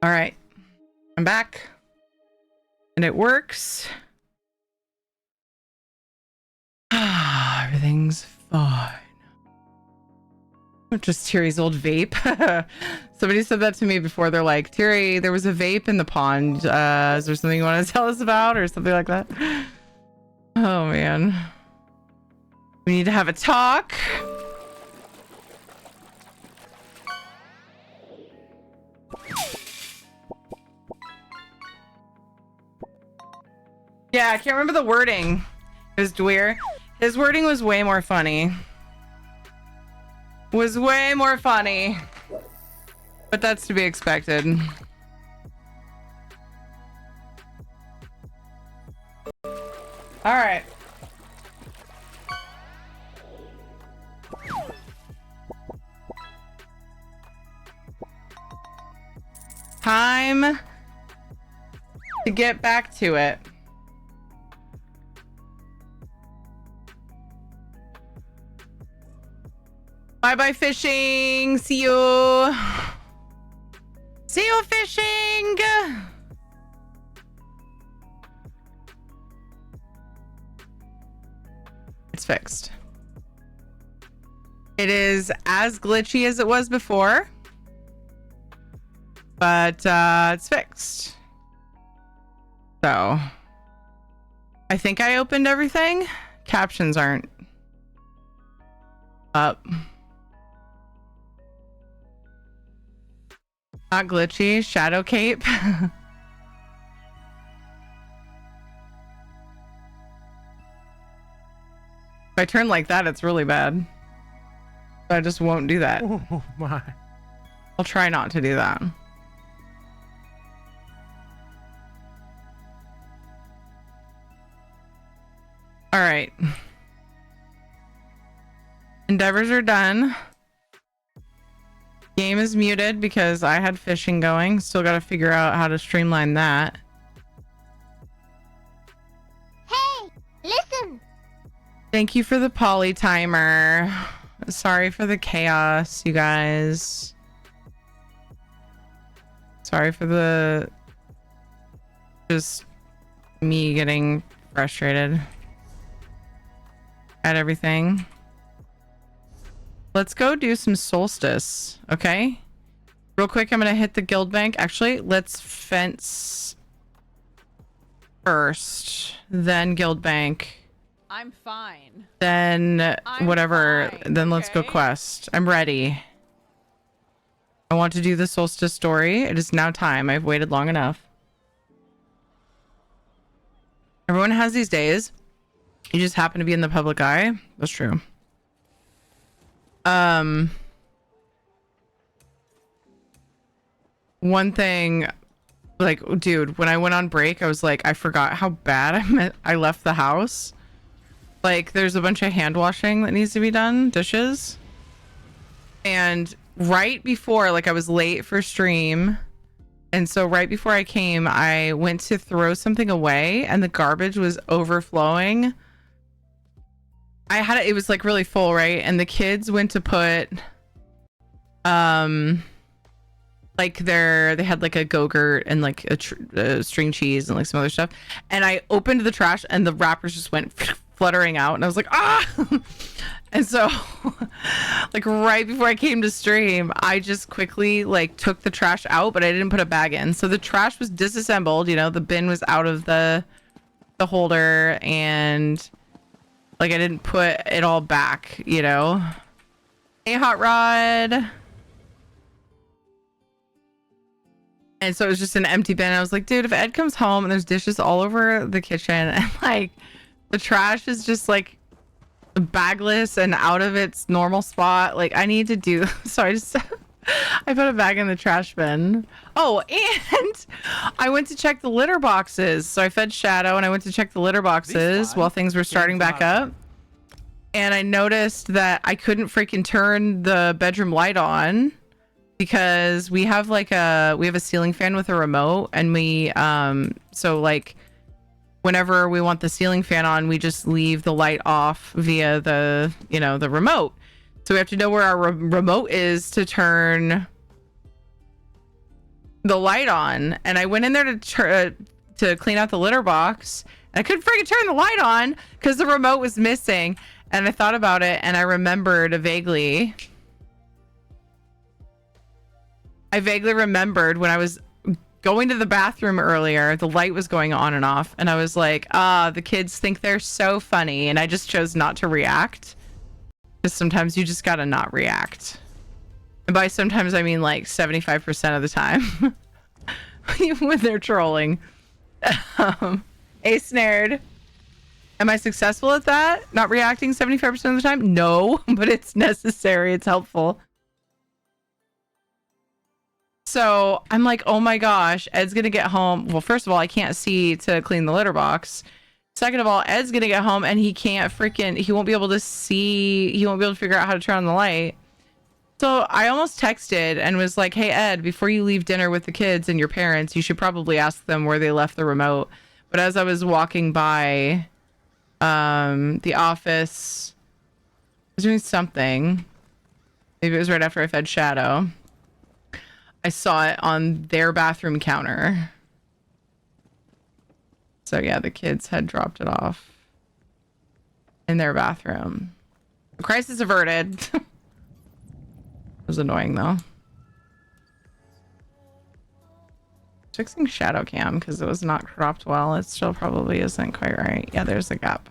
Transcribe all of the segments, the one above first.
All right, I'm back and it works. Everything's fine. Just Tiri's old vape. Somebody said that to me before. They're like, Tiri, there was a vape in the pond. Is there something you want to tell us about or something like that? Oh man, we need to have a talk. Yeah, I can't remember the wording. It was weird. His wording was way more funny. Was way more funny. But that's to be expected. All right. Time to get back to it. Bye-bye fishing. See you. See you fishing. It's fixed. It is as glitchy as it was before, but it's fixed. So I think I opened everything. Captions aren't up. Not glitchy. Shadow cape. If I turn like that, it's really bad. So I just won't do that. Oh my. I'll try not to do that. All right. Endeavors are done. Game is muted because I had fishing going. Still got to figure out how to streamline that. Hey, listen. Thank you for the poly timer. Sorry for the chaos, you guys. Sorry for the just me getting frustrated at everything. Let's go do some Solstice, okay? Real quick, I'm gonna hit the guild bank. Actually, let's fence first, then guild bank. I'm fine. Then whatever, fine, then let's go okay? quest. I'm ready. I want to do the Solstice story. It is now time. I've waited long enough. Everyone has these days. You just happen to be in the public eye. That's true. One thing, like, dude, when I went on break, I was like, I forgot how bad I left the house. Like, there's a bunch of hand washing that needs to be done, dishes. And right before, like, I was late for stream. And so right before I came, I went to throw something away and the garbage was overflowing. It was like really full, right? And the kids went to put, like they had like a Go-Gurt and like a string cheese and like some other stuff. And I opened the trash and the wrappers just went fluttering out. And I was like, ah! And so like right before I came to stream, I just quickly like took the trash out, but I didn't put a bag in. So the trash was disassembled, you know, the bin was out of the holder and like I didn't put it all back, you know. Hey, Hot Rod. And so it was just an empty bin. I was like, dude, if Ed comes home and there's dishes all over the kitchen and like the trash is just like bagless and out of its normal spot, like I need to do. So I put a bag in the trash bin. Oh, and I went to check the litter boxes. So I fed Shadow and I went to check the litter boxes while things were starting back up. And I noticed that I couldn't freaking turn the bedroom light on because we have a ceiling fan with a remote, and we so like whenever we want the ceiling fan on, we just leave the light off via the remote. So we have to know where our remote is to turn the light on, and I went in there to clean out the litter box, and I couldn't freaking turn the light on because the remote was missing. And I thought about it, and I remembered vaguely. I vaguely remembered when I was going to the bathroom earlier, the light was going on and off, and I was like, the kids think they're so funny, and I just chose not to react. Because sometimes you just gotta not react. And by sometimes I mean like 75% of the time. When they're trolling. Ace Nerd. Am I successful at that? Not reacting 75% of the time? No, but it's necessary. It's helpful. So I'm like, oh my gosh, Ed's gonna get home. Well, first of all, I can't see to clean the litter box. Second of all, Ed's gonna get home and he won't be able to see, he won't be able to figure out how to turn on the light. So I almost texted and was like, hey, Ed, before you leave dinner with the kids and your parents, you should probably ask them where they left the remote. But as I was walking by the office, I was doing something. Maybe it was right after I fed Shadow. I saw it on their bathroom counter. So yeah, the kids had dropped it off in their bathroom. Crisis averted. It was annoying though. Fixing shadow cam because it was not cropped well. It still probably isn't quite right. Yeah, there's a gap.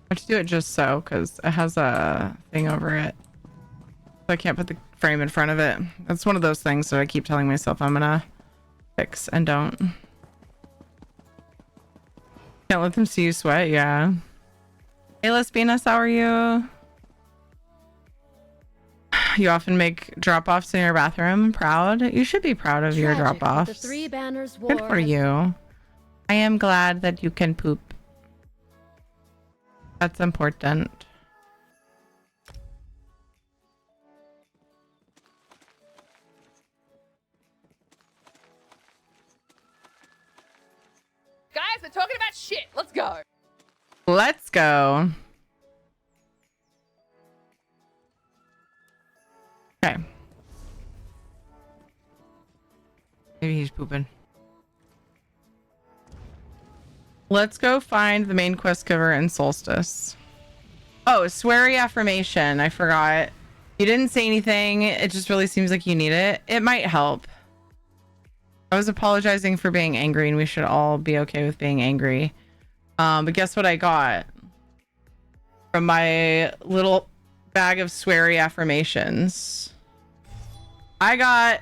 I have to do it just so because it has a thing over it. So I can't put the frame in front of it. That's one of those things, so I keep telling myself I'm gonna fix and don't. Can't let them see you sweat, yeah. Hey Lesbianas, how are you? You often make drop-offs in your bathroom. Proud? You should be proud of your drop-offs. The three banners Good for you. I am glad that you can poop. That's important. Guys, they're talking about shit. Let's go. Let's go. Okay. Maybe he's pooping. Let's go find the main quest giver in Solstice. Oh, sweary affirmation. I forgot. You didn't say anything. It just really seems like you need it. It might help. I was apologizing for being angry, and we should all be okay with being angry. But guess what I got from my little bag of sweary affirmations? I got,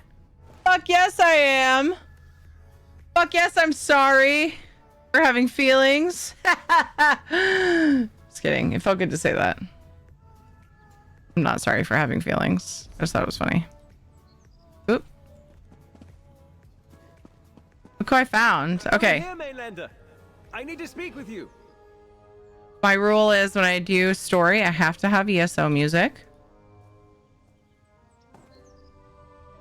fuck yes I am. Fuck yes I'm sorry for having feelings. Just kidding. It felt good to say that. I'm not sorry for having feelings. I just thought it was funny. Oop. Look who I found. Okay. Here, Mainlander. I need to speak with you. My rule is when I do story, I have to have ESO music.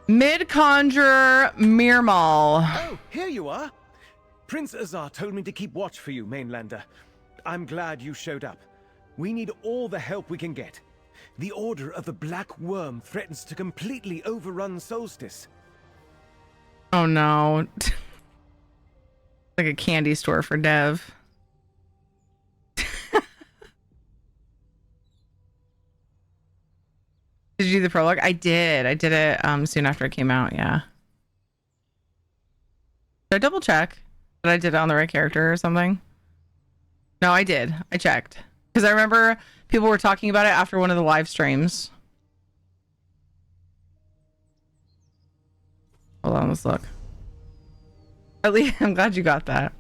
Mid-Conjurer Mirmal. Oh, here you are. Prince Azar told me to keep watch for you, Mainlander. I'm glad you showed up. We need all the help we can get. The Order of the Black Worm threatens to completely overrun Solstice. Oh no. Like a candy store for Dev. Did you do the prologue? I did. I did it soon after it came out, yeah. Did I double check that I did it on the right character or something? No, I did. I checked. Because I remember people were talking about it after one of the live streams. Hold on, let's look. At least I'm glad you got that.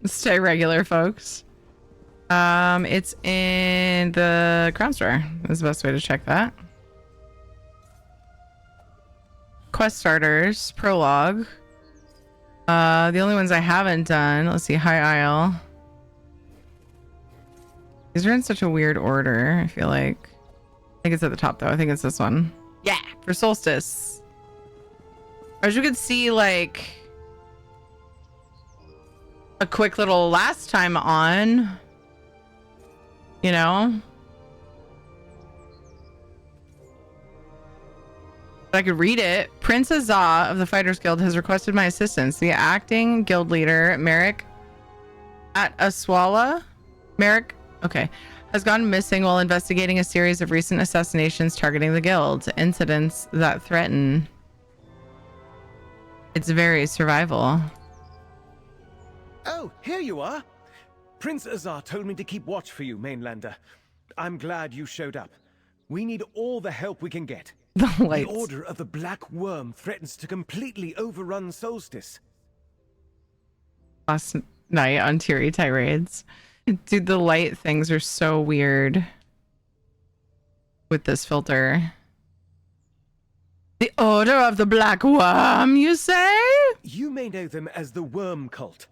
Stay regular, folks. It's in the Crown Store. Is the best way to check that. Quest starters, prologue. The only ones I haven't done. Let's see, High Isle. These are in such a weird order. I feel like. I think it's at the top though. I think it's this one. Yeah, for Solstice. I wish we could see like a quick little last time on, you know? But I could read it. Prince Azah of the Fighters Guild has requested my assistance. The acting guild leader, Merrick at Aswala, Merrick, okay, has gone missing while investigating a series of recent assassinations targeting the guild. Incidents that threaten its very survival. Oh, here you are. Prince Azar told me to keep watch for you, Mainlander. I'm glad you showed up. We need all the help we can get. The The lights. Order of the Black Worm threatens to completely overrun Solstice. Last night on Teary tirades. Dude, the light things are so weird with this filter. The Order of the Black Worm, you say? You may know them as the Worm Cult.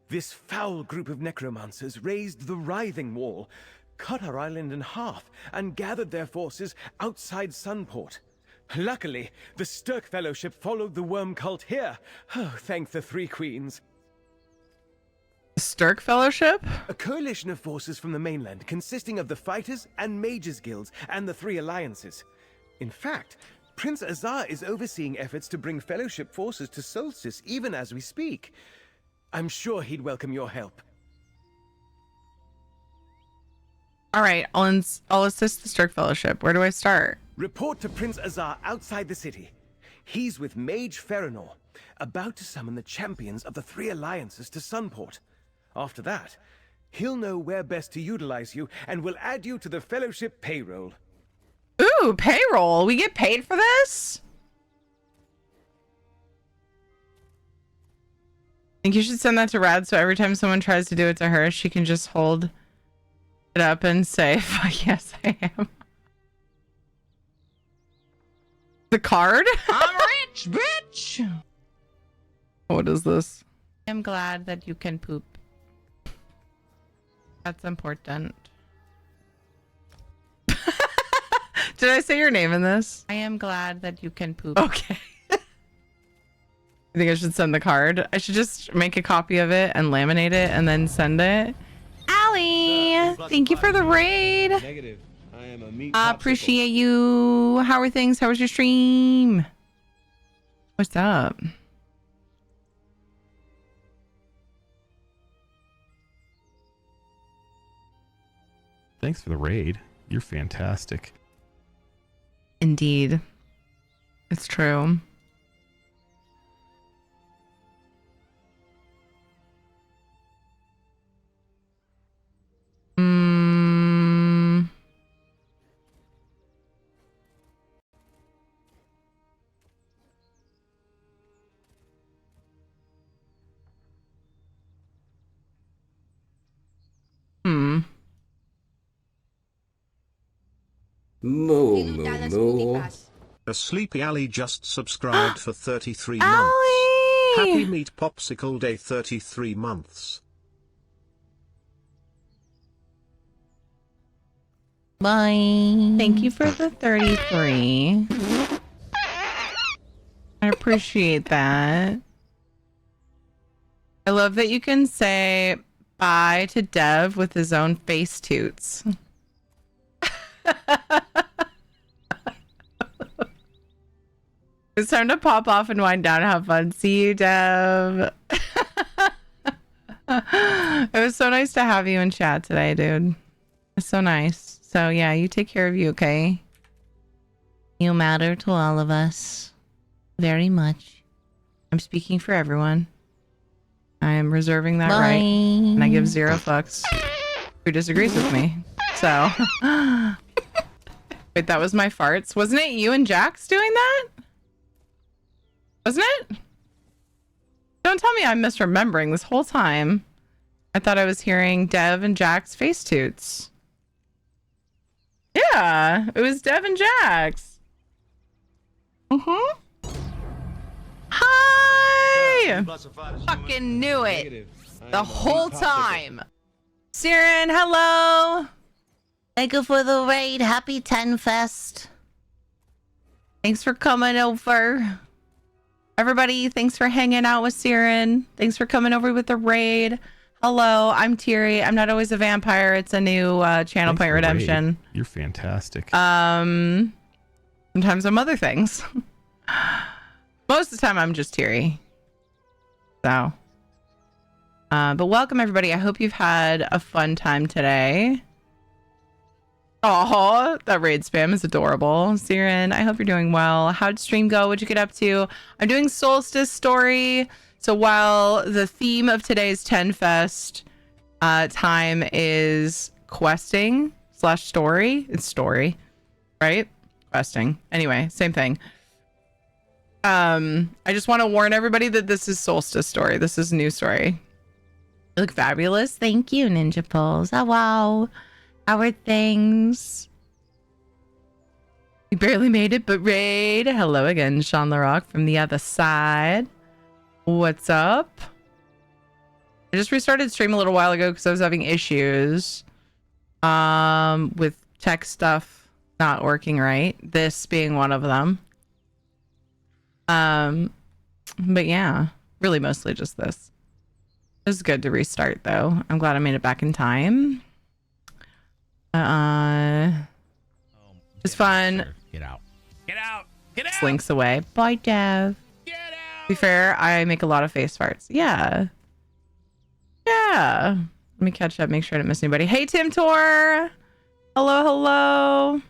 This foul group of necromancers raised the Writhing Wall, cut our island in half, and gathered their forces outside Sunport. Luckily, the Stirk Fellowship followed the Worm Cult here. Oh, thank the Three Queens. Stirk Fellowship? A coalition of forces from the mainland consisting of the Fighters and Mages Guilds and the Three Alliances. In fact, Prince Azar is overseeing efforts to bring Fellowship forces to Solstice even as we speak. I'm sure he'd welcome your help. All right, I'll assist the Stirk Fellowship. Where do I start? Report to Prince Azar outside the city. He's with Mage Feranor, about to summon the champions of the Three Alliances to Sunport. After that, he'll know where best to utilize you and will add you to the Fellowship payroll. Ooh, payroll. We get paid for this? I think you should send that to Rad so every time someone tries to do it to her, she can just hold it up and say, "Fuck yes, I am." The card? I'm rich, bitch! What is this? I'm glad that you can poop. That's important. Did I say your name in this? I am glad that you can poop. Okay. I think I should send the card. I should just make a copy of it and laminate it and then send it. Allie, thank you for the raid. Negative. I am a meat I appreciate you. How are things? How was your stream? What's up? Thanks for the raid. You're fantastic. Indeed. It's true. Mm. Hmm. Moo, moo, moo. A Sleepy Alley just subscribed for 33 months. Allie! Happy Meat Popsicle Day 33 months. Bye. Thank you for the 33. I appreciate that. I love that you can say bye to Dev with his own face toots. It's time to pop off and wind down and have fun. See you, Dev. It was so nice to have you in chat today, dude. It's so nice. So yeah, you take care of you, okay? You matter to all of us very much. I'm speaking for everyone. I am reserving that right, and I give 0 fucks who disagrees with me. So, wait, that was my farts. Wasn't it you and Jax doing that? Wasn't it? Don't tell me I'm misremembering this whole time. I thought I was hearing Dev and Jax face toots. Yeah, it was Dev and Jax. Hi! Fucking knew it. The whole time. Siren, hello. Thank you for the raid. Happy 10 Fest. Thanks for coming over. Everybody, thanks for hanging out with Siren. Thanks for coming over with the raid. Hello, I'm Tiri. I'm not always a vampire. It's a new channel Thanks point for the redemption. raid. You're fantastic. Sometimes I'm other things. Most of the time I'm just Tiri. So, but welcome everybody. I hope you've had a fun time today. Oh, that raid spam is adorable. Siren, I hope you're doing well. How'd stream go? What'd you get up to? I'm doing Solstice Story. So while the theme of today's 10 Fest time is questing / story, it's story, right? Questing. Anyway, same thing. I just want to warn everybody that this is Solstice Story. This is a new story. You look fabulous. Thank you, Ninja Pulse. Oh, wow. How are things? You barely made it, but raid. Hello again, Sean LaRock from the other side. What's up? I just restarted stream a little while ago because I was having issues with tech stuff not working right. This being one of them. But yeah, really mostly just this. It was good to restart though. I'm glad I made it back in time. It's fun. Get out. Get out. Get out. Slinks away. Bye, Dev. Get out. To be fair, I make a lot of face farts. Yeah. Yeah. Let me catch up, make sure I didn't miss anybody. Hey, Tim Tor. Hello, hello.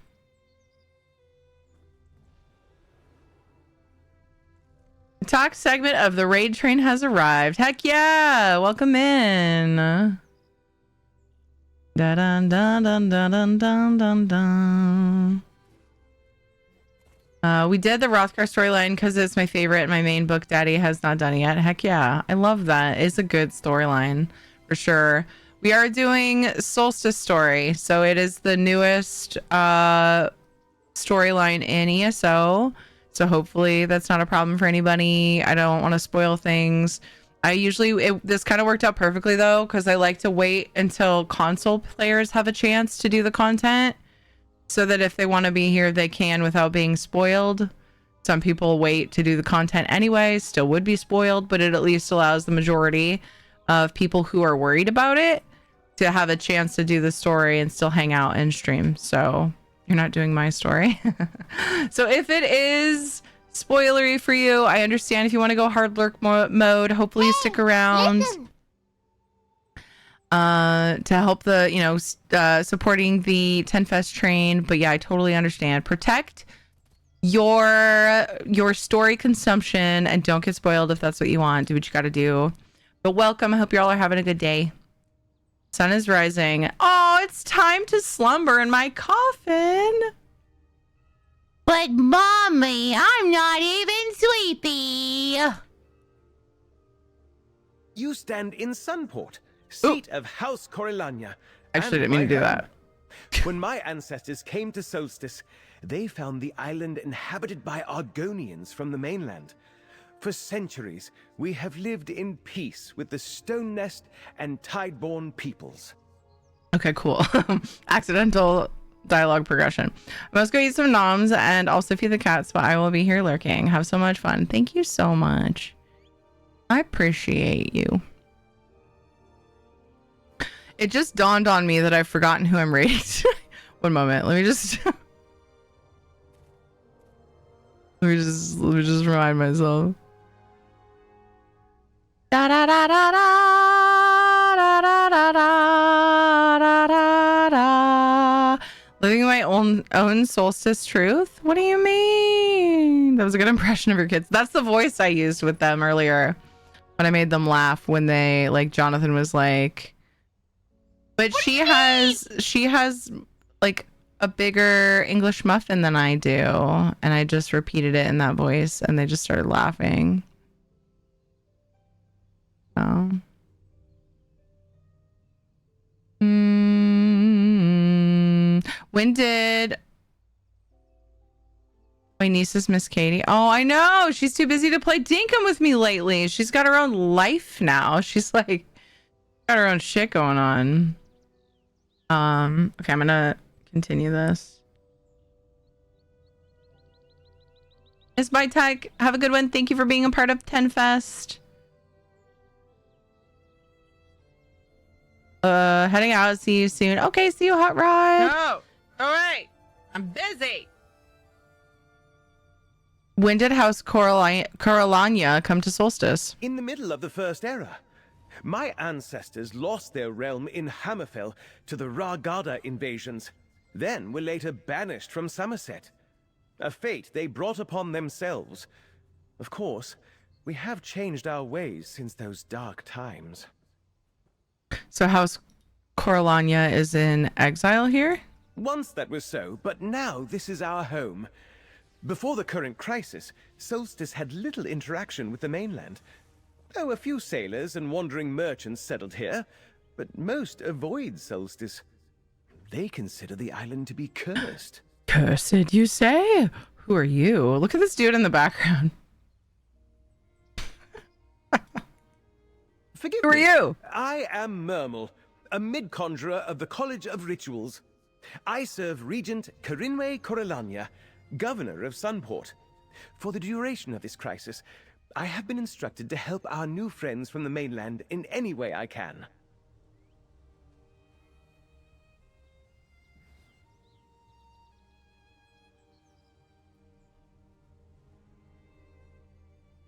The talk segment of the raid train has arrived. Heck yeah. Welcome in. Da dun dun dun dun dun dun dun dun. We did the Rothgar storyline because it's my favorite. My main book Daddy has not done it yet. Heck yeah. I love that. It's a good storyline for sure. We are doing Solstice Story. So it is the newest storyline in ESO. So hopefully that's not a problem for anybody. I don't want to spoil things. I usually, this kind of worked out perfectly though, because I like to wait until console players have a chance to do the content so that if they want to be here, they can without being spoiled. Some people wait to do the content anyway, still would be spoiled, but it at least allows the majority of people who are worried about it to have a chance to do the story and still hang out and stream. So you're not doing my story. So if it is spoilery for you, I understand if you want to go hard lurk mode. Hopefully you stick around to help the supporting the 10 Fest train. But yeah, I totally understand. Protect your story consumption and don't get spoiled if that's what you want. Do what you got to do. But welcome. I hope you all are having a good day. Sun is rising. Oh, it's time to slumber in my coffin. But mommy, I'm not even sleepy. You stand in Sunport, seat of House Corellania. Actually, and didn't mean to my do home. that. When my ancestors came to Solstice, they found the island inhabited by Argonians from the mainland. For centuries, we have lived in peace with the Stone Nest and Tideborn peoples. Okay, cool. Accidental dialogue progression. I must go eat some noms and also feed the cats, but I will be here lurking. Have so much fun. Thank you so much. I appreciate you. It just dawned on me that I've forgotten who I'm rating. One moment. Let me just remind myself. Da da da da da da da da da da da. Living my own solstice truth? What do you mean? That was a good impression of your kids. That's the voice I used with them earlier when I made them laugh when they, like, Jonathan was like, but she has like a bigger English muffin than I do. And I just repeated it in that voice and they just started laughing. Oh. When did my niece is Miss Katie? Oh, I know. She's too busy to play Dinkum with me lately. She's got her own life now. She's like got her own shit going on. Okay, I'm gonna continue this. Miss My Tech, have a good one. Thank you for being a part of 10 Fest. Heading out. See you soon. Okay, see you, Hot Rod. No. All right. I'm busy. When did House Coralania come to Solstice? In the middle of the First Era. My ancestors lost their realm in Hammerfell to the Ragada invasions, then were later banished from Somerset. A fate they brought upon themselves. Of course, we have changed our ways since those dark times. So House Coralania is in exile here? Once that was so, but now this is our home. Before the current crisis, Solstice had little interaction with the mainland. Oh, a few sailors and wandering merchants settled here, but most avoid Solstice. They consider the island to be cursed. Cursed, you say? Who are you? Look at this dude in the background. Forgive Who are me. you? I am Mermal, a mid-conjurer of the College of Rituals. I serve Regent Corinwe Coralania, Governor of Sunport. For the duration of this crisis, I have been instructed to help our new friends from the mainland in any way I can.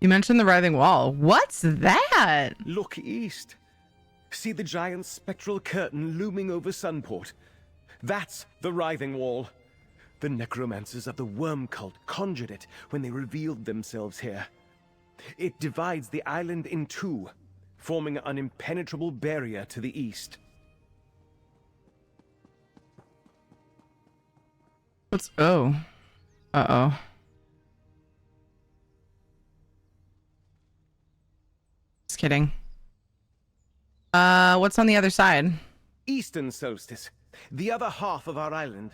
You mentioned the writhing wall. What's that? Look east. See the giant spectral curtain looming over Sunport. That's the writhing wall. The necromancers of the worm cult conjured it when they revealed themselves here. It divides the island in two, forming an impenetrable barrier to the east. What's... Oh. Uh-oh. Just kidding. What's on the other side? Eastern Solstice, the other half of our island.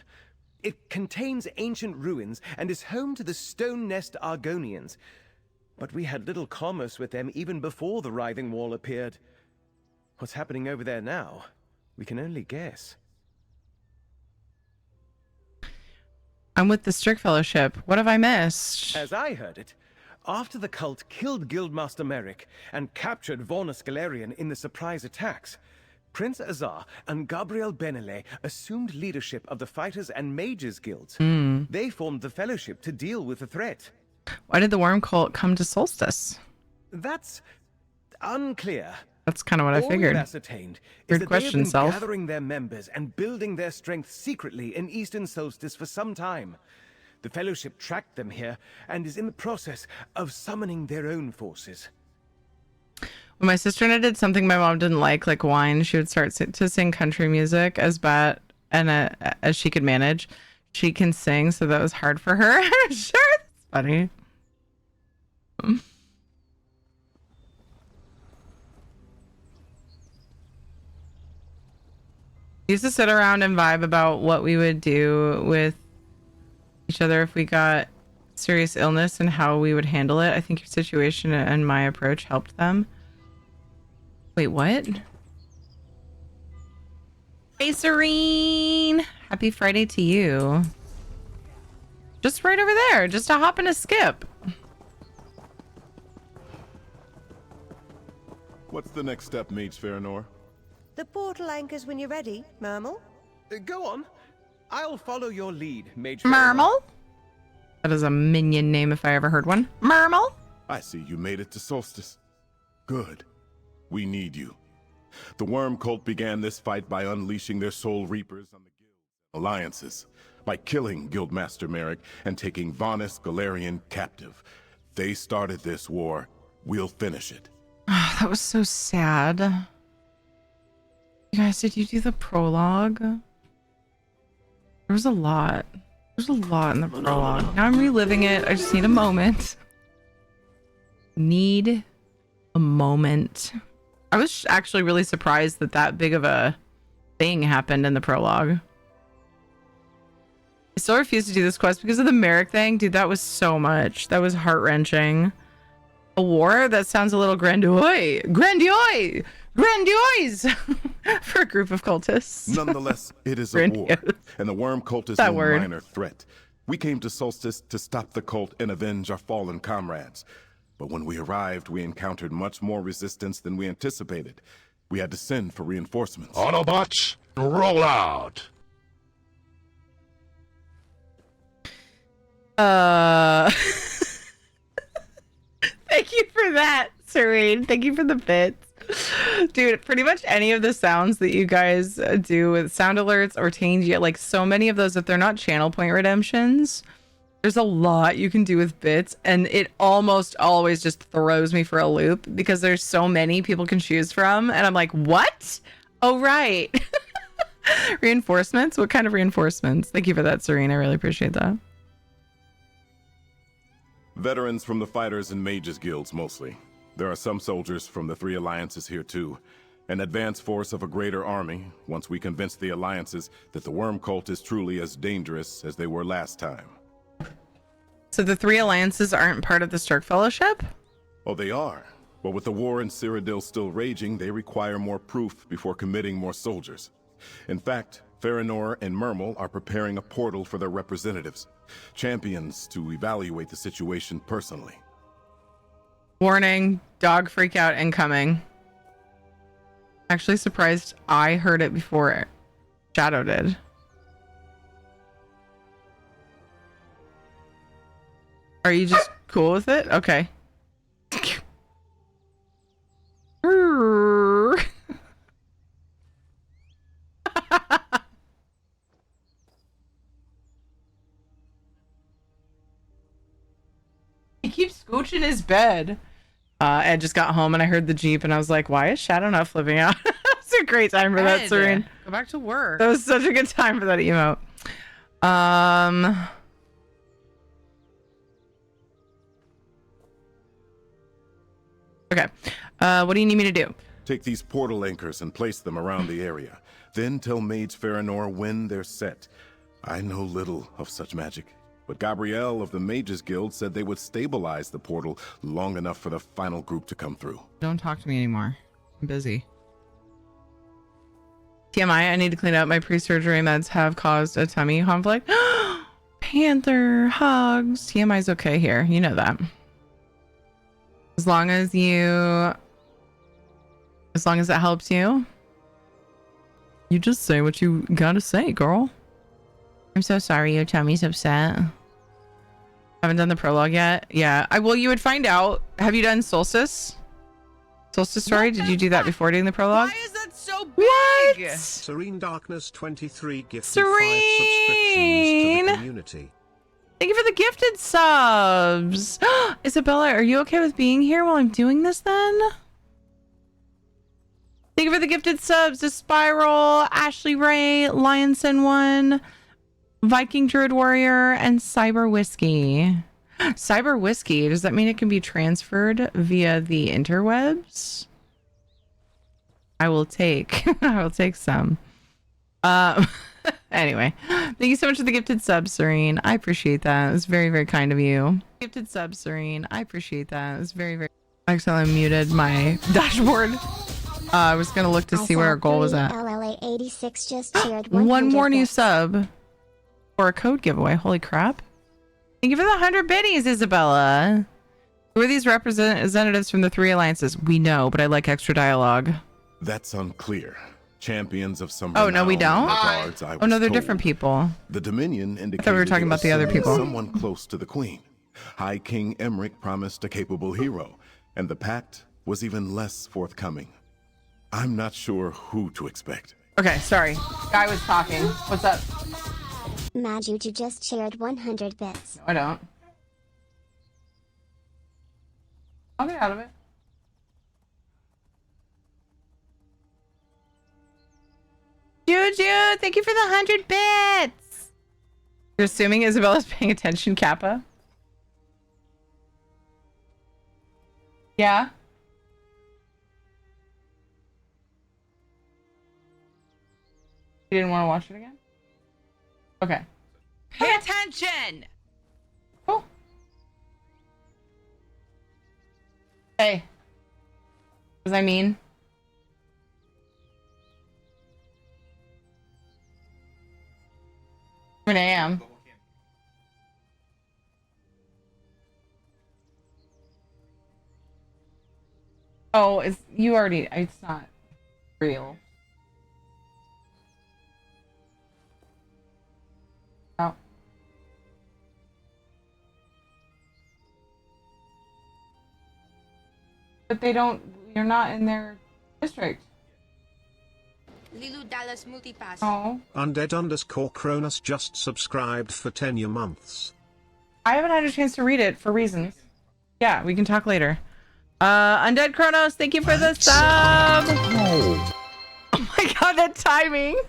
It contains ancient ruins and is home to the Stone Nest Argonians. But we had little commerce with them even before the Writhing Wall appeared. What's happening over there now? We can only guess. I'm with the Strict Fellowship. What have I missed? As I heard it, after the cult killed Guildmaster Merrick and captured Vornus Galerian in the surprise attacks, Prince Azar and Gabriel Benele assumed leadership of the Fighters and Mages Guilds. They formed the Fellowship to deal with the threat. Why did the worm cult come to Solstice? That's unclear. That's kind of what I All figured. we've ascertained is Weird that question, they have been Self. gathering their members and building their strength secretly in Eastern Solstice for some time. The Fellowship tracked them here and is in the process of summoning their own forces. When my sister and I did something my mom didn't like wine, she would start to sing country music as bad and as she could manage. She can sing, so that was hard for her. Sure, that's funny. We used to sit around and vibe about what we would do with each other if we got serious illness and how we would handle it. I think your situation and my approach helped them. Wait, what? Hey, Serene! Happy Friday to you. Just right over there. Just a hop and a skip. What's the next step, Mage Farinor? The portal anchors when you're ready, Mermal. Go on. I'll follow your lead, Mage. Mermal? That is a minion name if I ever heard one. Mermal? I see you made it to Solstice. Good. We need you. The Worm Cult began this fight by unleashing their soul reapers on the guilds and alliances, by killing Guildmaster Merrick and taking Vornus Galerian captive. They started this war. We'll finish it. That was so sad. You guys, did you do the prologue? There was a lot. There's a lot in the prologue. Now I'm reliving it. I just need a moment. Need a moment. I was actually really surprised that that big of a thing happened in the prologue. I still refuse to do this quest because of the Merrick thing. Dude, that was so much. That was heart-wrenching. A war? That sounds a little grandiose. Grandiose! Grandiose! For a group of cultists. Nonetheless, it is a war, and the Worm Cult is no minor threat. We came to Solstice to stop the cult and avenge our fallen comrades. But when we arrived, we encountered much more resistance than we anticipated. We had to send for reinforcements. Autobots, roll out! Thank you for that, Serene. Thank you for the bits. Dude, pretty much any of the sounds that you guys do with sound alerts or change, like so many of those, if they're not channel point redemptions, there's a lot you can do with bits, and it almost always just throws me for a loop because there's so many people can choose from, and I'm like, what? Oh, right. Reinforcements? What kind of reinforcements? Thank you for that, Serene. I really appreciate that. Veterans from the Fighters and Mages Guilds, mostly. There are some soldiers from the three alliances here, too. An advance force of a greater army, once we convince the alliances that the Worm Cult is truly as dangerous as they were last time. So the three alliances aren't part of the Stark Fellowship? Oh, they are. But with the war in Cyrodiil still raging, they require more proof before committing more soldiers. In fact, Farinor and Mermal are preparing a portal for their representatives, champions to evaluate the situation personally. Warning, dog freakout incoming. Actually surprised I heard it before Shadow did. Are you just cool with it? Okay. He keeps scooching his bed. Ed just got home and I heard the Jeep and I was like, why is Shadow not flipping out? It's a great time for that, Serene. Go back to work. That was such a good time for that emote. Okay. What do you need me to do? Take these portal anchors and place them around the area. Then tell Mage Farinor when they're set. I know little of such magic, but Gabrielle of the Mages Guild said they would stabilize the portal long enough for the final group to come through. Don't talk to me anymore. I'm busy. TMI, I need to clean up. My pre-surgery meds have caused a tummy conflict. Panther hugs. TMI's okay here. You know that. As long as it helps you. You just say what you gotta say, girl. I'm so sorry your tummy's upset. Haven't done the prologue yet. Yeah, you would find out. Have you done Solstice Story? Did you do that before doing the prologue? Why is that so big? What? Serene Darkness 23 gifted Serene! 5 subscriptions to the community. Thank you for the gifted subs. Isabella, are you okay with being here while I'm doing this then? Thank you for the gifted subs to Spiral, Ashley Ray, Lionson 1, Viking Druid Warrior, and Cyber Whiskey. Cyber Whiskey, does that mean it can be transferred via the interwebs? I will take some. Anyway, thank you so much for the gifted sub, Serene. I appreciate that. It was very, very kind of you. Gifted sub, Serene. I appreciate that. It was very, very... I accidentally muted my dashboard. I was going to look to see where our goal was at. LLA 86 just cheered One more new sub for a code giveaway. Holy crap. Thank you for the 100 biddies, Isabella. Who are these representatives from the three alliances? We know, but I like extra dialogue. That's unclear. Champions of some. Oh, no, we don't? Guards, Oh, no, they're different people. The Dominion indicated I thought we were talking about the other people. Someone close to the Queen. High King Emmerich promised a capable hero, and the pact was even less forthcoming. I'm not sure who to expect. Okay, sorry. Guy was talking. What's up? Majuju just shared 100 bits. No, I don't. I'll get out of it. Juju, thank you for the 100 bits. You're assuming Isabella's paying attention, Kappa? Yeah? You didn't want to watch it again? Okay. Pay attention. Cool. Hey. Was I mean? I am. Oh, it's you already. It's not real. Oh. But they don't. You're not in their district. Lilu Dallas Multipass. Oh. Undead_Cronus just subscribed for 10 months. I haven't had a chance to read it for reasons. Yeah, we can talk later. Undead Kronos, thank you for the sub. Oh my god, that timing.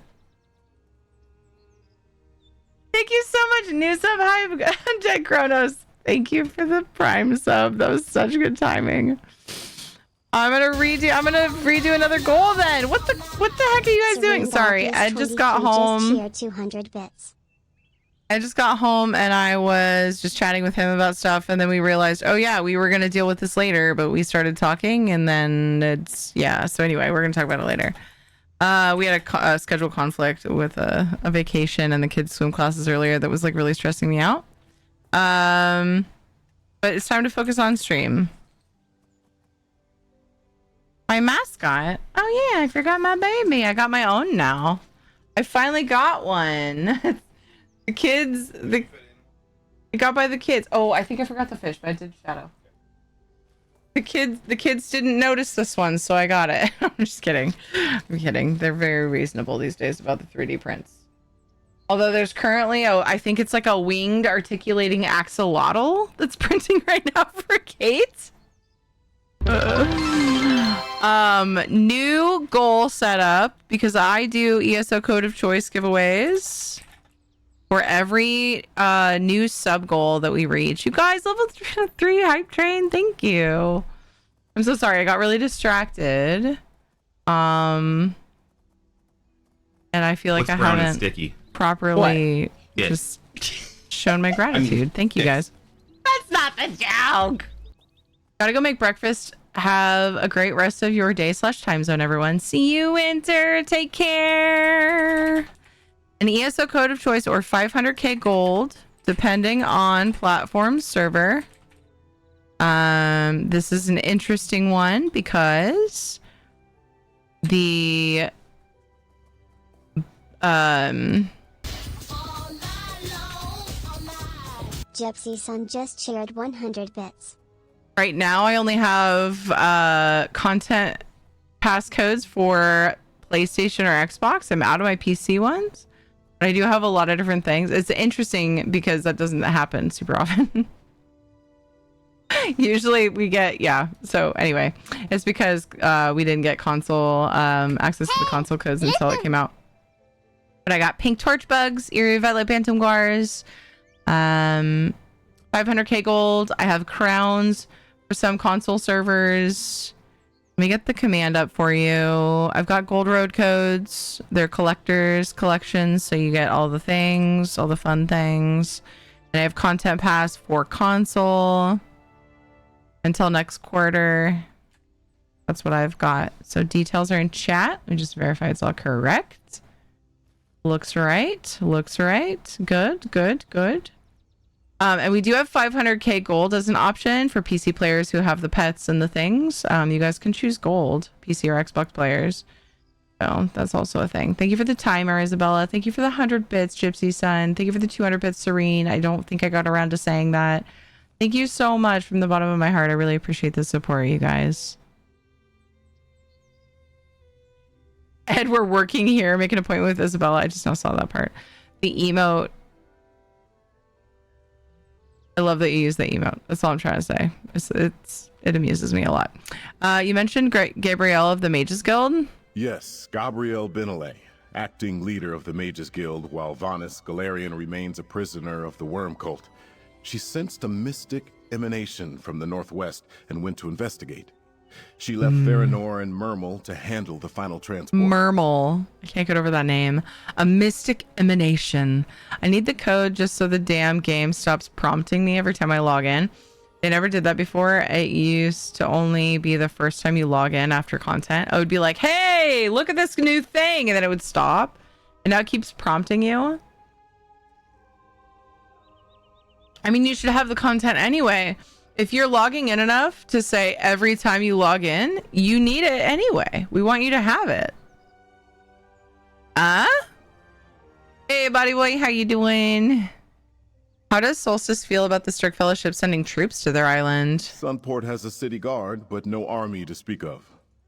Thank you so much, new sub. Hi, Undead Kronos. Thank you for the prime sub. That was such good timing. I'm gonna redo another goal then. What the heck are you guys doing? Sorry, I just got home. 200 bits. I just got home and I was just chatting with him about stuff, and then we realized, oh yeah, we were gonna deal with this later, but we started talking, and then so anyway, we're gonna talk about it later. We had a schedule conflict with a vacation and the kids' swim classes earlier that was like really stressing me out. But it's time to focus on stream. My mascot. Oh yeah, I forgot my baby. I got my own now. I finally got one. The kids, it got by the kids. Oh, I think I forgot the fish, but I did shadow. The kids didn't notice this one, so I got it. I'm just kidding. I'm kidding. They're very reasonable these days about the 3D prints. Although there's currently, I think it's like a winged articulating axolotl that's printing right now for Kate. New goal setup, because I do ESO Code of Choice giveaways for every new sub goal that we reach. You guys, level 3 hype train, thank you. I'm so sorry, I got really distracted. And I feel like I haven't properly just shown my gratitude. Thank you guys. That's not the joke. Gotta go make breakfast. Have a great rest of your day / time zone, everyone. See you, Winter. Take care. An ESO Code of Choice or 500k gold, depending on platform server. This is an interesting one because the Gypsy Sun just shared 100 bits. Right now, I only have content passcodes for PlayStation or Xbox. I'm out of my PC ones. But I do have a lot of different things. It's interesting because that doesn't happen super often. Usually we get, so anyway, it's because we didn't get console access to the console codes until it came out. But I got Pink Torch Bugs, Eerie Violet Bantam Guars, 500k gold. I have crowns for some console servers. Let me get the command up for you. I've got gold road codes. They're collectors collections, so you get all the things, all the fun things. And I have content pass for console until next quarter. That's what I've got. So details are in chat. Let me just verify it's all correct. Looks right. Looks right. Good, good, good. And we do have 500k gold as an option for PC players who have the pets and the things. You guys can choose gold, PC or Xbox players. So that's also a thing. Thank you for the timer, Isabella. Thank you for the 100 bits, Gypsy Sun. Thank you for the 200 bits, Serene. I don't think I got around to saying that. Thank you so much from the bottom of my heart. I really appreciate the support, you guys. Ed, we're working here. Make an appointment with Isabella. I just now saw that part. The emote. I love that you use the emote. That's all I'm trying to say. It amuses me a lot. You mentioned Gabrielle of the Mages Guild. Yes, Gabrielle Benelay, acting leader of the Mages Guild, while Vanis Galarian remains a prisoner of the Worm Cult. She sensed a mystic emanation from the northwest and went to investigate. She left Theranor and Murmel to handle the final transport. Murmel. I can't get over that name. A mystic emanation. I need the code just so the damn game stops prompting me every time I log in. They never did that before. It used to only be the first time you log in after content. I would be like, hey, look at this new thing. And then it would stop. And now it keeps prompting you. I mean, you should have the content anyway. If you're logging in enough to say every time you log in, you need it anyway. We want you to have it. Hey, buddy boy, how you doing? How does Solstice feel about the Strict Fellowship sending troops to their island? Sunport has a city guard, but no army to speak of.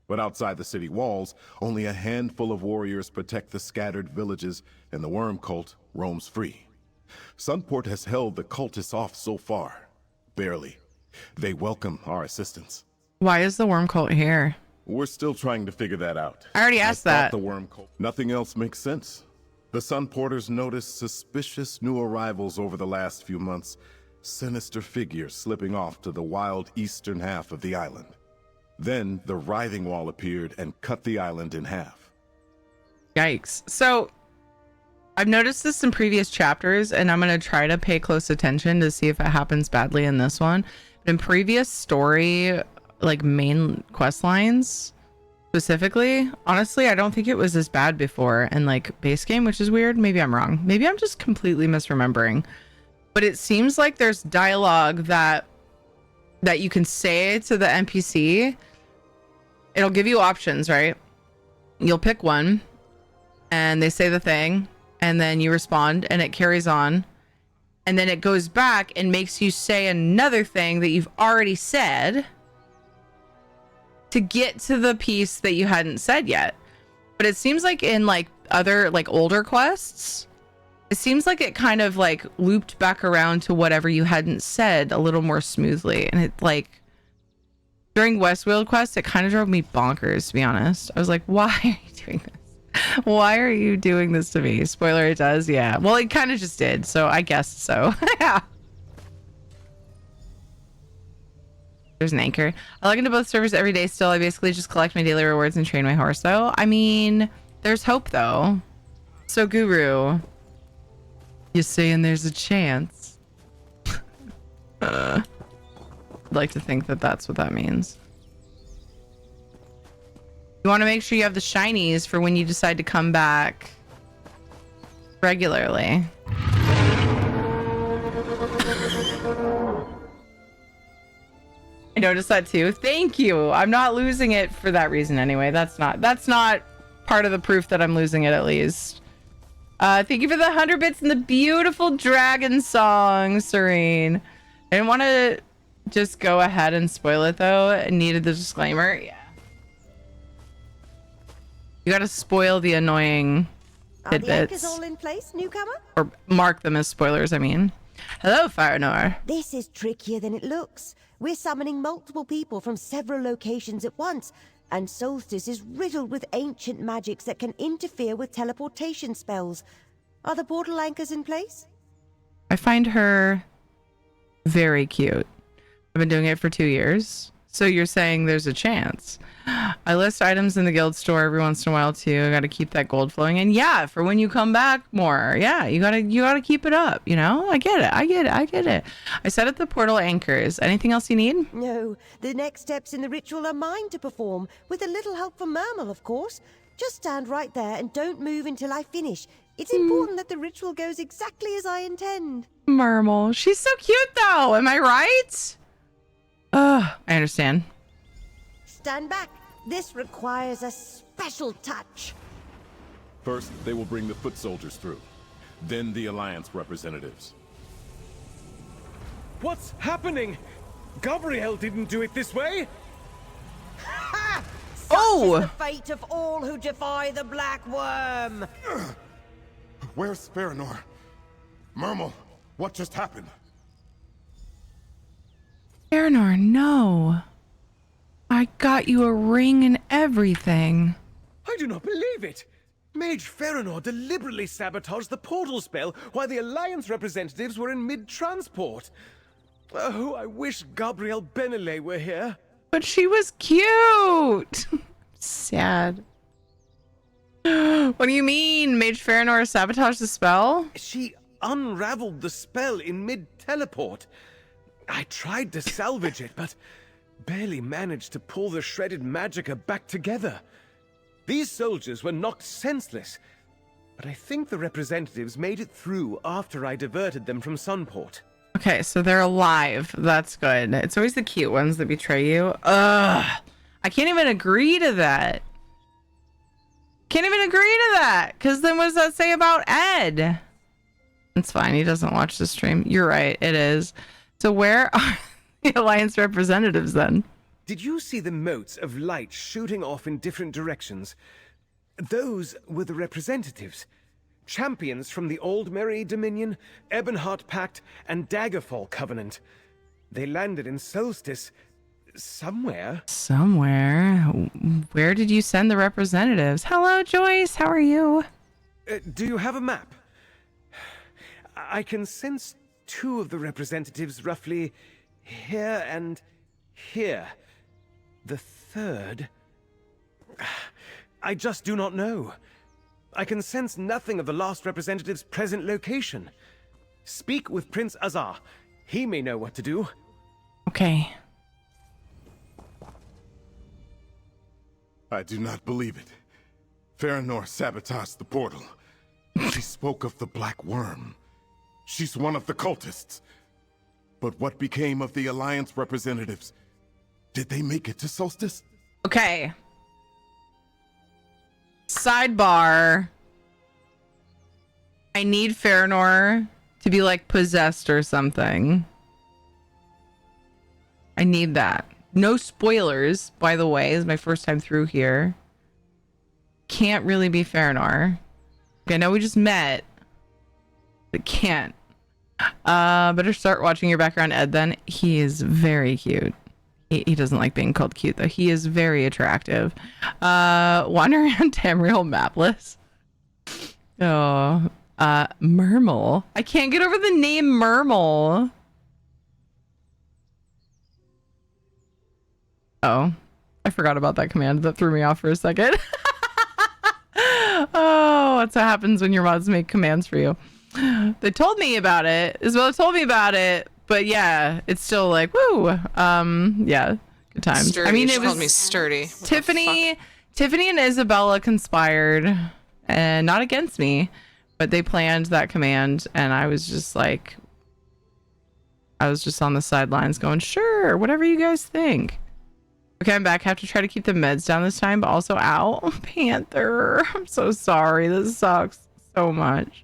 But outside the city walls, only a handful of warriors protect the scattered villages, and the worm cult roams free. Sunport has held the cultists off so far. Barely. They welcome our assistance. Why is the worm cult here? We're still trying to figure that out. I already asked that. The worm cult. Nothing else makes sense. The Sunporters noticed suspicious new arrivals over the last few months. Sinister figures slipping off to the wild eastern half of the island. Then the writhing wall appeared and cut the island in half. Yikes. So I've noticed this in previous chapters, and I'm going to try to pay close attention to see if it happens badly in this one. But in previous story, like main quest lines specifically, honestly, I don't think it was as bad before in like base game, which is weird. Maybe I'm wrong. Maybe I'm just completely misremembering. But it seems like there's dialogue that you can say to the NPC. It'll give you options, right? You'll pick one and they say the thing and then you respond and it carries on. And then it goes back and makes you say another thing that you've already said to get to the piece that you hadn't said yet. But it seems like in like other like older quests, it seems like it kind of like looped back around to whatever you hadn't said a little more smoothly. And it like during Westfield quest, it kind of drove me bonkers, to be honest. I was like, why are you doing this? Why are you doing this to me? Spoiler, it does. Yeah. Well, it kind of just did. So I guess so. Yeah. There's an anchor. I log into both servers every day still. I basically just collect my daily rewards and train my horse though. I mean, there's hope though. So Guru, you saying there's a chance? I'd like to think that that's what that means. You want to make sure you have the shinies for when you decide to come back regularly. I noticed that too. Thank you. I'm not losing it for that reason anyway. That's not part of the proof that I'm losing it, at least. Thank you for the 100 bits and the beautiful dragon song, Serene. I didn't want to just go ahead and spoil it though. I needed the disclaimer. Yeah. You gotta spoil the annoying tidbits. Are the anchors all in place, newcomer? Or mark them as spoilers, I mean. Hello, Firenor. This is trickier than it looks. We're summoning multiple people from several locations at once, and Solstice is riddled with ancient magics that can interfere with teleportation spells. Are the portal anchors in place? I find her very cute. I've been doing it for 2 years. So you're saying there's a chance. I list items in the guild store every once in a while too. I gotta keep that gold flowing. And yeah, for when you come back more. Yeah, you gotta keep it up, you know? I get it. I set up the portal anchors. Anything else you need? No, the next steps in the ritual are mine to perform, with a little help from Mermal, of course. Just stand right there and don't move until I finish. It's important that the ritual goes exactly as I intend. Mermal. She's so cute though, am I right? I understand. Stand back. This requires a special touch. First, they will bring the foot soldiers through. Then the Alliance representatives. What's happening? Gabriel didn't do it this way. Ha! Such is the fate of all who defy the Black Worm. Where's Farinor? Mermal, what just happened? Farinor, no. I got you a ring and everything. I do not believe it. Mage Farinor deliberately sabotaged the portal spell while the Alliance representatives were in mid-transport. Oh, I wish Gabrielle Benele were here. But she was cute. Sad. What do you mean? Mage Farinor sabotaged the spell? She unraveled the spell in mid-teleport. I tried to salvage it, but barely managed to pull the shredded magicka back together. These soldiers were knocked senseless, but I think the representatives made it through after I diverted them from Sunport. Okay, so they're alive. That's good. It's always the cute ones that betray you. Ugh. I can't even agree to that. Can't even agree to that. Because then what does that say about Ed? It's fine. He doesn't watch the stream. You're right. It is. So where are the Alliance representatives then? Did you see the motes of light shooting off in different directions? Those were the representatives. Champions from the Old Merry Dominion, Ebonheart Pact, and Daggerfall Covenant. They landed in Solstice somewhere. Somewhere. Where did you send the representatives? Hello, Joyce. How are you? Do you have a map? I can sense two of the representatives roughly here and here. The third... I just do not know. I can sense nothing of the last representative's present location. Speak with Prince Azar. He may know what to do. Okay. I do not believe it. Farinor sabotaged the portal. She spoke of the Black Worm. She's one of the cultists. But what became of the Alliance representatives? Did they make it to Solstice? Okay. Sidebar. I need Farinor to be like possessed or something. I need that. No spoilers, by the way. This is my first time through here. Can't really be Farinor. Okay, I know we just met. But can't. Better start watching your background, Ed, then. He is very cute. He doesn't like being called cute, though. He is very attractive. Wander around Tamriel mapless. Oh. Mermal. I can't get over the name Mermal. Oh. I forgot about that command. That threw me off for a second. Oh, that's what happens when your mods make commands for you. They told me about it. Isabella told me about it. But yeah, it's still like, woo. Yeah, good times. Sturdy. I mean, She it was called me sturdy. Tiffany and Isabella conspired, and not against me, but they planned that command, and I was just like, I was just on the sidelines going, sure, whatever you guys think. Okay, I'm back. I have to try to keep the meds down this time, but also, ow, Panther. I'm so sorry. This sucks so much.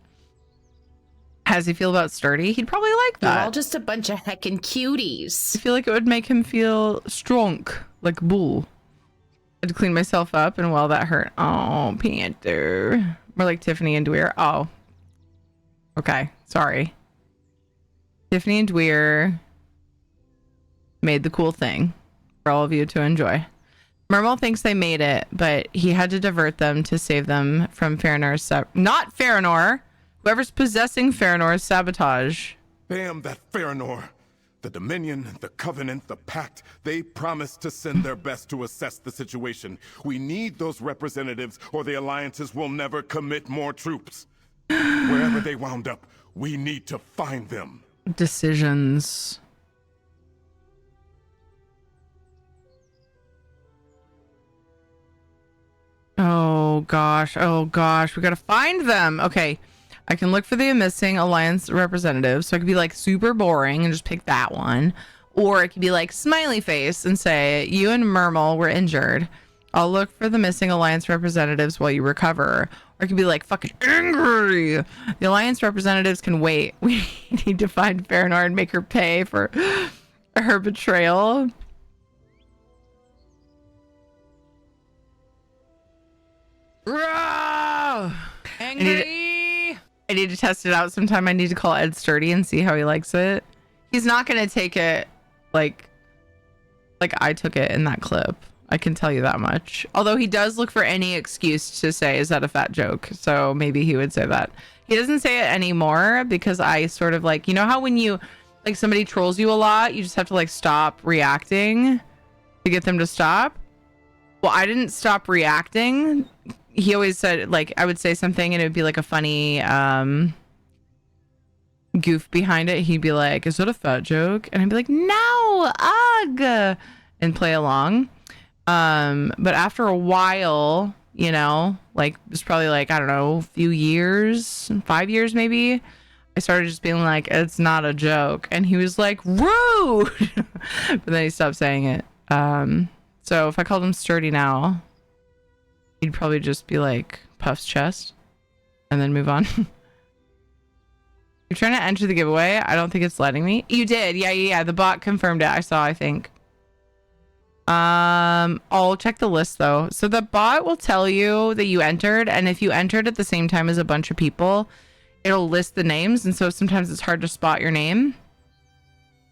How does he feel about Sturdy? He'd probably like that. You're all just a bunch of heckin' cuties. I feel like it would make him feel strong, like a bull. I had to clean myself up, and well, that hurt. Oh, Panther. More like Tiffany and Dweir. Oh. Okay, sorry. Tiffany and Dweir made the cool thing for all of you to enjoy. Mermal thinks they made it, but he had to divert them to save them from Farinor's... Not Farinor! Whoever's possessing Farinor's sabotage. Damn that Farinor. The Dominion, the Covenant, the Pact, they promised to send their best to assess the situation. We need those representatives, or the Alliances will never commit more troops. Wherever they wound up, we need to find them. Decisions. Oh gosh, we gotta find them. Okay, I can look for the missing Alliance representative, so I could be like super boring and just pick that one, or it could be like smiley face and say you and Mermal were injured. I'll look for the missing Alliance representatives while you recover. Or it could be like fucking angry. The Alliance representatives can wait. We need to find Farinor and make her pay for her betrayal. Angry. I need to test it out sometime. I need to call Ed Sturdy and see how he likes it. He's not gonna take it like I took it in that clip. I can tell you that much. Although he does look for any excuse to say, is that a fat joke? So maybe he would say that. He doesn't say it anymore because I sort of like, you know how when you like somebody trolls you a lot, you just have to like stop reacting to get them to stop? Well, I didn't stop reacting. He always said, like, I would say something and it would be like a funny goof behind it. He'd be like, is that a fat joke? And I'd be like, no, ugh, and play along. But after a while, you know, like it's probably like, I don't know, a few years, 5 years maybe, I started just being like, it's not a joke. And he was like, rude. But then he stopped saying it. So if I called him sturdy now, he'd probably just be like Puff's chest and then move on. You're trying to enter the giveaway. I don't think it's letting me. You did. Yeah. The bot confirmed it. I saw, I think. I'll check the list though. So the bot will tell you that you entered, and if you entered at the same time as a bunch of people, it'll list the names, and so sometimes it's hard to spot your name.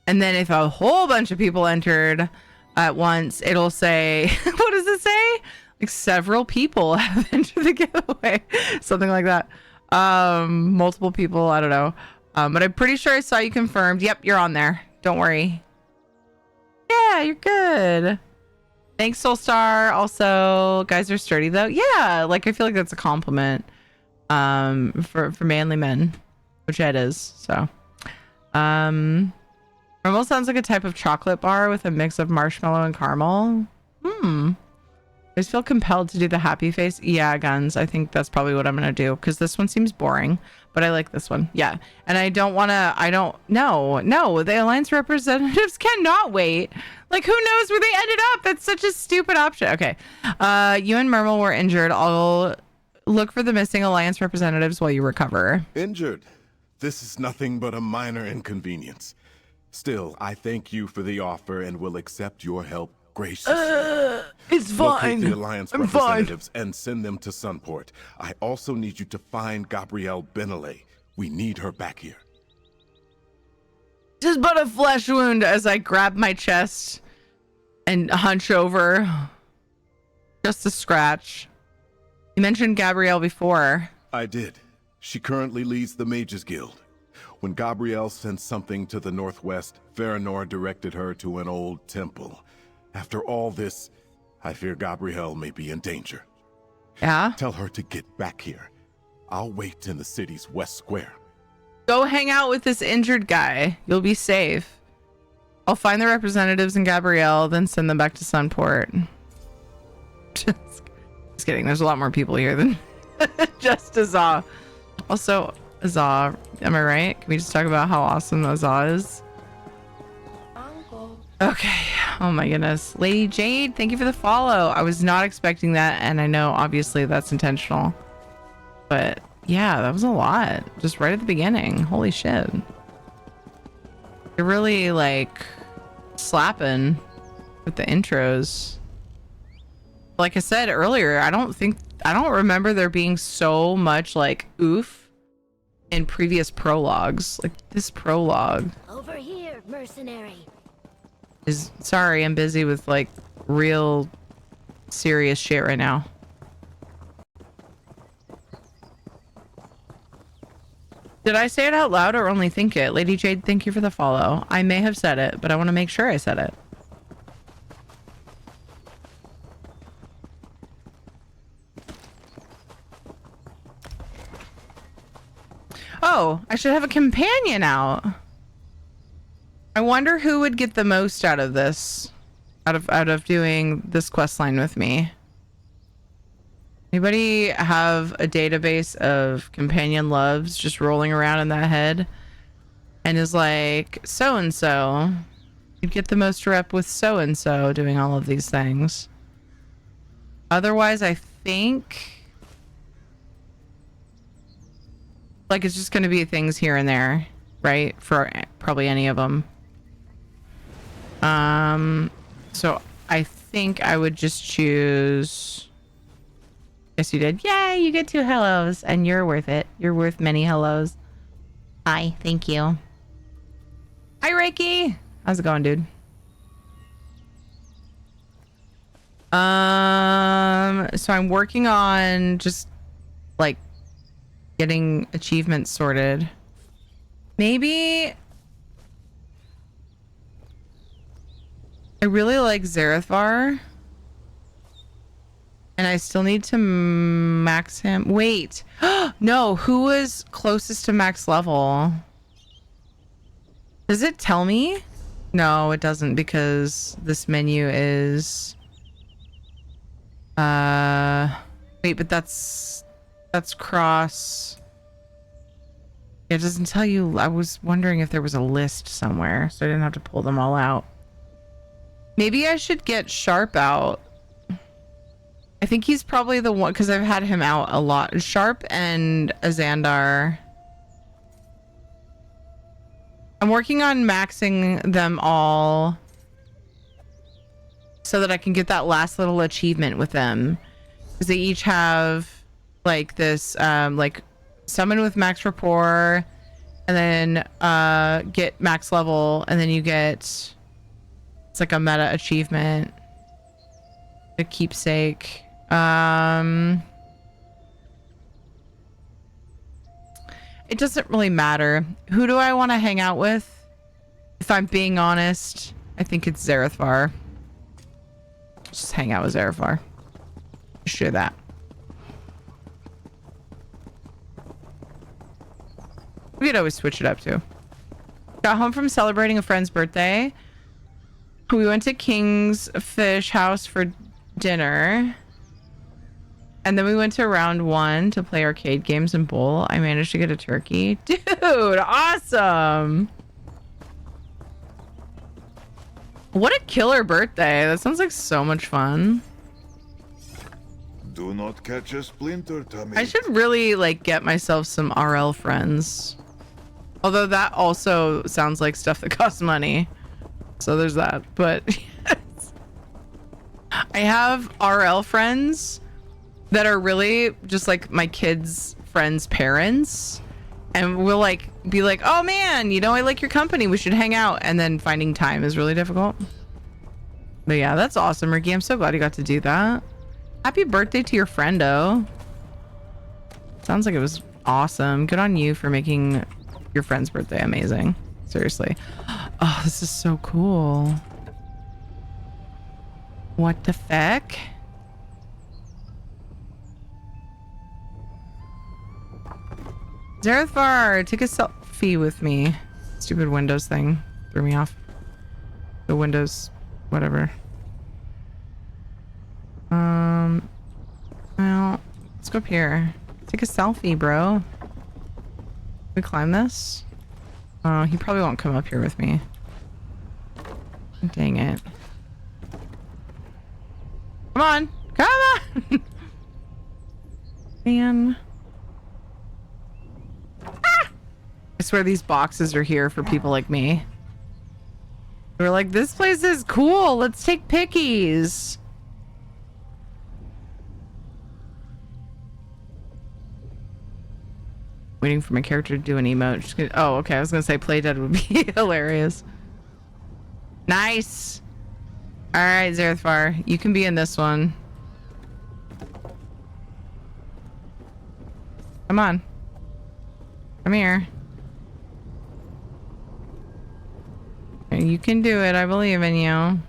And then if a whole bunch of people entered at once, it'll say, what does it say? Like several people have entered the giveaway. Something like that. Multiple people, I don't know. But I'm pretty sure I saw you confirmed. Yep, you're on there. Don't worry. Yeah, you're good. Thanks, Soulstar. Also, guys are sturdy though. Yeah, like I feel like that's a compliment for manly men, which it is. So almost sounds like a type of chocolate bar with a mix of marshmallow and caramel. I just feel compelled to do the happy face. Yeah, Guns, I think that's probably what I'm gonna do, because this one seems boring, but I like this one. Yeah, and I don't no, the Alliance representatives cannot wait. Like, who knows where they ended up? That's such a stupid option. Okay, you and Mermal were injured. I'll look for the missing Alliance representatives while you recover. Injured? This is nothing but a minor inconvenience. Still, I thank you for the offer and will accept your help graciously. It's fine. Locate the Alliance representatives and send them to Sunport. I also need you to find Gabrielle Benele. We need her back here. Just but a flesh wound as I grab my chest and hunch over. Just a scratch. You mentioned Gabrielle before. I did. She currently leads the Mages Guild. When Gabrielle sent something to the northwest, Veranor directed her to an old temple. After all this, I fear Gabrielle may be in danger. Yeah? Tell her to get back here. I'll wait in the city's west square. Go hang out with this injured guy. You'll be safe. I'll find the representatives and Gabrielle, then send them back to Sunport. Just kidding. There's a lot more people here than just Azah. Also, Azah, am I right? Can we just talk about how awesome Azah is? Okay. Oh my goodness. Lady Jade, thank you for the follow. I was not expecting that, and I know obviously that's intentional. But yeah, that was a lot. Just right at the beginning. Holy shit. You're really like slapping with the intros. Like I said earlier, I don't remember there being so much like oof in previous prologues. Like this prologue. Over here, mercenary. Sorry, I'm busy with like real serious shit right now. Did I say it out loud or only think it? Lady Jade, thank you for the follow. I may have said it, but I want to make sure I said it. Oh, I should have a companion out. I wonder who would get the most out of this, out of doing this quest line with me. Anybody have a database of companion loves just rolling around in that head and is like, so-and-so, you'd get the most rep with so-and-so doing all of these things. Otherwise, I think like it's just going to be things here and there, right? For probably any of them. So I think I would just choose. Yes, you did. Yay, you get 2 hellos, and you're worth it. You're worth many hellos. Hi, thank you. Hi, Reiki. How's it going, dude? So I'm working on just like getting achievements sorted. Maybe I really like Zenithar. And I still need to max him. Wait. No, who was closest to max level? Does it tell me? No, it doesn't, because this menu is wait, but that's cross. It doesn't tell you. I was wondering if there was a list somewhere, so I didn't have to pull them all out. Maybe I should get Sharp out. I think he's probably the one, because I've had him out a lot. Sharp and Azandar. I'm working on maxing them all so that I can get that last little achievement with them. Because they each have like this, like summon with max rapport, and then get max level, and then you get, it's like a meta achievement, a keepsake. It doesn't really matter. Who do I want to hang out with? If I'm being honest, I think it's Zenithar. Just hang out with Zenithar. Just do that. We could always switch it up too. Got home from celebrating a friend's birthday. We went to King's Fish House for dinner. And then we went to round 1 to play arcade games and bowl. I managed to get a turkey. Dude, awesome. What a killer birthday. That sounds like so much fun. Do not catch a splinter, Tommy. I should really like get myself some RL friends. Although that also sounds like stuff that costs money. So there's that. But yes. I have RL friends that are really just like my kids' friends' parents. And we'll like be like, oh man, you know, I like your company. We should hang out. And then finding time is really difficult. But yeah, that's awesome, Ricky. I'm so glad you got to do that. Happy birthday to your friendo. Sounds like it was awesome. Good on you for making your friend's birthday amazing. Seriously. Oh, this is so cool. What the feck? Zenithar, take a selfie with me. Stupid Windows thing threw me off. The Windows, whatever. Well, let's go up here. Take a selfie, bro. Can we climb this? Oh, he probably won't come up here with me. Dang it. Come on. Come on. Man. Ah! I swear these boxes are here for people like me. We're like, this place is cool. Let's take pickies. Waiting for my character to do an emote. Just gonna, oh, okay. I was gonna say play dead would be hilarious. Nice. All right, Zenithar, you can be in this one. Come on. Come here. You can do it. I believe in you.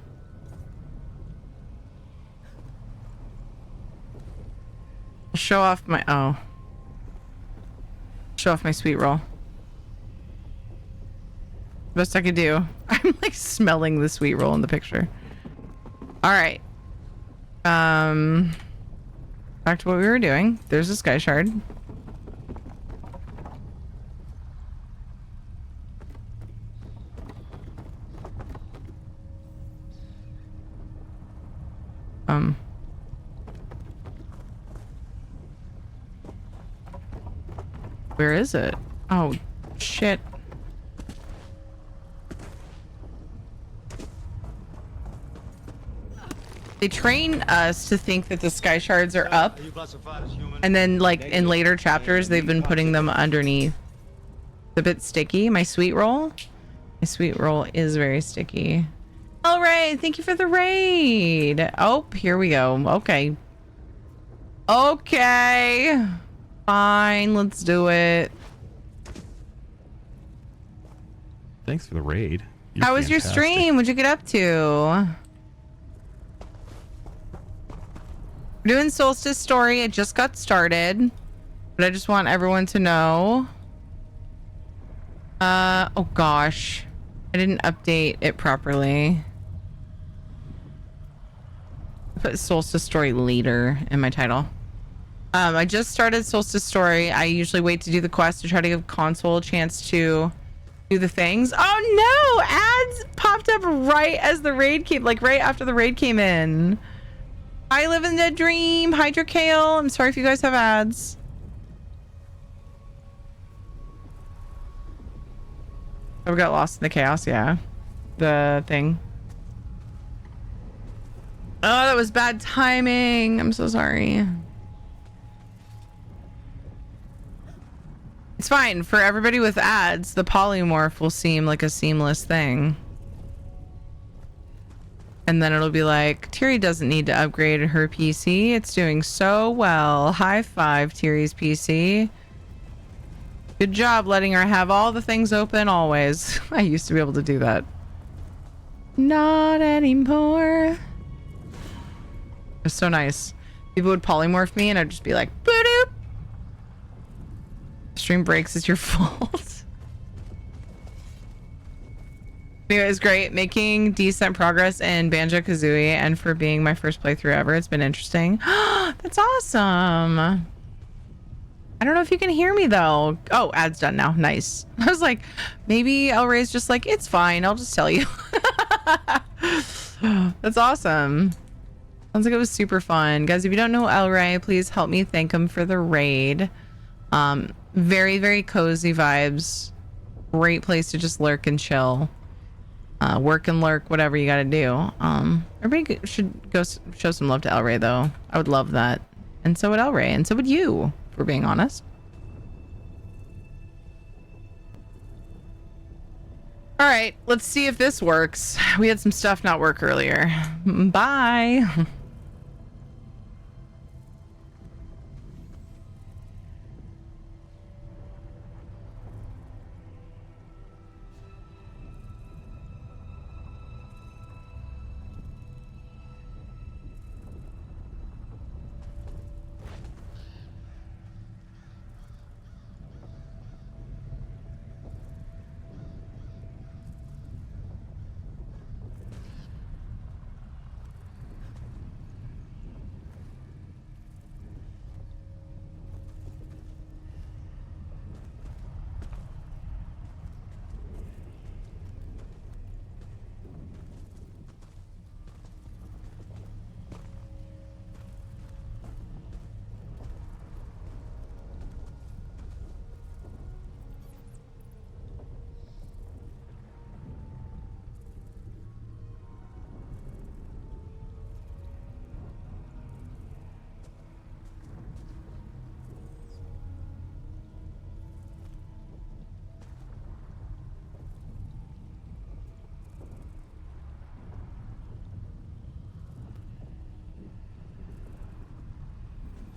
Show off my... Oh. Show off my sweet roll. Best I could do. I'm like smelling the sweet roll in the picture. All right. Back to what we were doing. There's a sky shard. Where is it? Oh, shit. They train us to think that the sky shards are up, and then like in later chapters they've been putting them underneath. It's a bit sticky. My sweet roll is very sticky. All right, thank you for the raid. Oh, here we go. Okay, fine, let's do it. Thanks for the raid. You're How was your fantastic. stream? What'd you get up to? We're doing Solstice Story. It just got started, but I just want everyone to know. Oh gosh, I didn't update it properly. I put Solstice Story Later in my title. I just started Solstice Story. I usually wait to do the quest to try to give console a chance to do the things. Oh no! Ads popped up right as the raid came, like right after the raid came in. I live in the dream. Hydra Kale. I'm sorry if you guys have ads. Oh, we got lost in the chaos. Yeah, the thing. Oh, that was bad timing. I'm so sorry. It's fine. For everybody with ads, the polymorph will seem like a seamless thing. And then it'll be like, Tiri doesn't need to upgrade her PC. It's doing so well. High five, Tiri's PC. Good job letting her have all the things open always. I used to be able to do that. Not anymore. It's so nice. People would polymorph me and I'd just be like, boop. Stream breaks, it's your fault. Anyways, great. Making decent progress in Banjo-Kazooie, and for being my first playthrough ever, it's been interesting. That's awesome. I don't know if you can hear me though. Oh, ad's done now. Nice. I was like, maybe El Rey's just like, it's fine. I'll just tell you. That's awesome. Sounds like it was super fun. Guys, if you don't know El Rey, please help me thank him for the raid. Very, very cozy vibes. Great place to just lurk and chill. Work and lurk, whatever you gotta do. Everybody should go show some love to El Rey though. I would love that. And so would El Rey, and so would you, if we're being honest. All right, let's see if this works. We had some stuff not work earlier. Bye.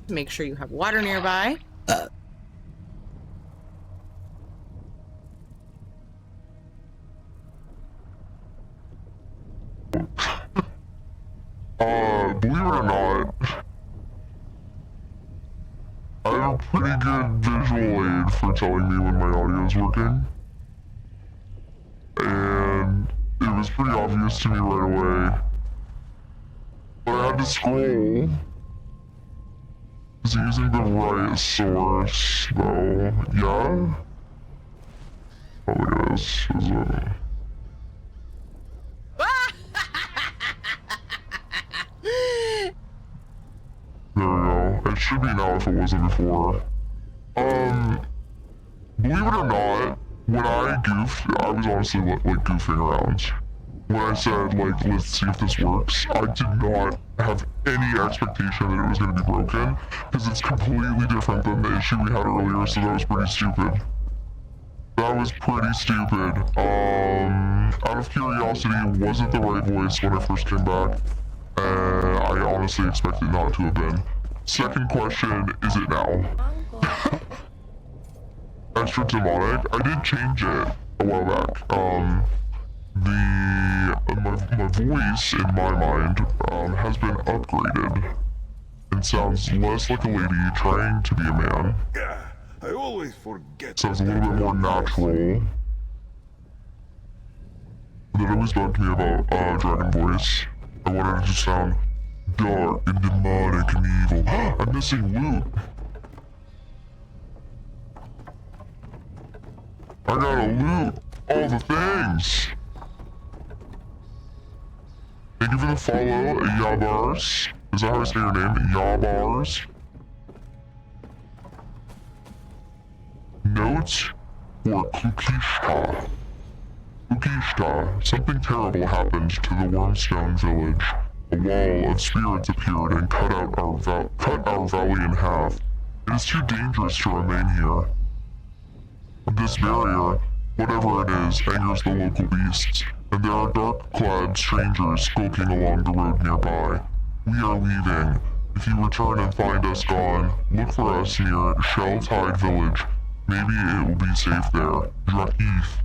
Make sure you have water nearby. Believe it or not, I have a pretty good visual aid for telling me when my audio is working. And it was pretty obvious to me right away. But I had to scroll. Is using the right source, though? Yeah? Oh, look at this. Is it... There we go. It should be now if it wasn't before. Believe it or not, when I goofed, I was honestly like goofing around. When I said, like, let's see if this works, I did not have any expectation that it was going to be broken, because it's completely different than the issue we had earlier, so that was pretty stupid. That was pretty stupid. Out of curiosity, was it the right voice when I first came back? I honestly expected not to have been. Second question, is it now? Extra demonic? I did change it a while back. My voice in my mind has been upgraded and sounds less like a lady trying to be a man. I always forget. Sounds a little bit more natural. That always bugged me about dragon voice. I wanted it to sound dark and demonic and evil. I'm missing loot. I gotta loot all the things. Thank you for the follow, Yabars. Is that how I say your name? Yabars. Notes for Kukishta. Kukishta, something terrible happened to the Wormstone village. A wall of spirits appeared and cut our valley in half. It is too dangerous to remain here. This barrier, whatever it is, angers the local beasts, and there are dark-clad strangers skulking along the road nearby. We are leaving. If you return and find us gone, look for us near Shell-Tide Village. Maybe it will be safe there. Drakith.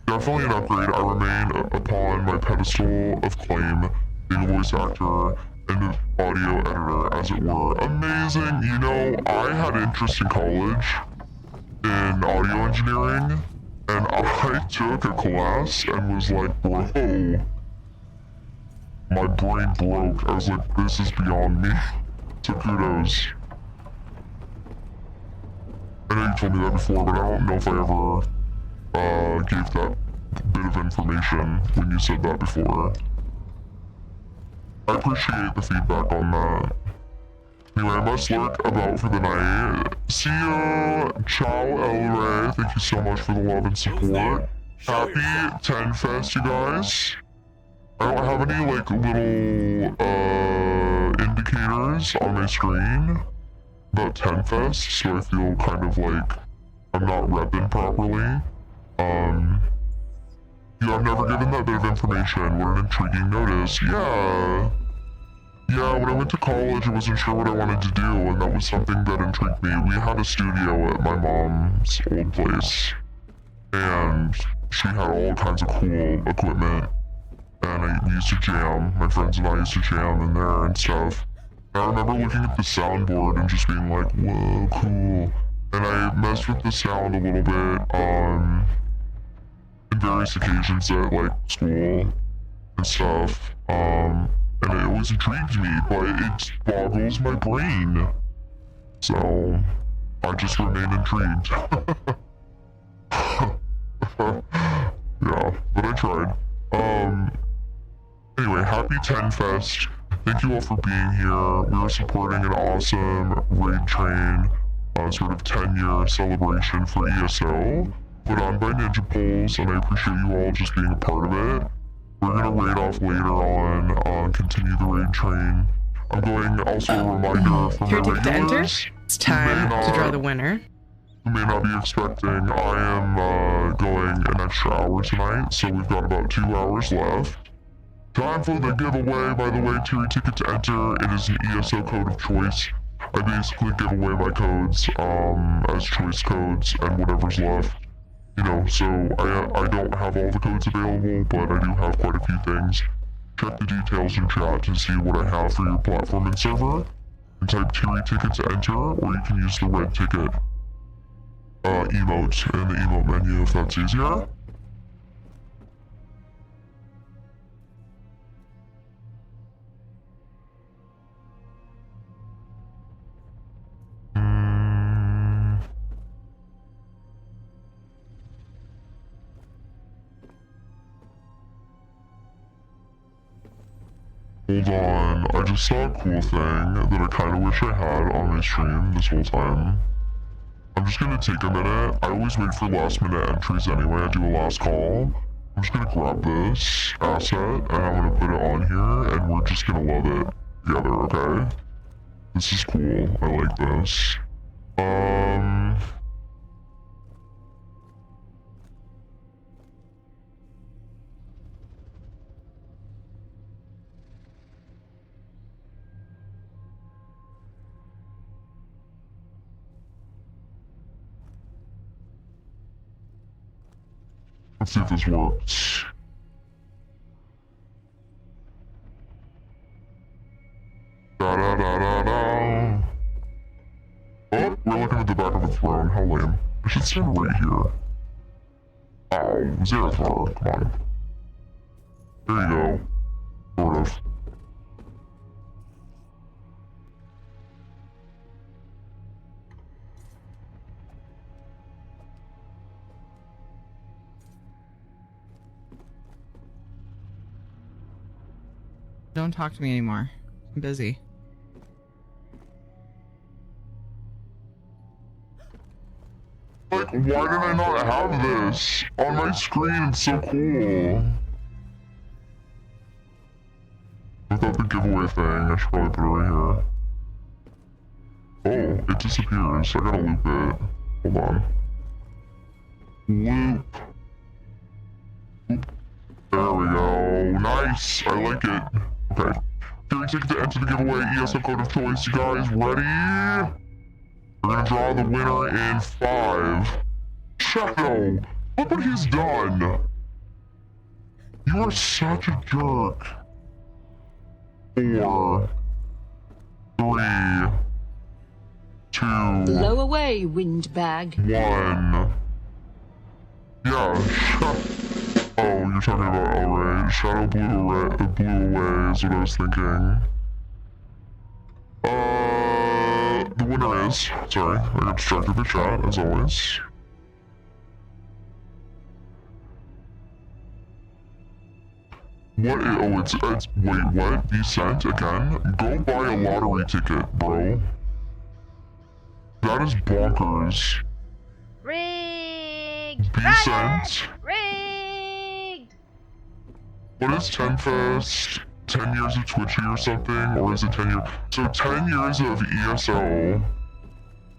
Definitely an upgrade. I remain upon my pedestal of claim, being a voice actor and an audio editor, as it were. Amazing! You know, I had interest in college in audio engineering, and I took a class and was like, bro, my brain broke. I was like, this is beyond me. So kudos. I know you told me that before, but I don't know if I ever gave that bit of information when you said that before. I appreciate the feedback on that. Anyway, I must lurk about for the night. See you! Ciao, El Rey. Thank you so much for the love and support. Happy 10 Fest, you guys. I don't have any, like, little, indicators on my screen about 10 Fest, so I feel kind of like I'm not repping properly. Yeah, I've never given that bit of information. What an intriguing notice. Yeah, when I went to college, I wasn't sure what I wanted to do, and that was something that intrigued me. We had a studio at my mom's old place, and she had all kinds of cool equipment, and we used to jam. My friends and I used to jam in there and stuff. And I remember looking at the soundboard and just being like, whoa, cool. And I messed with the sound a little bit on various occasions at, like, school and stuff. And it always intrigued me, but it boggles my brain. So, I just remain intrigued. Yeah, but I tried. Anyway, happy 10 Fest. Thank you all for being here. We are supporting an awesome raid train, sort of 10-year celebration for ESO, put on by Ninja Pulse, and I appreciate you all just being a part of it. We're gonna raid off later on, continue the raid train. I'm going, also a reminder for my regulars. It's time to draw the winner. You may not be expecting, I am going an extra hour tonight, so we've got about 2 hours left. Time for the giveaway, by the way, tier ticket to enter. It is an ESO code of choice. I basically give away my codes as choice codes and whatever's left. You know, so I don't have all the codes available, but I do have quite a few things. Check the details in chat to see what I have for your platform and server. And type tier ticket to enter, or you can use the red ticket emote in the emote menu if that's easier. Hold on, I just saw a cool thing that I kind of wish I had on my stream this whole time. I'm just gonna take a minute. I always wait for last minute entries anyway. I do a last call. I'm just gonna grab this asset and I'm gonna put it on here and we're just gonna love it together, okay? This is cool. I like this. Let's see if this works. Da-da-da-da-da. Oh, we're looking at the back of a throne. How lame. I should stand right here. Ow, Zenithar, come on. There you go. Sort of. don't talk to me anymore. I'm busy. Like, why did I not have this on my screen? It's so cool. Without the giveaway thing, I should probably put it right here. Oh, it disappears. I gotta loop it. Hold on. Loop. Loop. There we go. Nice. I like it. Okay. Free ticket to enter the giveaway. ESO code of choice. You guys ready? We're gonna draw the winner in 5. Shadow! Look what he's done! You are such a jerk. 4, 3, 2, Blow away, windbag. 1. Yeah. Oh, you're talking about Elray. Shadow blew away is what I was thinking. The winner is... Sorry, I got distracted with chat, as always. What is... Oh, it's... Wait, what? Be sent again? Go buy a lottery ticket, bro. That is bonkers. Rigged! Be sent. Rigged! What is 10 Fest? 10 years of Twitchy or something? Or is it 10 years? So 10 years of ESO,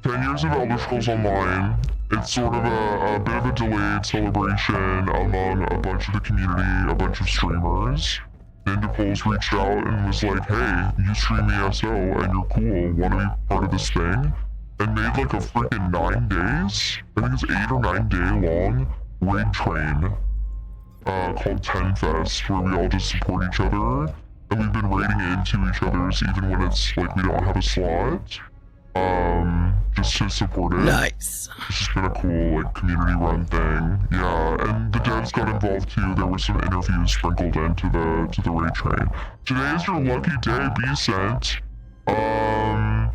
10 years of Elder Scrolls Online. It's sort of a bit of a delayed celebration among a bunch of the community, a bunch of streamers. Ninja reached out and was like, hey, you stream ESO and you're cool, wanna be part of this thing? And made like a freaking 9 days? I think it's 8 or 9 day long raid train. Called 10 Fest, where we all just support each other, and we've been raiding into each other's even when it's like we don't have a slot, just to support it. Nice. It's just been a cool like community run thing, yeah. And the devs got involved too. There were some interviews sprinkled into the raid train. Today is your lucky day. Be sent. I'm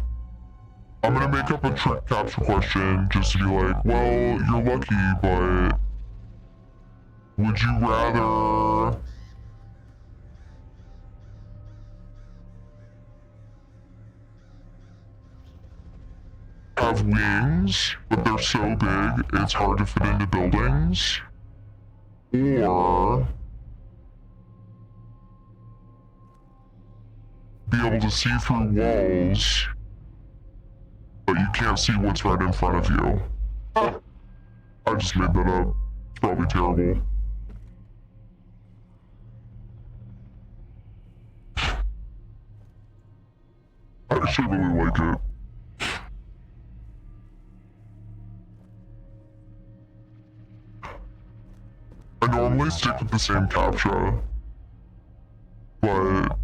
gonna make up a trick capture question just to be like, well, you're lucky, but. Would you rather have wings, but they're so big it's hard to fit into buildings? Or be able to see through walls, but you can't see what's right in front of you? I just made that up. It's probably terrible. I actually really like it. I normally stick with the same captcha, but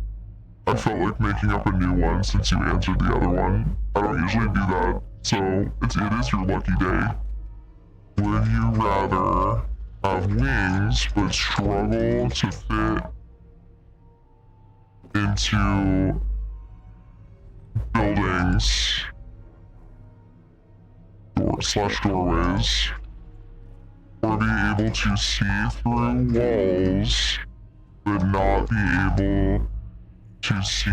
I felt like making up a new one since you answered the other one. I don't usually do that, so it is your lucky day. Would you rather have wings but struggle to fit into buildings doorways, or be able to see through walls but not be able to see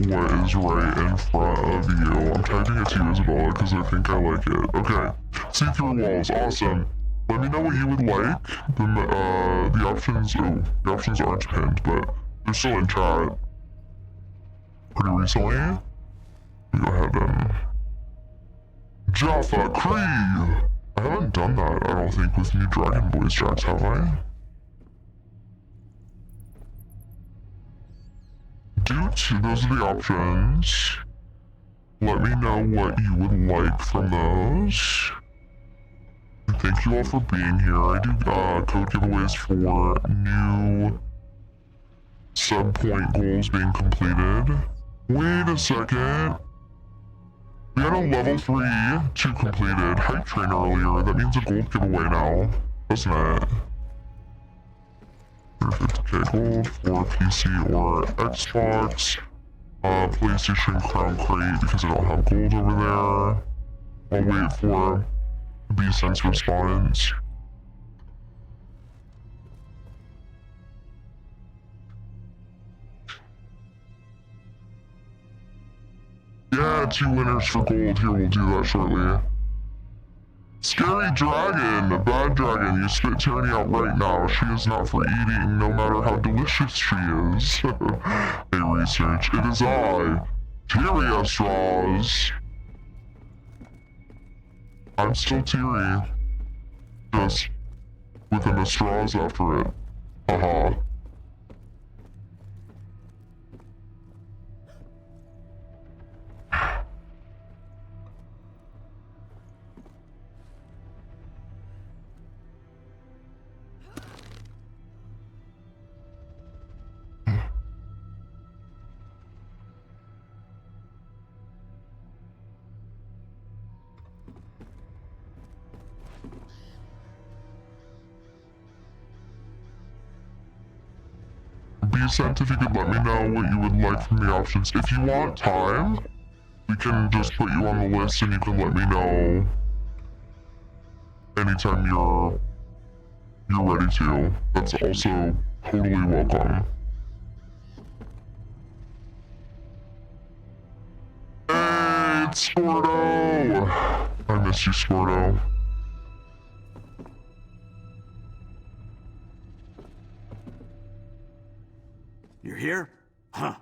what is right in front of you? I'm typing it to you, Isabella, because I think I like it. Okay, see through walls, awesome. Let me know what you would like. The options, oh, the options aren't pinned, but they're still in chat pretty recently. Go ahead and Jaffa Cree! I haven't done that, I don't think, with new Dragon Voice Jacks, have I? Dude, those are the options. Let me know what you would like from those. Thank you all for being here. I do code giveaways for new sub-point goals being completed. Wait a second. We had a level 3 2 completed hype train earlier. That means a gold giveaway now, doesn't it? 50k gold for PC or Xbox. PlayStation Crown Crate because I don't have gold over there. I'll wait for B-Sense response. Yeah, 2 winners for gold. Here, we'll do that shortly. Scary dragon, a bad dragon. You spit tyranny out right now. She is not for eating, no matter how delicious she is. Hey, research. It is I, Tyria Straws. I'm still Tyri. Just with an straws after it. Haha. Be sent if you could let me know what you would like from the options. If you want time, we can just put you on the list and you can let me know anytime you're ready to. That's also totally welcome. Hey, it's Squirto! I miss you, Squirto. You're here? Huh.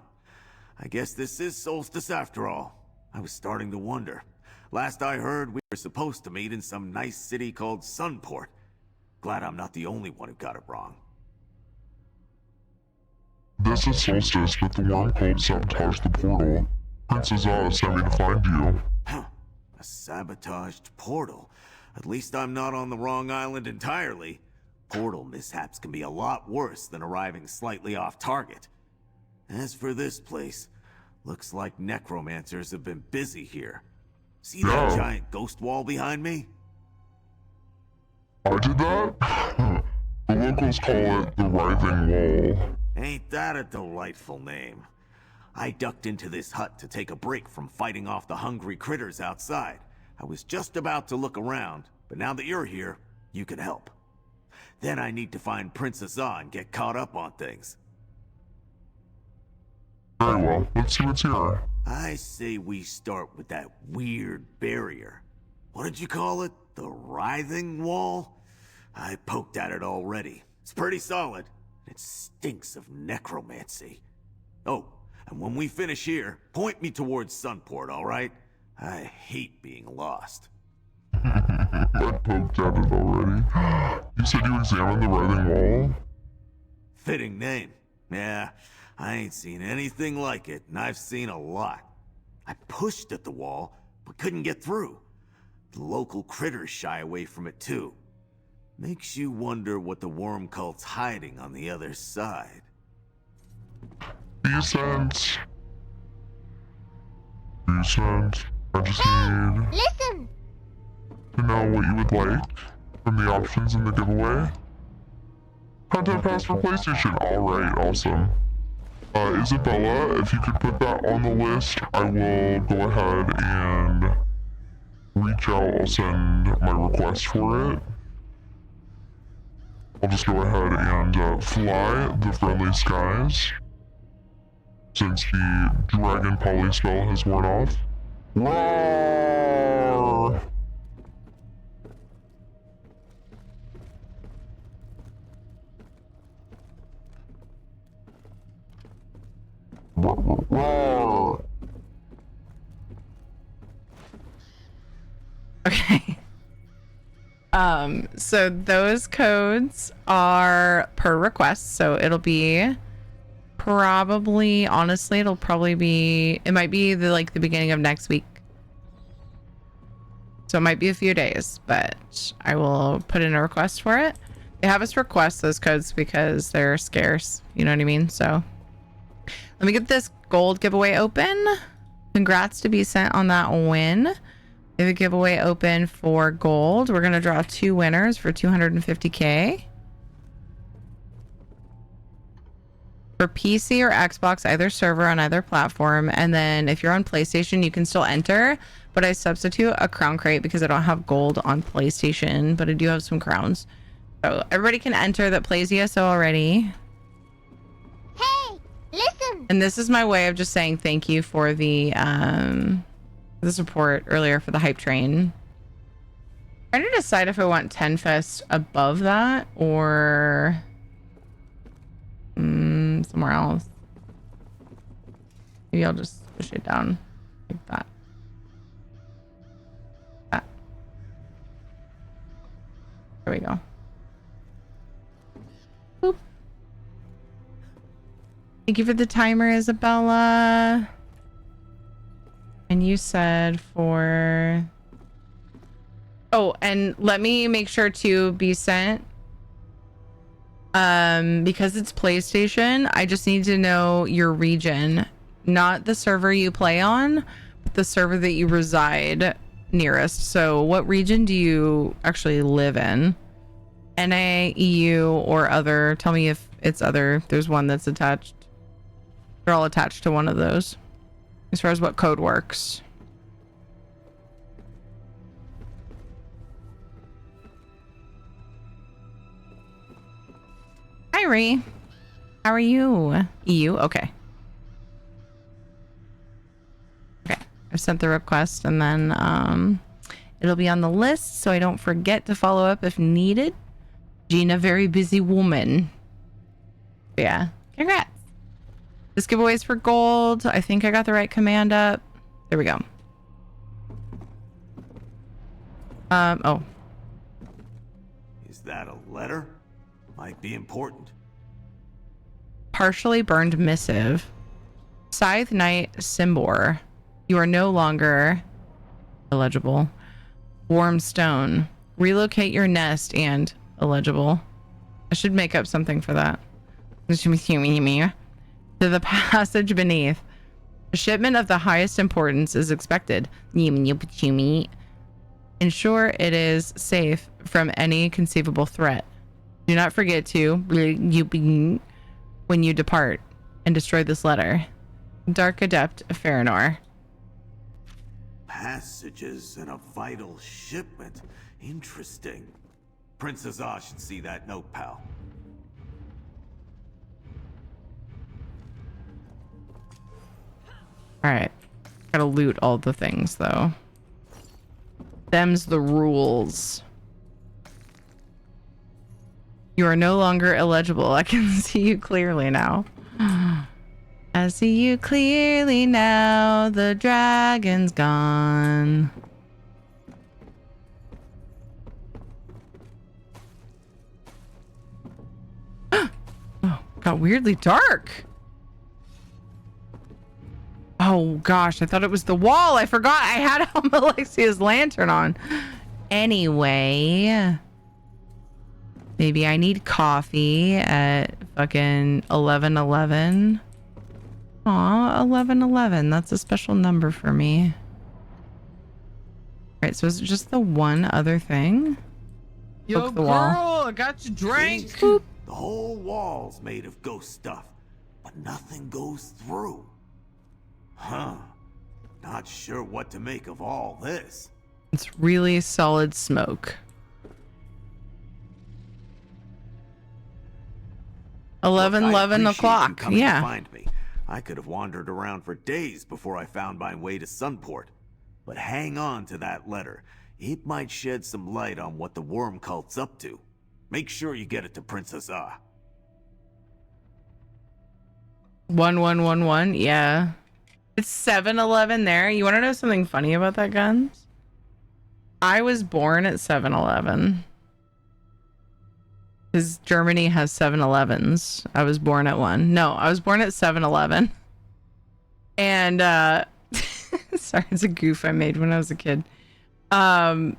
I guess this is Solstice after all. I was starting to wonder. Last I heard, we were supposed to meet in some nice city called Sunport. Glad I'm not the only one who got it wrong. This is Solstice, but the worm cult sabotaged the portal. Princess Zara sent me to find you. Huh. A sabotaged portal. At least I'm not on the wrong island entirely. Portal mishaps can be a lot worse than arriving slightly off target. As for this place, looks like necromancers have been busy here. See that giant ghost wall behind me? I did that? The locals call it the Writhing Wall. Ain't that a delightful name? I ducked into this hut to take a break from fighting off the hungry critters outside. I was just about to look around, but now that you're here, you can help. Then I need to find Princess Zah and get caught up on things. Very well, let's see what's here. I say we start with that weird barrier. What did you call it? The Writhing Wall? I poked at it already. It's pretty solid. It stinks of necromancy. Oh, and when we finish here, point me towards Sunport, alright? I hate being lost. I poked at it already. You said you examined the Writhing Wall? Fitting name. Yeah, I ain't seen anything like it, and I've seen a lot. I pushed at the wall, but couldn't get through. The local critters shy away from it too. Makes you wonder what the worm cult's hiding on the other side. Decent. I just need Listen! to know what you would like from the options in the giveaway. Content pass for PlayStation. Alright, awesome. Isabella, if you could put that on the list, I will go ahead and reach out. I'll send my request for it. I'll just go ahead and fly the friendly skies, since the dragon poly spell has worn off. Roar! Roar! Okay. So those codes are per request, so it'll be probably, honestly, it might be the beginning of next week. So it might be a few days, but I will put in a request for it. They have us request those codes because they're scarce, you know what I mean? So let me get this gold giveaway open. Congrats to be sent on that win. We have a giveaway open for gold. We're going to draw 2 winners for 250k. For PC or Xbox, either server on either platform. And then if you're on PlayStation, you can still enter. But I substitute a crown crate because I don't have gold on PlayStation, but I do have some crowns. So everybody can enter that plays ESO already. Hey, listen! And this is my way of just saying thank you for the support earlier for the hype train. I'm trying to decide if I want 10 Fest above that or somewhere else. Maybe I'll just push it down like that. There we go. Boop. Thank you for the timer, Isabella. And you said for... Oh, and let me make sure to be sent. Because it's PlayStation, I just need to know your region. Not the server you play on, but the server that you reside nearest. So what region do you actually live in? NA, EU, or other? Tell me if it's other. There's one that's attached. They're all attached to one of those. As far as what code works. Hi, Ree. How are you? EU? Okay. Okay. I've sent the request and then it'll be on the list so I don't forget to follow up if needed. Gina, very busy woman. Yeah. Congrats. This giveaway's for gold. I think I got the right command up. There we go. Oh. Is that a letter? Might be important. Partially burned missive. Scythe Knight Simbor. You are no longer illegible. Warm stone. Relocate your nest and illegible. I should make up something for that. To the passage beneath. A shipment of the highest importance is expected. Ensure it is safe from any conceivable threat. Do not forget to when you depart and destroy this letter. Dark Adept Farinor. Passages in a vital shipment. Interesting. Princess Ah should see that note, pal. Alright. Gotta loot all the things, though. Them's the rules. You are no longer illegible. I can see you clearly now. I see you clearly now. The dragon's gone. Oh, got weirdly dark. Oh gosh, I thought it was the wall. I forgot I had Alexia's lantern on. Anyway, maybe I need coffee at fucking 11:11. Aw, 11:11. That's a special number for me. All right, so is it just the one other thing? Yo, Poke the girl, wall. I got your drink. The whole wall's made of ghost stuff, but nothing goes through. Huh. Not sure what to make of all this. It's really solid smoke. 11 o'clock. Yeah. Find me. I could have wandered around for days before I found my way to Sunport. But hang on to that letter. It might shed some light on what the worm cult's up to. Make sure you get it to Princess Ah. 1111. Yeah. It's 7-Eleven there. You want to know something funny about that, Guns? I was born at 7-Eleven. Because Germany has 7-Elevens. I was born at one. No, I was born at 7-Eleven. And, sorry, it's a goof I made when I was a kid. And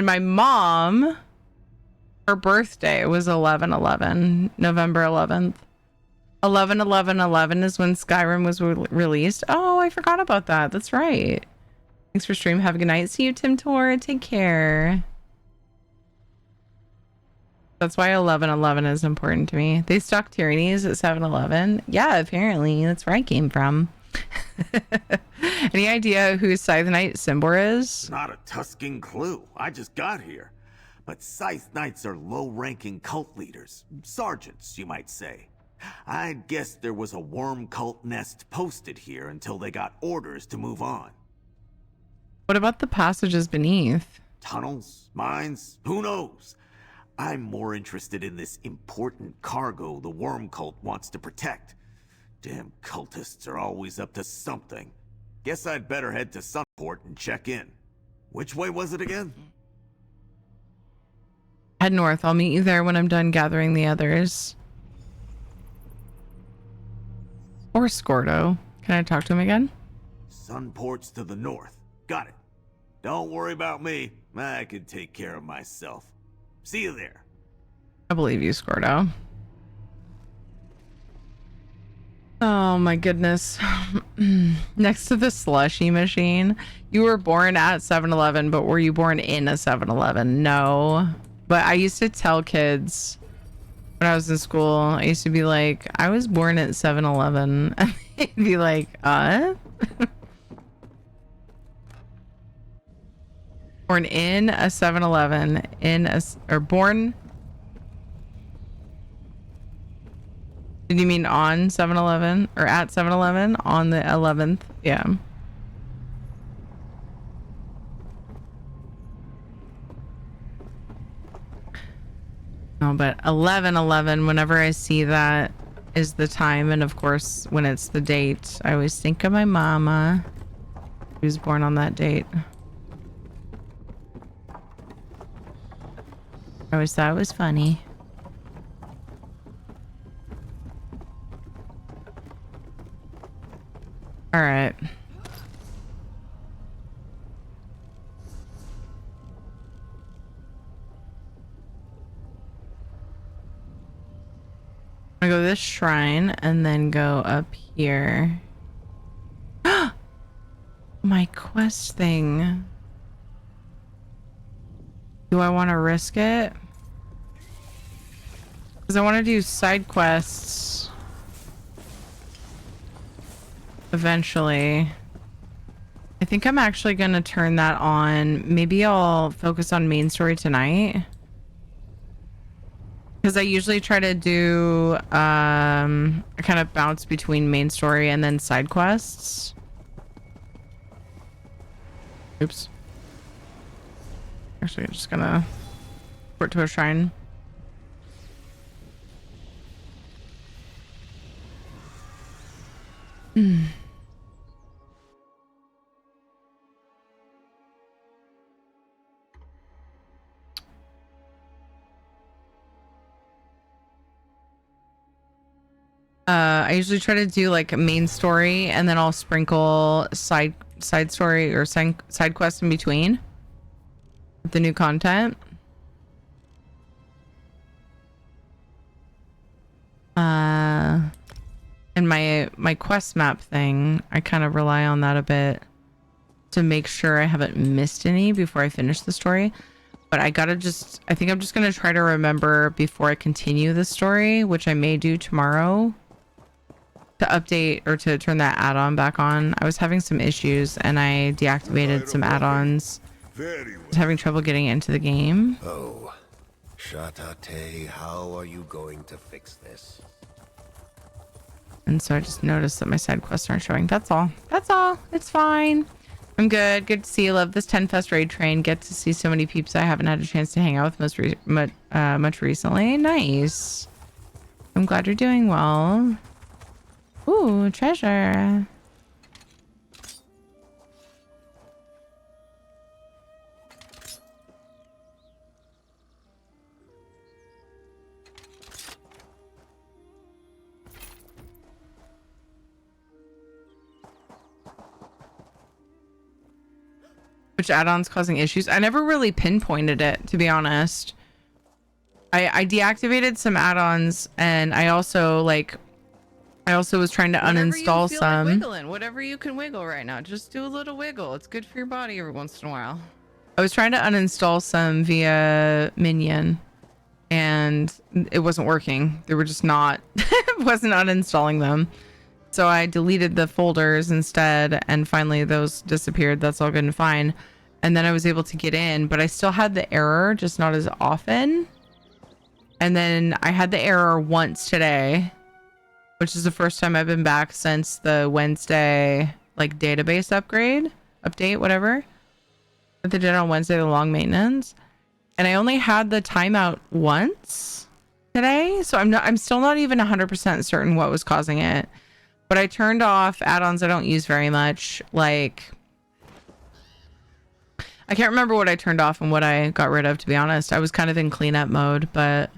my mom, her birthday was 11/11, November 11th. 11/11/11 is when Skyrim was released. Oh, I forgot about that. That's right. Thanks for stream. Have a good night. See you, Tim Tor. Take care. That's why 11/11 is important to me. They stock tyrannies at 7-Eleven. Yeah, apparently. That's where I came from. Any idea who Scythe Knight Simbor is? Not a tusking clue. I just got here. But Scythe Knights are low-ranking cult leaders. Sergeants, you might say. I'd guess there was a worm cult nest posted here until they got orders to move on. What about the passages beneath? Tunnels? Mines? Who knows? I'm more interested in this important cargo the worm cult wants to protect. Damn cultists are always up to something. Guess I'd better head to Sunport and check in. Which way was it again? Head north. I'll meet you there when I'm done gathering the others. Or Scordo. Can I talk to him again? Sunport's to the north. Got it. Don't worry about me. I can take care of myself. See you there. I believe you, Scordo. Oh my goodness. Next to the slushy machine. You were born at 7-Eleven, but were you born in a 7-Eleven? No. But I used to tell kids when I was in school, I used to be like, I was born at 7-Eleven. And they'd be like, Born in a 7-Eleven, or born. Did you mean on 7-Eleven or at 7-Eleven on the 11th? Yeah. No, but 11/11, whenever I see that is the time. And of course, when it's the date, I always think of my mama who was born on that date. I always thought it was funny. All right. I'm gonna go to this shrine and then go up here. My quest thing. Do I want to risk it? Because I want to do side quests eventually. I think I'm actually going to turn that on. Maybe I'll focus on main story tonight. Because I usually try to do, I kind of bounce between main story and then side quests. Oops. Actually, I'm just gonna port to a shrine. I usually try to do like a main story and then I'll sprinkle side story or side quests in between with the new content. And my quest map thing, I kind of rely on that a bit to make sure I haven't missed any before I finish the story. But I think I'm just gonna try to remember before I continue the story, which I may do tomorrow, to update or to turn that add-on back on. I was having some issues and I deactivated some add-ons. I was having trouble getting into the game. Oh, Shatate, how are you going to fix this? And so I just noticed that my side quests aren't showing. That's all. That's all. It's fine. I'm good. Good to see you. Love this 10 Fest raid train. Get to see so many peeps I haven't had a chance to hang out with much recently. Nice. I'm glad you're doing well. Ooh, treasure. Which add-ons causing issues? I never really pinpointed it, to be honest. I deactivated some add-ons and I also was trying to uninstall some. Like wiggling, whatever you can wiggle right now. Just do a little wiggle. It's good for your body every once in a while. I was trying to uninstall some via Minion and it wasn't working. They were just not, wasn't uninstalling them. So I deleted the folders instead and finally those disappeared. That's all good and fine. And then I was able to get in, but I still had the error, just not as often. And then I had the error once today. which is the first time I've been back since the Wednesday like database update, whatever that they did on Wednesday, the long maintenance. And I only had the timeout once today, so I'm still not even 100% certain what was causing it. But I turned off add-ons I don't use very much. Like, I can't remember what I turned off and what I got rid of, to be honest. I was kind of in cleanup mode, but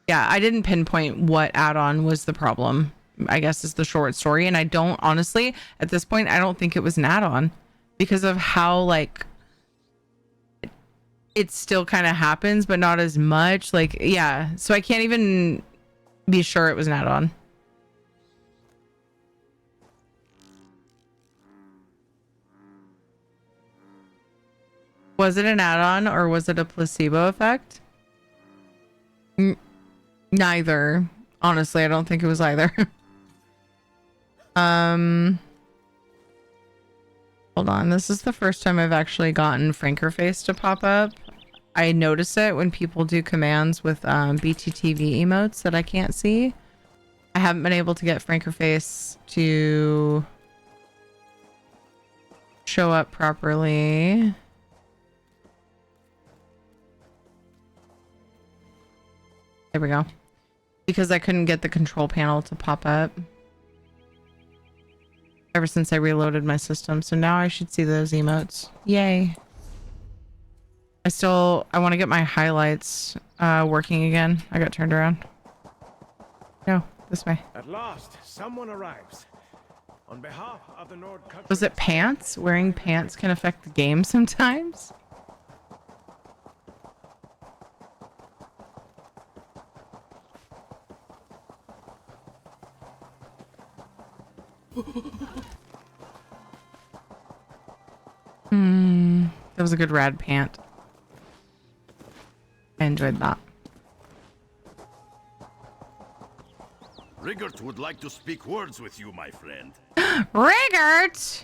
yeah, I didn't pinpoint what add-on was the problem, I guess is the short story. And I don't, honestly, at this point, I don't think it was an add-on because of how, like, it still kind of happens, but not as much. Like, yeah, so I can't even be sure it was an add-on. Was it an add-on or was it a placebo effect? Neither. Honestly, I don't think it was either. Hold on. This is the first time I've actually gotten Frankerface to pop up. I notice it when people do commands with BTTV emotes that I can't see. I haven't been able to get Frankerface to show up properly. There we go. Because I couldn't get the control panel to pop up ever since I reloaded my system. So now I should see those emotes. Yay. I want to get my highlights working again. I got turned around. No, this way. At last, someone arrives. On behalf of the Nord country. Was it pants? Wearing pants can affect the game sometimes. That was a good rad pant. I enjoyed that. Rigert would like to speak words with you, my friend. Rigert!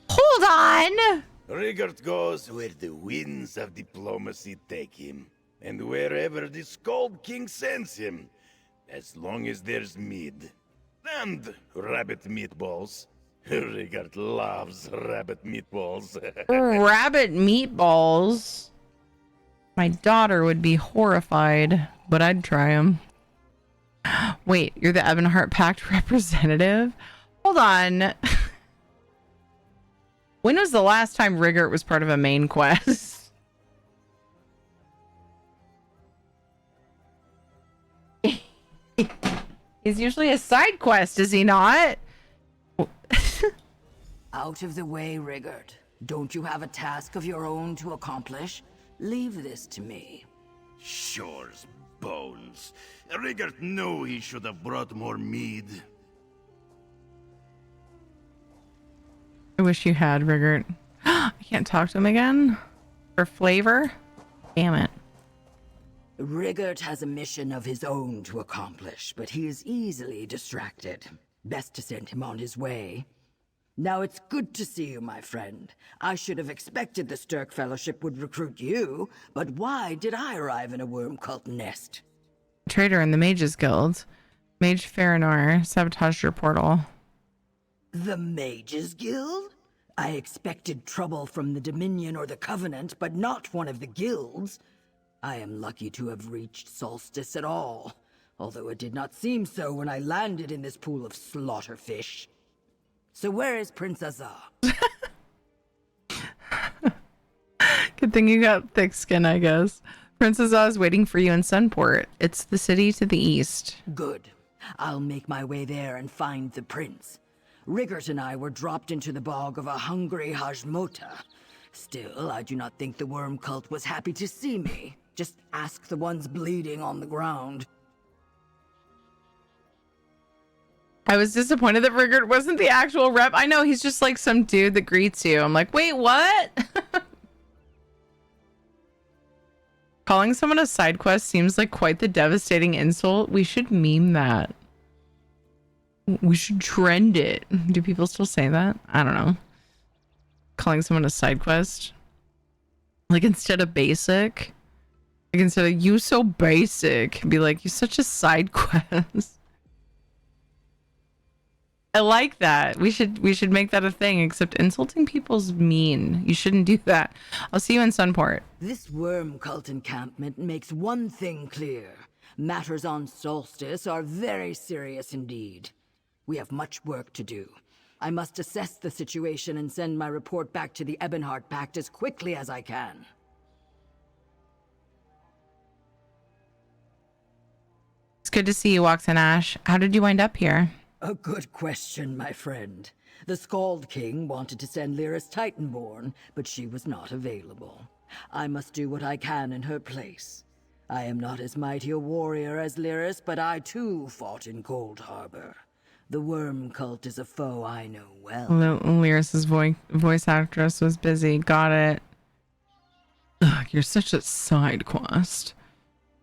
Hold on! Rigert goes where the winds of diplomacy take him, and wherever the Scold King sends him, as long as there's mead. And rabbit meatballs. Rigert loves rabbit meatballs. Rabbit meatballs? My daughter would be horrified, but I'd try them. Wait, you're the Ebonheart Pact representative? Hold on. When was the last time Rigert was part of a main quest? He's usually a side quest, is he not? Out of the way, Rigert. Don't you have a task of your own to accomplish? Leave this to me. Shore's bones. Rigert knew he should have brought more mead. I wish you had, Rigert. I can't talk to him again? For flavor? Damn it. Rigert has a mission of his own to accomplish, but he is easily distracted. Best to send him on his way. Now it's good to see you, my friend. I should have expected the Stirk Fellowship would recruit you, but why did I arrive in a worm cult nest? Traitor in the Mages Guild. Mage Farinor sabotaged your portal. The Mages Guild? I expected trouble from the Dominion or the Covenant, but not one of the guilds. I am lucky to have reached Solstice at all, although it did not seem so when I landed in this pool of slaughterfish. So where is Prince Azar? Good thing you got thick skin, I guess. Prince Azar is waiting for you in Sunport. It's the city to the east. Good. I'll make my way there and find the prince. Rigert and I were dropped into the bog of a hungry Hajmota. Still, I do not think the worm cult was happy to see me. Just ask the ones bleeding on the ground. I was disappointed that Rigert wasn't the actual rep. I know, he's just like some dude that greets you. I'm like, wait, what? Calling someone a side quest seems like quite the devastating insult. We should meme that. We should trend it. Do people still say that? I don't know. Calling someone a side quest. Like instead of basic. Like instead of you so basic. Be like, you're such a side quest. I like that. We should make that a thing, except insulting people's mean. You shouldn't do that. I'll see you in Sunport. This worm cult encampment makes one thing clear. Matters on Solstice are very serious indeed. We have much work to do. I must assess the situation and send my report back to the Ebonheart Pact as quickly as I can. It's good to see you, Waxen Ash. How did you wind up here? A good question, my friend. The Scald King wanted to send Lyris Titanborn, but she was not available. I must do what I can in her place. I am not as mighty a warrior as Lyris, but I too fought in Cold Harbor. The worm cult is a foe I know well. Lyris's voice actress was busy. Got it. Ugh, you're such a side quest.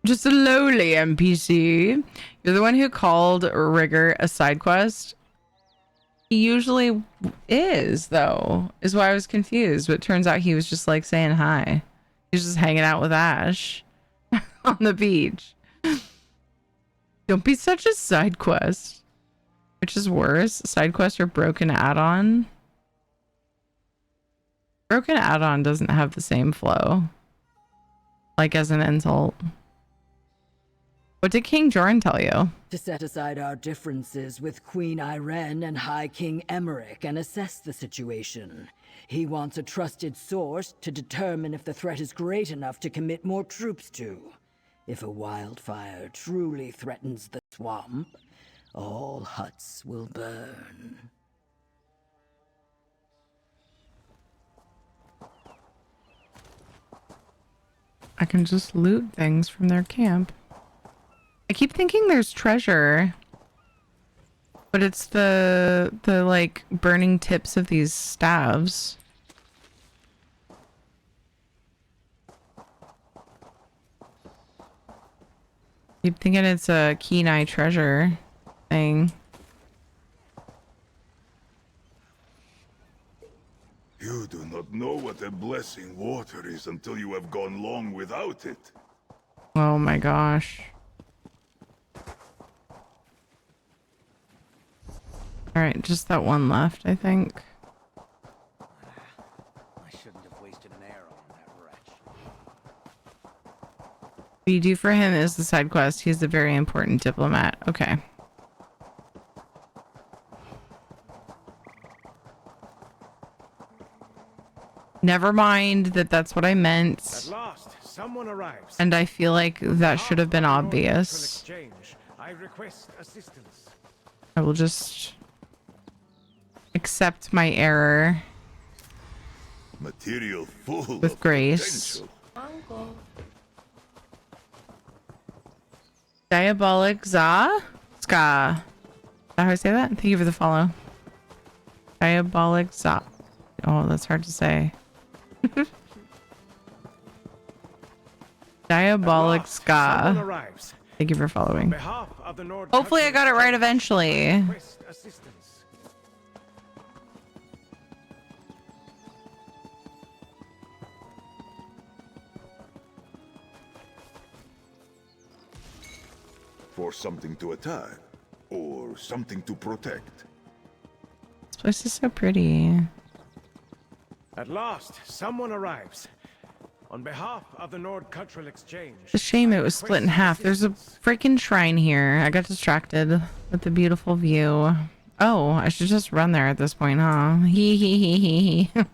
Just a lowly NPC. You're the one who called Rigger a side quest. He usually is, though, is why I was confused. But it turns out he was just like saying hi. He was just hanging out with Ash on the beach. Don't be such a side quest. Which is worse, side quest or broken add-on? Broken add-on doesn't have the same flow. Like as an insult. What did King Jorn tell you? To set aside our differences with Queen Irene and High King Emmerich and assess the situation. He wants a trusted source to determine if the threat is great enough to commit more troops to. If a wildfire truly threatens the swamp, all huts will burn. I can just loot things from their camp. I keep thinking there's treasure, but it's the like burning tips of these staves. Keep thinking it's a Kenai treasure thing. You do not know what a blessing water is until you have gone long without it. Oh my gosh. Alright, just that one left, I think. I shouldn't have wasted an arrow on that wretch. What you do for him is the side quest. He's a very important diplomat. Okay. Never mind that's what I meant. At last, someone arrives. And I feel like that should have been obvious. I request assistance. I will just accept my error Material full with of grace. potential. Diabolic Ska? Is that how I say that? Thank you for the follow. Diabolic Za. Oh, that's hard to say. Diabolic Ska. Thank you for following. Hopefully I got it right eventually. For something to attack, or something to protect. This place is so pretty. At last, someone arrives. On behalf of the Nord Cultural Exchange. It's a shame it was split in half. There's a freaking shrine here. I got distracted with the beautiful view. Oh, I should just run there at this point, huh? Hee hee hee hee hee.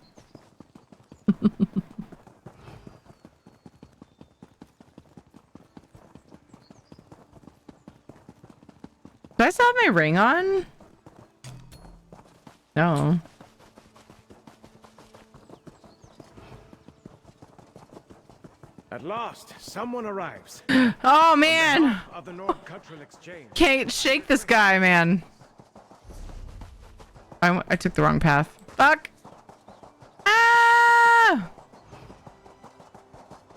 Do I still have my ring on? No. At last, someone arrives. Oh man! Of the Nord Cultural Exchange. Can't shake this guy, man. I took the wrong path. Fuck! Ah!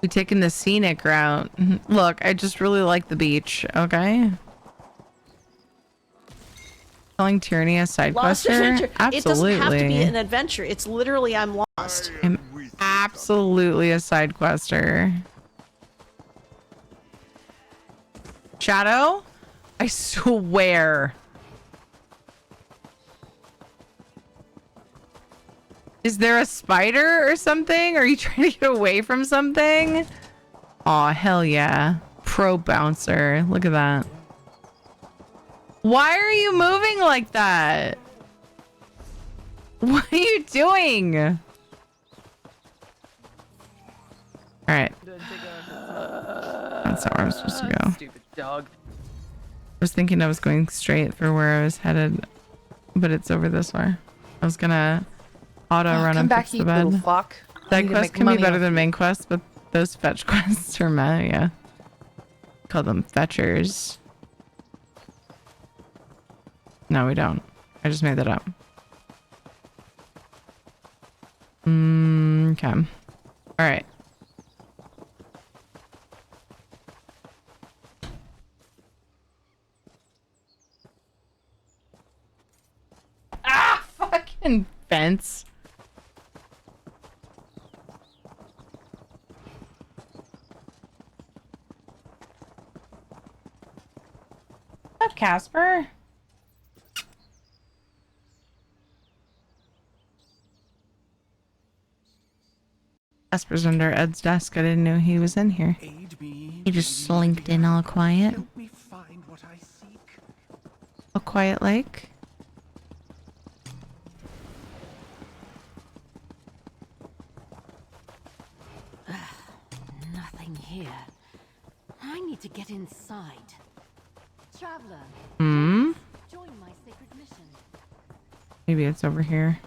We're taking the scenic route. Look, I just really like the beach, okay? Telling Tyranny a side Lost quester? adventure. Absolutely. It doesn't have to be an adventure. It's literally I'm lost. I'm absolutely a side quester. Shadow? I swear. Is there a spider or something? Are you trying to get away from something? Aw, hell yeah. Pro bouncer. Look at that. Why are you moving like that? What are you doing? All right. That's not where I'm supposed to go. Stupid dog. I was thinking I was going straight for where I was headed, but it's over this way. I was gonna auto run come and back, fix the you bed. little fuck. I Side need to quests make can be money better off than you. main quests, but those fetch quests are meh, yeah. Call them fetchers. No, we don't. I just made that up. Okay. All right. Ah, fucking fence. What's up, Casper? Casper's under Ed's desk. I didn't know he was in here. He just slinked in all quiet. All quiet like. Nothing here. I need to get inside. Traveler, Hmm? join my sacred mission. Maybe it's over here.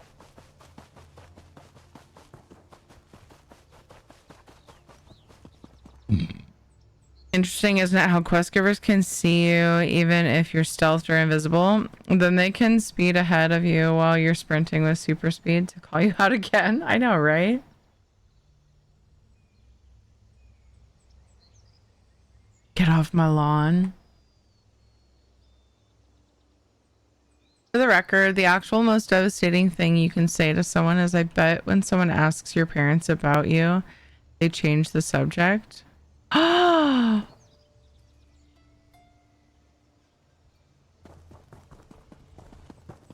Interesting, isn't it, how quest givers can see you even if you're stealthed or invisible? Then they can speed ahead of you while you're sprinting with super speed to call you out again. I know, right? Get off my lawn. For the record, the actual most devastating thing you can say to someone is, I bet when someone asks your parents about you, they change the subject.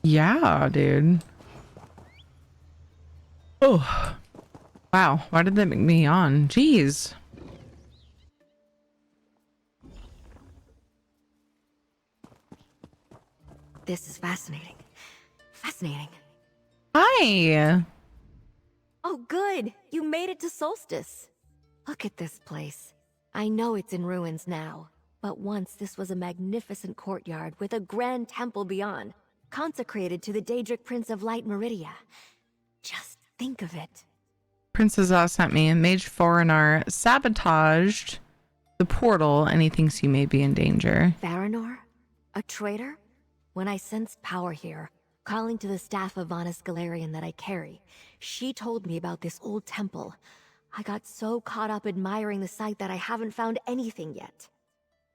Yeah, dude. Oh. Wow. Why did that make me yawn? Jeez. This is fascinating. Fascinating. Hi. Oh, good. You made it to Solstice. Look at this place. I know it's in ruins now, but once this was a magnificent courtyard with a grand temple beyond, consecrated to the Daedric Prince of Light Meridia. Just think of it. Princess Oz sent me a mage foreigner sabotaged the portal and he thinks he may be in danger. Varanor? A traitor? When I sensed power here, calling to the staff of Vanus Galarian that I carry, she told me about this old temple. I got so caught up admiring the site that I haven't found anything yet.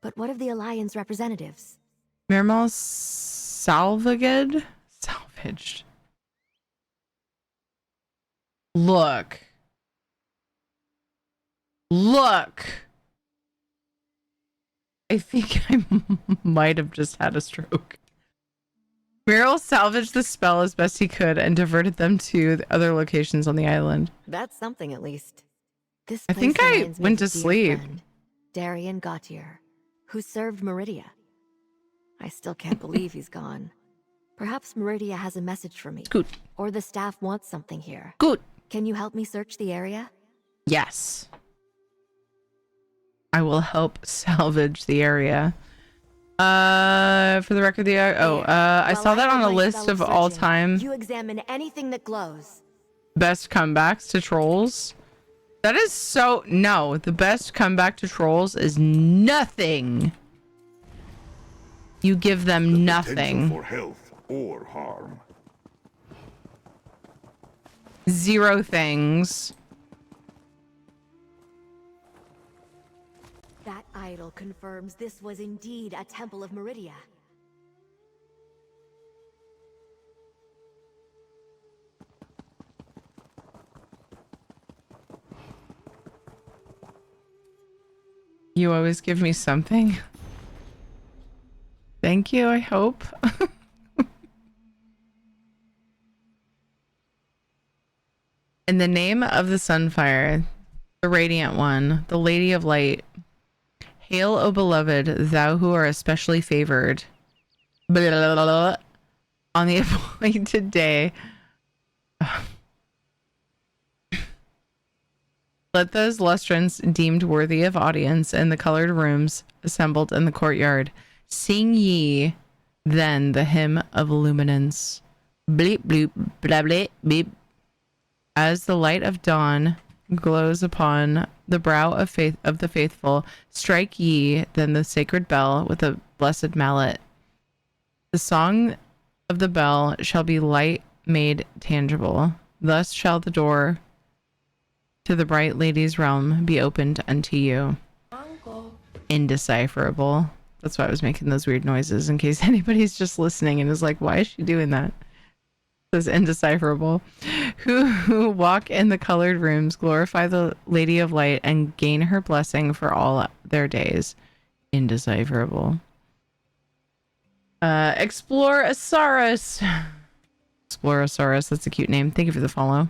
But what of the Alliance representatives? Miramal salvaged? Salvaged. Look. Look. I think I might have just had a stroke. Meryl salvaged the spell as best he could and diverted them to the other locations on the island. That's something at least. This I place think I reminds me went of to a dear sleep. friend, Darian Gautier, who served Meridia. I still can't believe he's gone. Perhaps Meridia has a message for me. Good. Or the staff wants something here. Good. Can you help me search the area? Yes. I will help salvage the area. For the record, I saw that on a list of all-time You examine anything that glows. best comebacks to trolls. That is so... No, the best comeback to trolls is nothing. You give them nothing. For health or harm. Zero things. That idol confirms this was indeed a temple of Meridia. You always give me something. Thank you, I hope. In the name of the Sunfire, the Radiant One, the Lady of Light, hail, O beloved, thou who are especially favored. Blah, blah, blah, blah. On the appointed day, let those lustrons deemed worthy of audience in the colored rooms assembled in the courtyard sing ye then the hymn of luminance. Bleep bloop blah bleep beep. As the light of dawn glows upon the brow of the faithful, strike ye then the sacred bell with a blessed mallet. The song of the bell shall be light made tangible. Thus shall the door to the bright lady's realm be opened unto you. Indecipherable. That's why I was making those weird noises, in case anybody's just listening and is like, why is she doing that? It says indecipherable. Who walk in the colored rooms, glorify the Lady of Light, and gain her blessing for all their days. Indecipherable. Explorosaurus. Explorosaurus, that's a cute name. Thank you for the follow.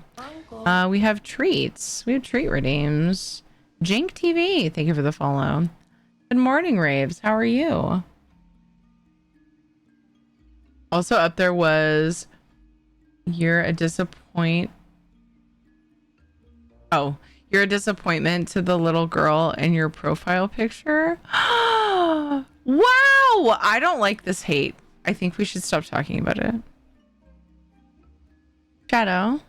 We have treats. We have treat redeems. Jink TV, thank you for the follow. Good morning, Raves. How are you? Also up there was, you're a disappointment to the little girl in your profile picture. Wow! I don't like this hate. I think we should stop talking about it. Shadow.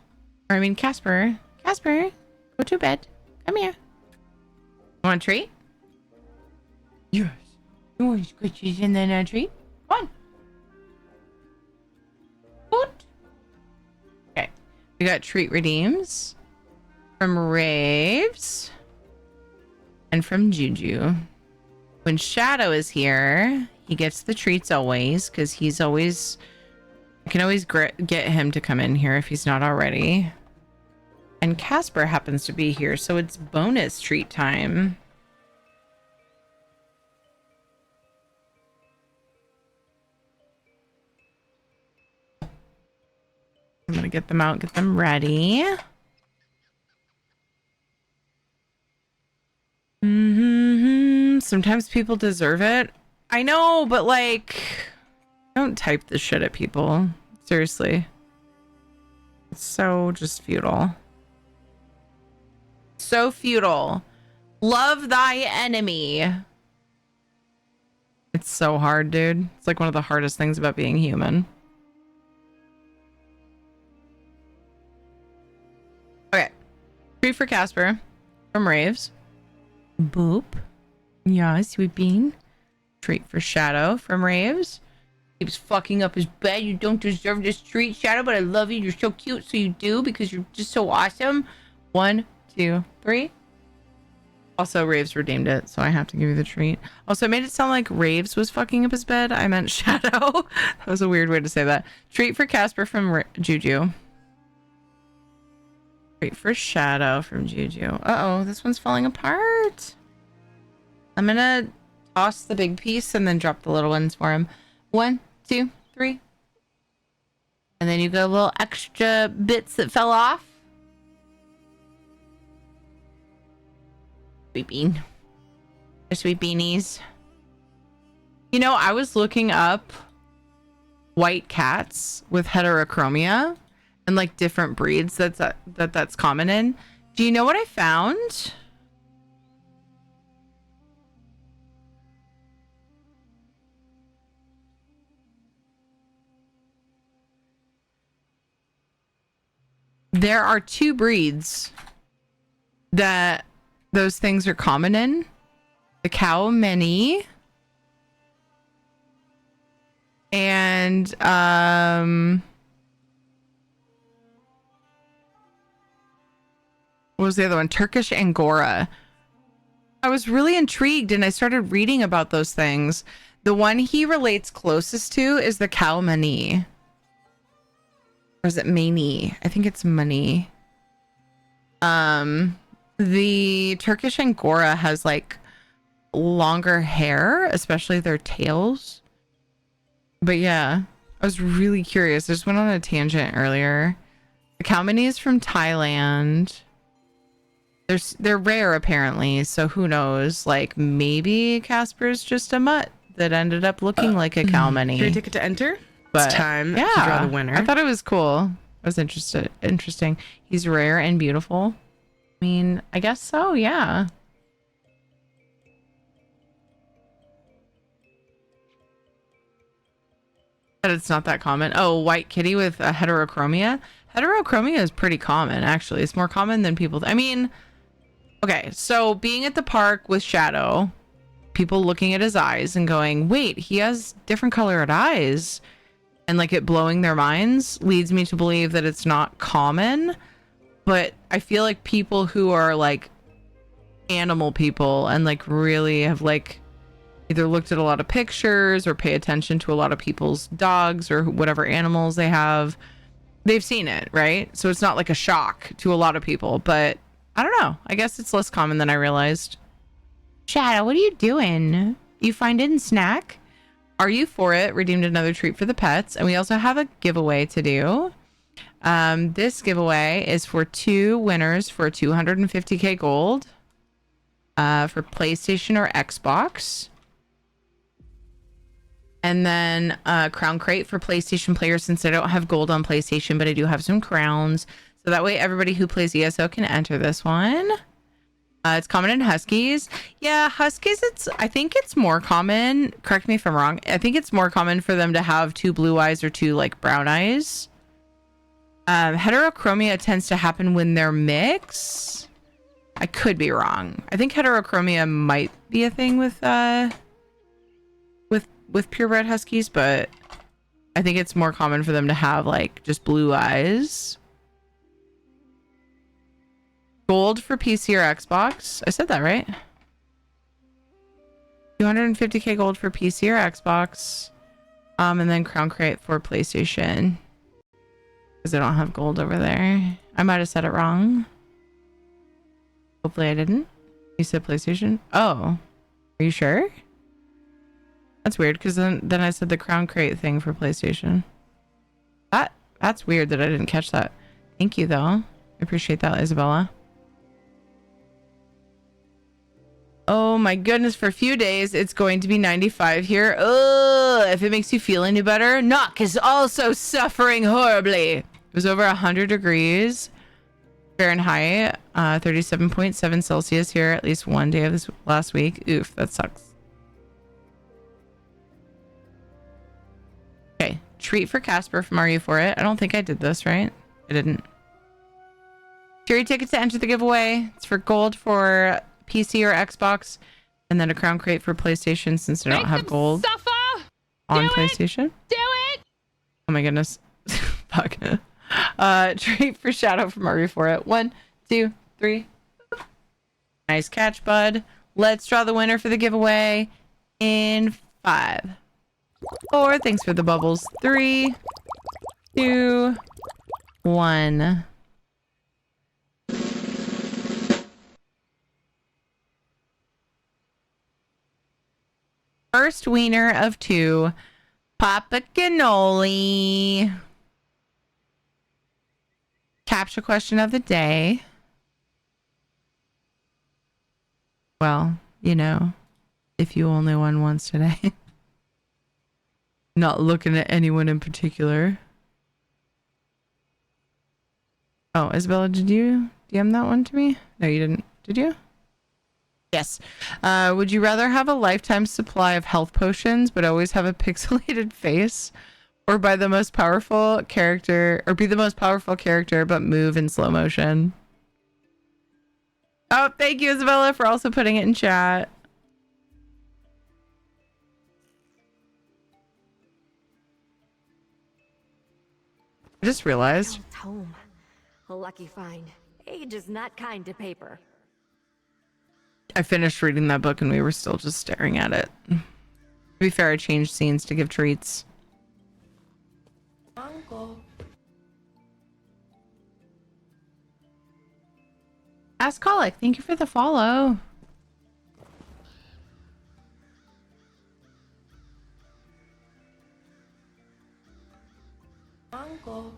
Or I mean Casper. Casper, go to bed. Come here. You want a treat? Yes. You want scratches and then a treat? Come on. Good. Okay. We got treat redeems from Raves and from Juju. When Shadow is here, he gets the treats always, because he's always... I can always get him to come in here if he's not already. And Casper happens to be here, so it's bonus treat time. I'm gonna get them out, get them ready. Sometimes people deserve it. I know, but like, don't type this shit at people. Seriously. It's so just futile. So futile. Love thy enemy. It's so hard, dude. It's like one of the hardest things about being human. Okay. Treat for Casper from Raves. Boop. Yeah, sweet bean. Treat for Shadow from Raves. Keeps fucking up his bed. You don't deserve this treat, Shadow, but I love you. You're so cute, so you do, because you're just so awesome. 1, 2, 3. Also, Raves redeemed it, so I have to give you the treat. Also, I made it sound like Raves was fucking up his bed. I meant Shadow. That was a weird way to say that. Treat for Casper from Juju. Treat for Shadow from Juju. Uh-oh, this one's falling apart. I'm gonna toss the big piece and then drop the little ones for him. 1, 2, 3. And then you got little extra bits that fell off. Sweet bean. They're sweet beanies. You know, I was looking up white cats with heterochromia and like different breeds that's common in. Do you know what I found? There are 2 breeds that those things are common in. The cow mini and what was the other one? Turkish Angora. I was really intrigued and I started reading about those things. The one he relates closest to is the cow mini. Or is it Mani? I think it's money. The Turkish Angora has like longer hair, especially their tails. But yeah, I was really curious. I just went on a tangent earlier. The cow minis from Thailand. They're rare apparently, so who knows? Like maybe Casper's just a mutt that ended up looking like a cow mini. Free ticket to enter. But It's time yeah, to draw the winner. I thought it was cool. I was interesting. He's rare and beautiful. I mean, I guess so, yeah. But it's not that common. Oh, white kitty with a heterochromia. Heterochromia is pretty common, actually. It's more common than people. I mean, okay, so being at the park with Shadow, people looking at his eyes and going, wait, he has different colored eyes. And like it blowing their minds leads me to believe that it's not common. But I feel like people who are like animal people and like really have like either looked at a lot of pictures or pay attention to a lot of people's dogs or whatever animals they have, they've seen it, right? So it's not like a shock to a lot of people, but I don't know. I guess it's less common than I realized. Shadow, what are you doing? You find it in snack? Are you for it? Redeemed another treat for the pets. And we also have a giveaway to do. This giveaway is for 2 winners for 250k gold for PlayStation or Xbox. And then crown crate for PlayStation players, since I don't have gold on PlayStation, but I do have some crowns. So that way everybody who plays ESO can enter this one. It's common in Huskies. Yeah, Huskies, I think it's more common. Correct me if I'm wrong. I think it's more common for them to have 2 blue eyes or 2 like brown eyes. Heterochromia tends to happen when they're mixed. I could be wrong. I think heterochromia might be a thing with purebred Huskies, but I think it's more common for them to have like just blue eyes. Gold for PC or Xbox. I said that right. 250k gold for PC or Xbox. And then crown crate for PlayStation. Because I don't have gold over there. I might have said it wrong. Hopefully I didn't. You said PlayStation? Oh. Are you sure? That's weird, because then I said the crown crate thing for PlayStation. That's weird that I didn't catch that. Thank you, though. I appreciate that, Isabella. Oh my goodness, for a few days, it's going to be 95 here. Ugh, if it makes you feel any better. Nock is also suffering horribly. It was over 100 degrees Fahrenheit, 37.7 Celsius here at least one day of this last week. Oof, that sucks. Okay, treat for Casper from Are You For It? I don't think I did this, right? I didn't. Jury tickets to enter the giveaway. It's for gold for PC or Xbox, and then a crown crate for PlayStation since I don't have gold on PlayStation. Do it! Oh my goodness. Fuck. Treat for Shadow from Are You For It? 1, 2, 3. Nice catch, bud. Let's draw the winner for the giveaway in 5, 4. Thanks for the bubbles. 3, 2, 1. First wiener of 2, Papa Cannoli. Captcha question of the day. Well, you know, if you only won once today. Not looking at anyone in particular. Oh, Isabella, did you DM that one to me? No, you didn't. Did you? Yes. Would you rather have a lifetime supply of health potions but always have a pixelated face, or be the most powerful character but move in slow motion? Oh, thank you, Isabella, for also putting it in chat. I just realized. Tome. A lucky find. Age is not kind to paper. I finished reading that book and we were still just staring at it. To be fair, I changed scenes to give treats. Uncle. Ask Colic, thank you for the follow. Uncle.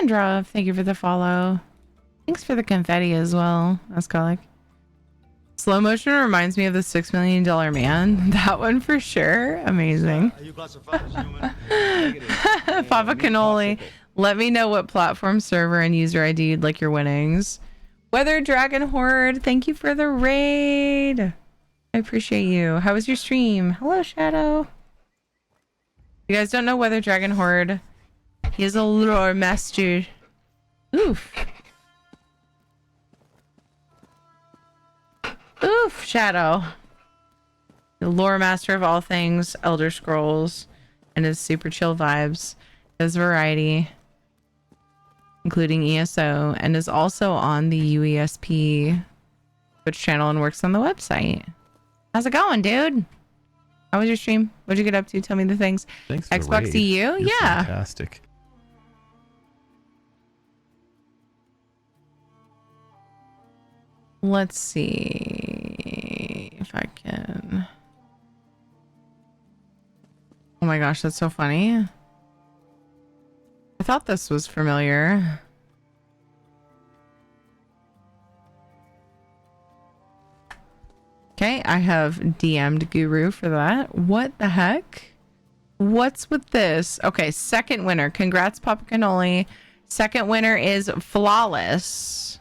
Sandra, thank you for the follow. Thanks for the confetti as well, Ascolic. Slow motion reminds me of the $6 Million Man. That one for sure. Amazing. Papa Cannoli, let me know what platform, server, and user ID you'd like your winnings. Weather Dragon Horde, thank you for the raid. I appreciate you. How was your stream? Hello, Shadow. You guys don't know Weather Dragon Horde. He is a lore master. Oof. Oof, Shadow. The lore master of all things Elder Scrolls and his super chill vibes. His variety, including ESO, and is also on the UESP Twitch channel and works on the website. How's it going, dude? How was your stream? What'd you get up to? Tell me the things. Thanks for Xbox the raid. EU? You're Yeah. Fantastic. Let's see if I can. Oh my gosh, that's so funny. I thought this was familiar. Okay, I have DM'd Guru for that. What the heck? What's with this? Okay, second winner. Congrats, Papa Cannoli. Second winner is Flawless.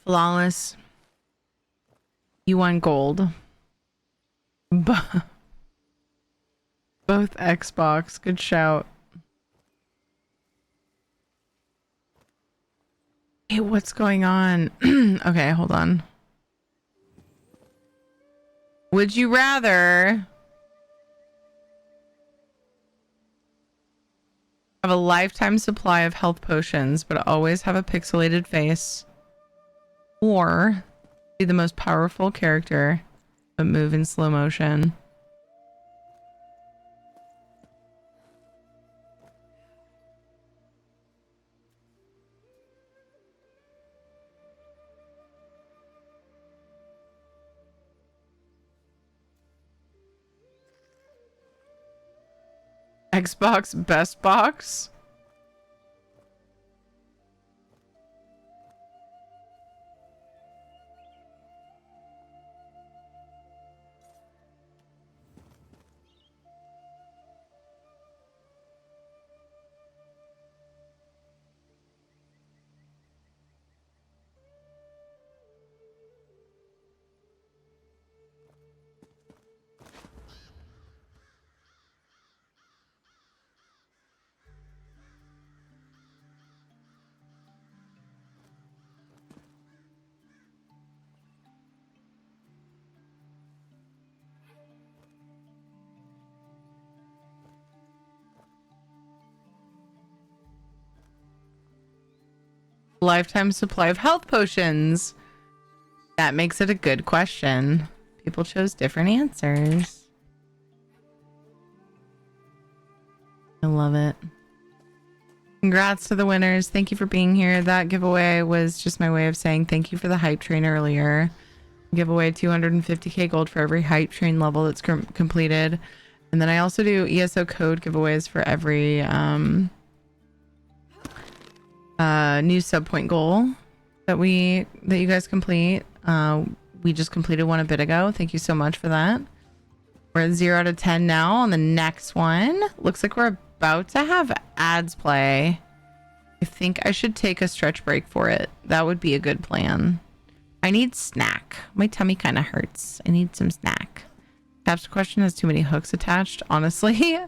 Flawless. You won gold. Both Xbox. Good shout. Hey, what's going on? Okay, hold on. Would you rather have a lifetime supply of health potions, but always have a pixelated face, or be the most powerful character, but move in slow motion? Xbox best box? Lifetime supply of health potions. That makes it a good question. People chose different answers. I love it. Congrats to the winners. Thank you for being here. That giveaway was just my way of saying thank you for the hype train earlier. Give away 250k gold for every hype train level that's completed. And then I also do ESO code giveaways for every new sub point goal that you guys complete. We just completed one a bit ago. Thank you so much for that. We're at 0 out of 10 now on the next one. Looks like we're about to have ads play. I think I should take a stretch break for it. That would be a good plan. I need snack. My tummy kind of hurts. I need some snack. Cap's question has too many hooks attached. Honestly,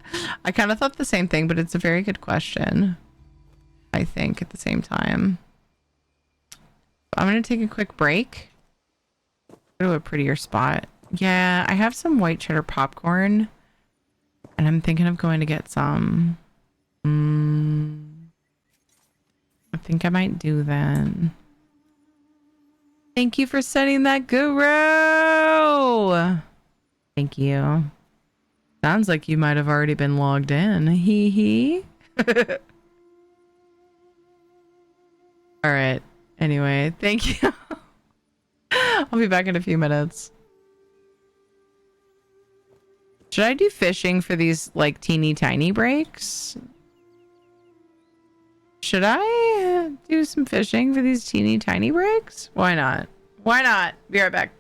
I kind of thought the same thing, but it's a very good question. I think at the same time. I'm going to take a quick break. Go to a prettier spot. Yeah, I have some white cheddar popcorn. And I'm thinking of going to get some. I think I might do that. Thank you for setting that, Guru. Thank you. Sounds like you might have already been logged in. Hee hee. All right. Anyway, thank you. I'll be back in a few minutes. Should I do fishing for these like teeny tiny breaks? Should I do some fishing for these teeny tiny breaks? Why not? Why not? Be right back.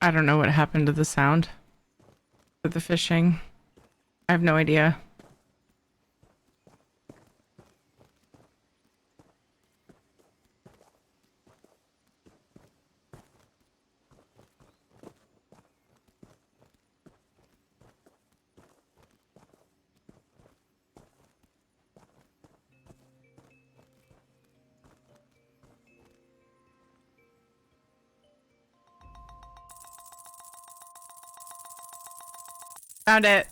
I don't know what happened to the sound of the fishing. I have no idea. Found it.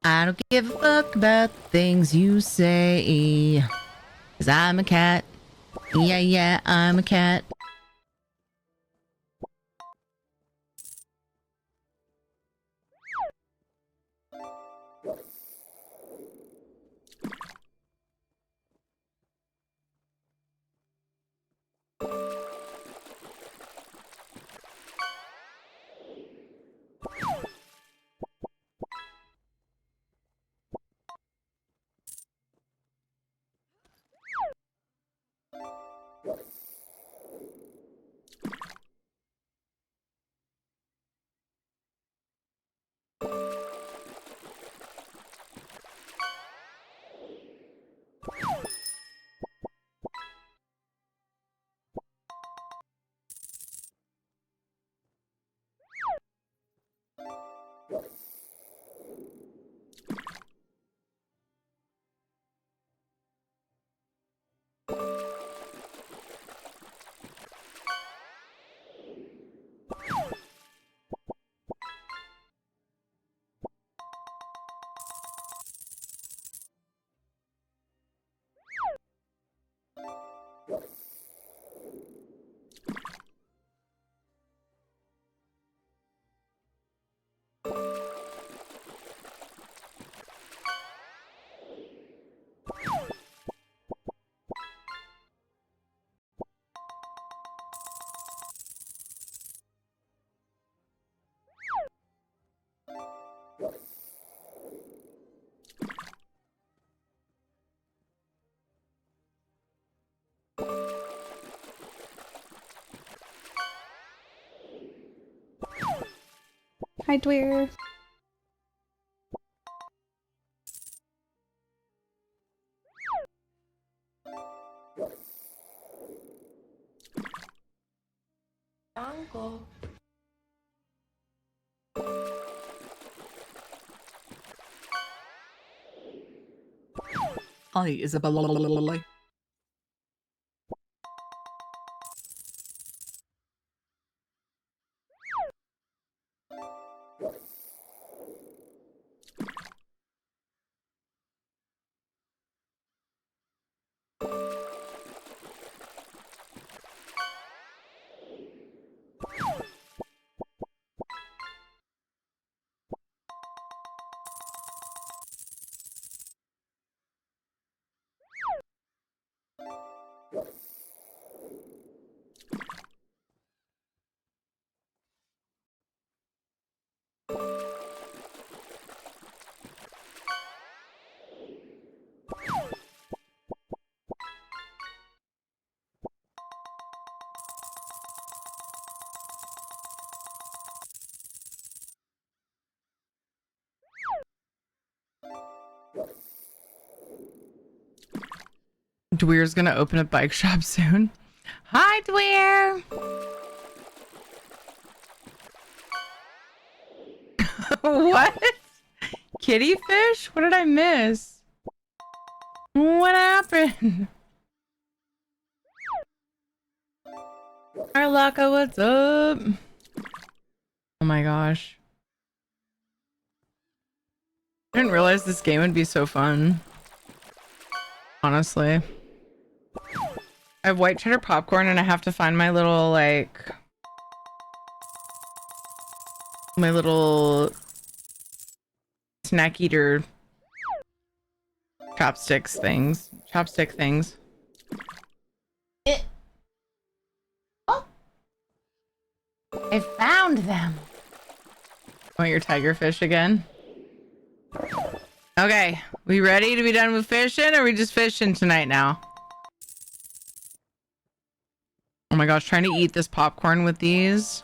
I don't give a fuck about the things you say. 'Cause I'm a cat. Yeah, I'm a cat. Hi, Dweer. Uncle. Hi, Isabella. Dweer's gonna open a bike shop soon. Hi, Dweer. What? Kitty fish? What did I miss? What happened? Arlaka, what's up? Oh my gosh. I didn't realize this game would be so fun. Honestly. I have white cheddar popcorn and I have to find my little, like... my little... snack eater... chopstick things. I found them. Want your tiger fish again? Okay, we ready to be done with fishing, or are we just fishing tonight now? Oh my gosh, trying to eat this popcorn with these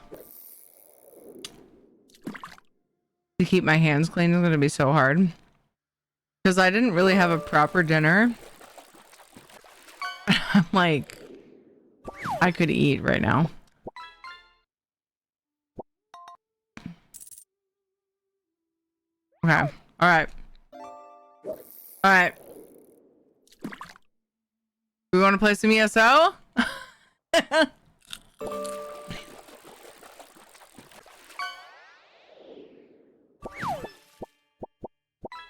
to keep my hands clean is gonna be so hard. Because I didn't really have a proper dinner. I'm like, I could eat right now. Okay, alright. Alright. We want to play some ESO?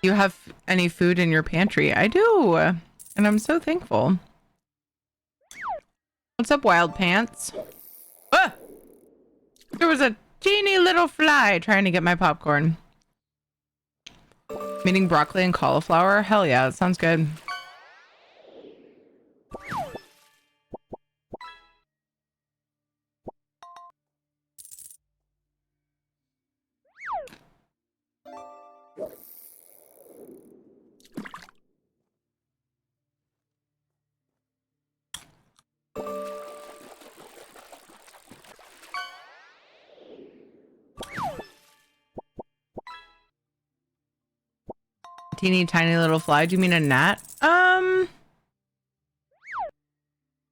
You have any food in your pantry? I do. And I'm so thankful. What's up, Wild Pants? Ah! There was a teeny little fly trying to get my popcorn. Meaning broccoli and cauliflower? Hell yeah, that sounds good. Teeny tiny little fly. Do you mean a gnat? I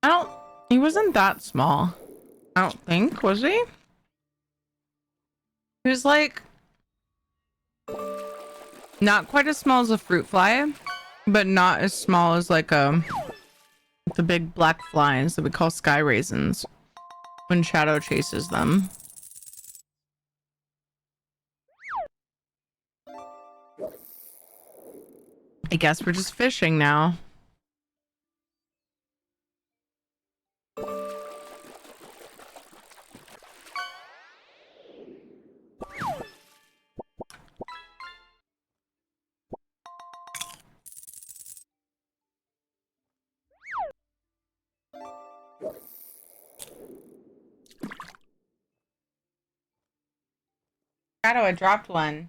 don't. He wasn't that small. I don't think. Was he? He was like not quite as small as a fruit fly, but not as small as like the big black flies that we call sky raisins when Shadow chases them. I guess we're just fishing now. Shadow, I dropped one.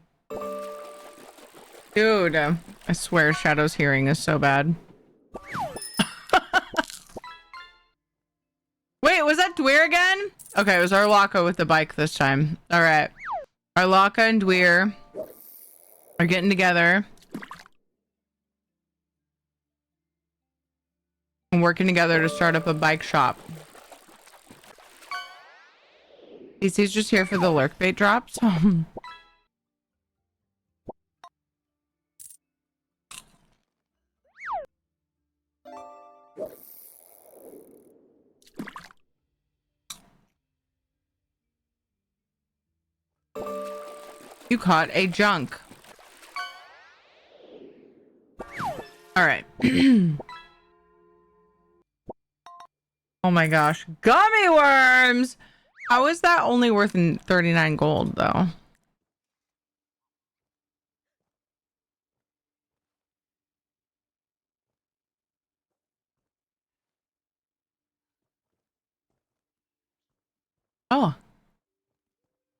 Dude, I swear Shadow's hearing is so bad. Wait, was that Dweer again? Okay, it was Arlaka with the bike this time. Alright. Arlaka and Dweer are getting together. And working together to start up a bike shop. DC's just here for the lurk bait drops. You caught a junk. All right. Oh my gosh. Gummy worms! How is that only worth 39 gold, though? Oh.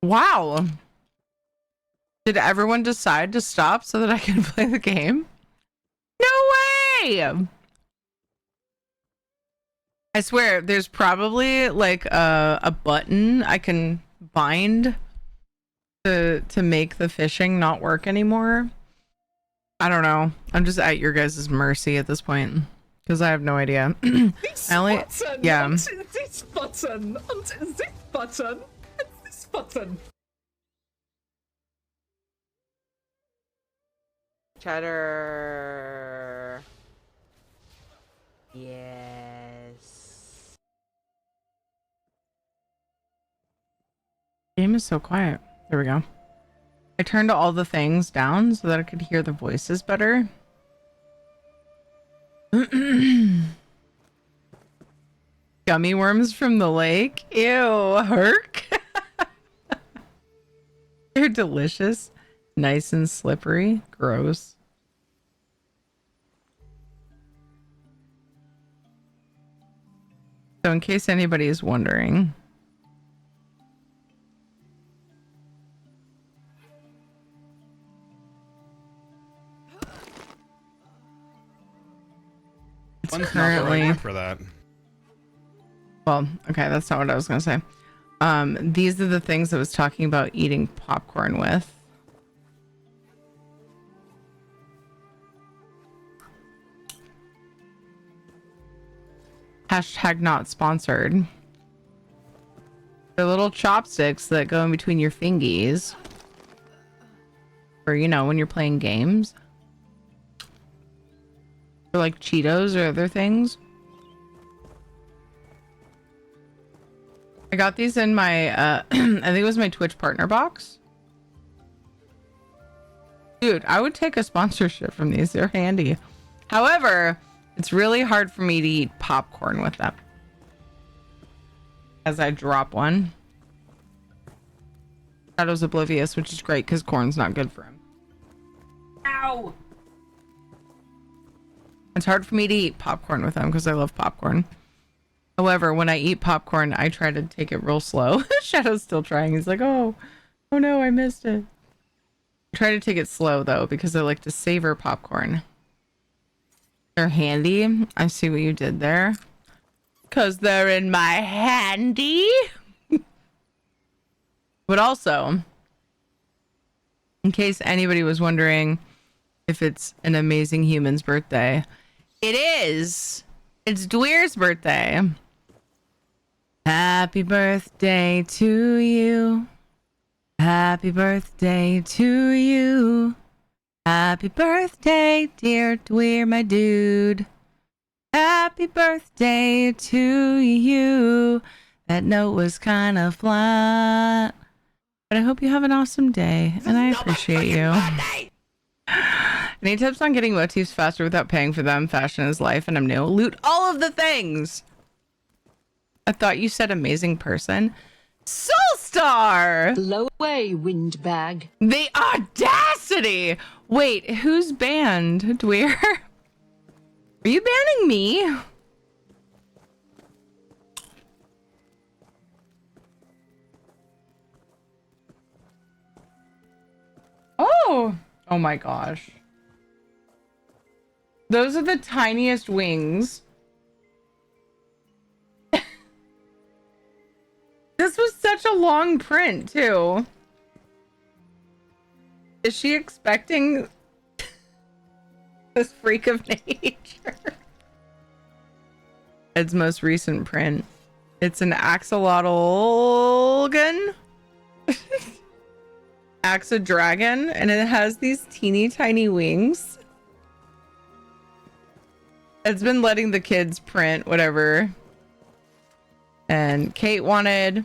Wow. Did everyone decide to stop so that I can play the game? No way! I swear, there's probably like a button I can bind to make the fishing not work anymore. I don't know. I'm just at your guys' mercy at this point because I have no idea. This I only, button, yeah. and this button, and this button, and this button. Cheddar. Yes. Game is so quiet. There we go. I turned all the things down so that I could hear the voices better. Gummy worms from the lake. Ew, Herc. They're delicious. Nice and slippery. Gross. So in case anybody is wondering, it's One's currently not the right word for that. Well, okay, that's not what I was gonna say. These are the things I was talking about eating popcorn with. Hashtag not sponsored. They're little chopsticks that go in between your fingies. Or, you know, when you're playing games. Or like Cheetos or other things. I got these in my, I think it was my Twitch partner box. Dude, I would take a sponsorship from these. They're handy. However, it's really hard for me to eat popcorn with them. As I drop one. Shadow's oblivious, which is great because corn's not good for him. Ow! It's hard for me to eat popcorn with them because I love popcorn. However, when I eat popcorn, I try to take it real slow. Shadow's still trying. He's like, oh no, I missed it. I try to take it slow though because I like to savor popcorn. They're handy. I see what you did there. Because they're in my handy. But also, in case anybody was wondering if it's an amazing human's birthday, it is. It's Dweer's birthday. Happy birthday to you. Happy birthday to you. Happy birthday, dear Dweer, my dude. Happy birthday to you. That note was kind of flat. But I hope you have an awesome day, and I appreciate you. Any tips on getting motifs faster without paying for them? Fashion is life, and I'm new. Loot all of the things. I thought you said amazing person. Soulstar! Blow away, windbag. The audacity! Wait, who's banned? Dweer? Are you banning me? Oh my gosh. Those are the tiniest wings. This was such a long print too. Is she expecting this freak of nature? Ed's most recent print. It's an axolotl Axa dragon, and it has these teeny tiny wings. It's been letting the kids print whatever. And Kate wanted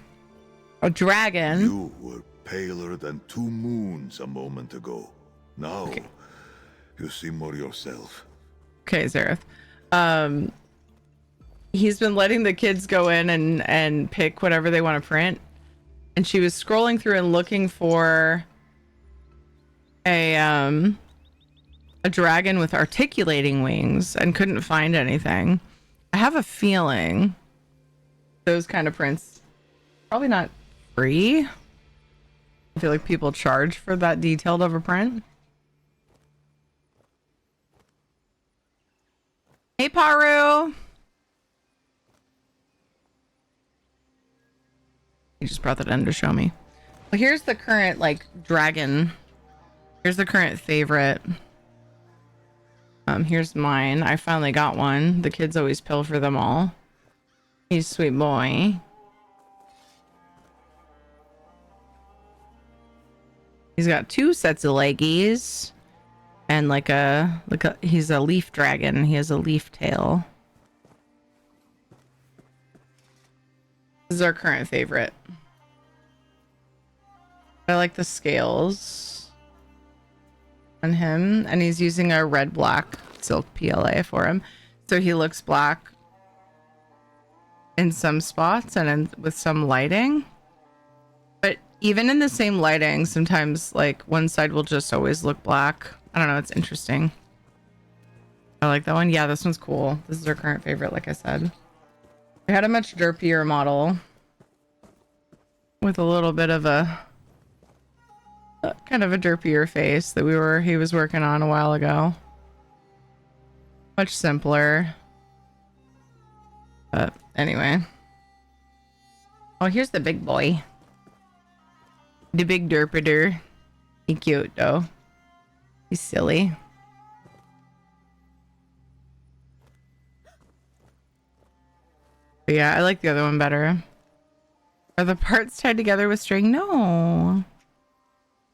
a dragon. You were paler than 2 moons a moment ago. Now, you seem more yourself. Okay, Zareth. He's been letting the kids go in and pick whatever they want to print. And she was scrolling through and looking for a dragon with articulating wings and couldn't find anything. I have a feeling those kind of prints probably not free. I feel like people charge for that detailed of a print. Hey, Paru. He just brought that in to show me. Well, here's the current like dragon. Here's the current favorite. Here's mine. I finally got one. The kids always pilfer them all. He's a sweet boy. He's got 2 sets of leggies and like a he's a leaf dragon. He has a leaf tail. This is our current favorite. I like the scales on him, and he's using a red black silk PLA for him, so he looks black in some spots and with some lighting. But even in the same lighting, sometimes like one side will just always look black. I don't know, it's interesting. I like that one. Yeah, this one's cool. This is our current favorite, like I said. I had a much derpier model with a little bit of a kind of a derpier face that he was working on a while ago. Much simpler. But anyway. Oh, here's the big boy. The big derpider. He's cute though. He's silly. But yeah, I like the other one better. Are the parts tied together with string? No.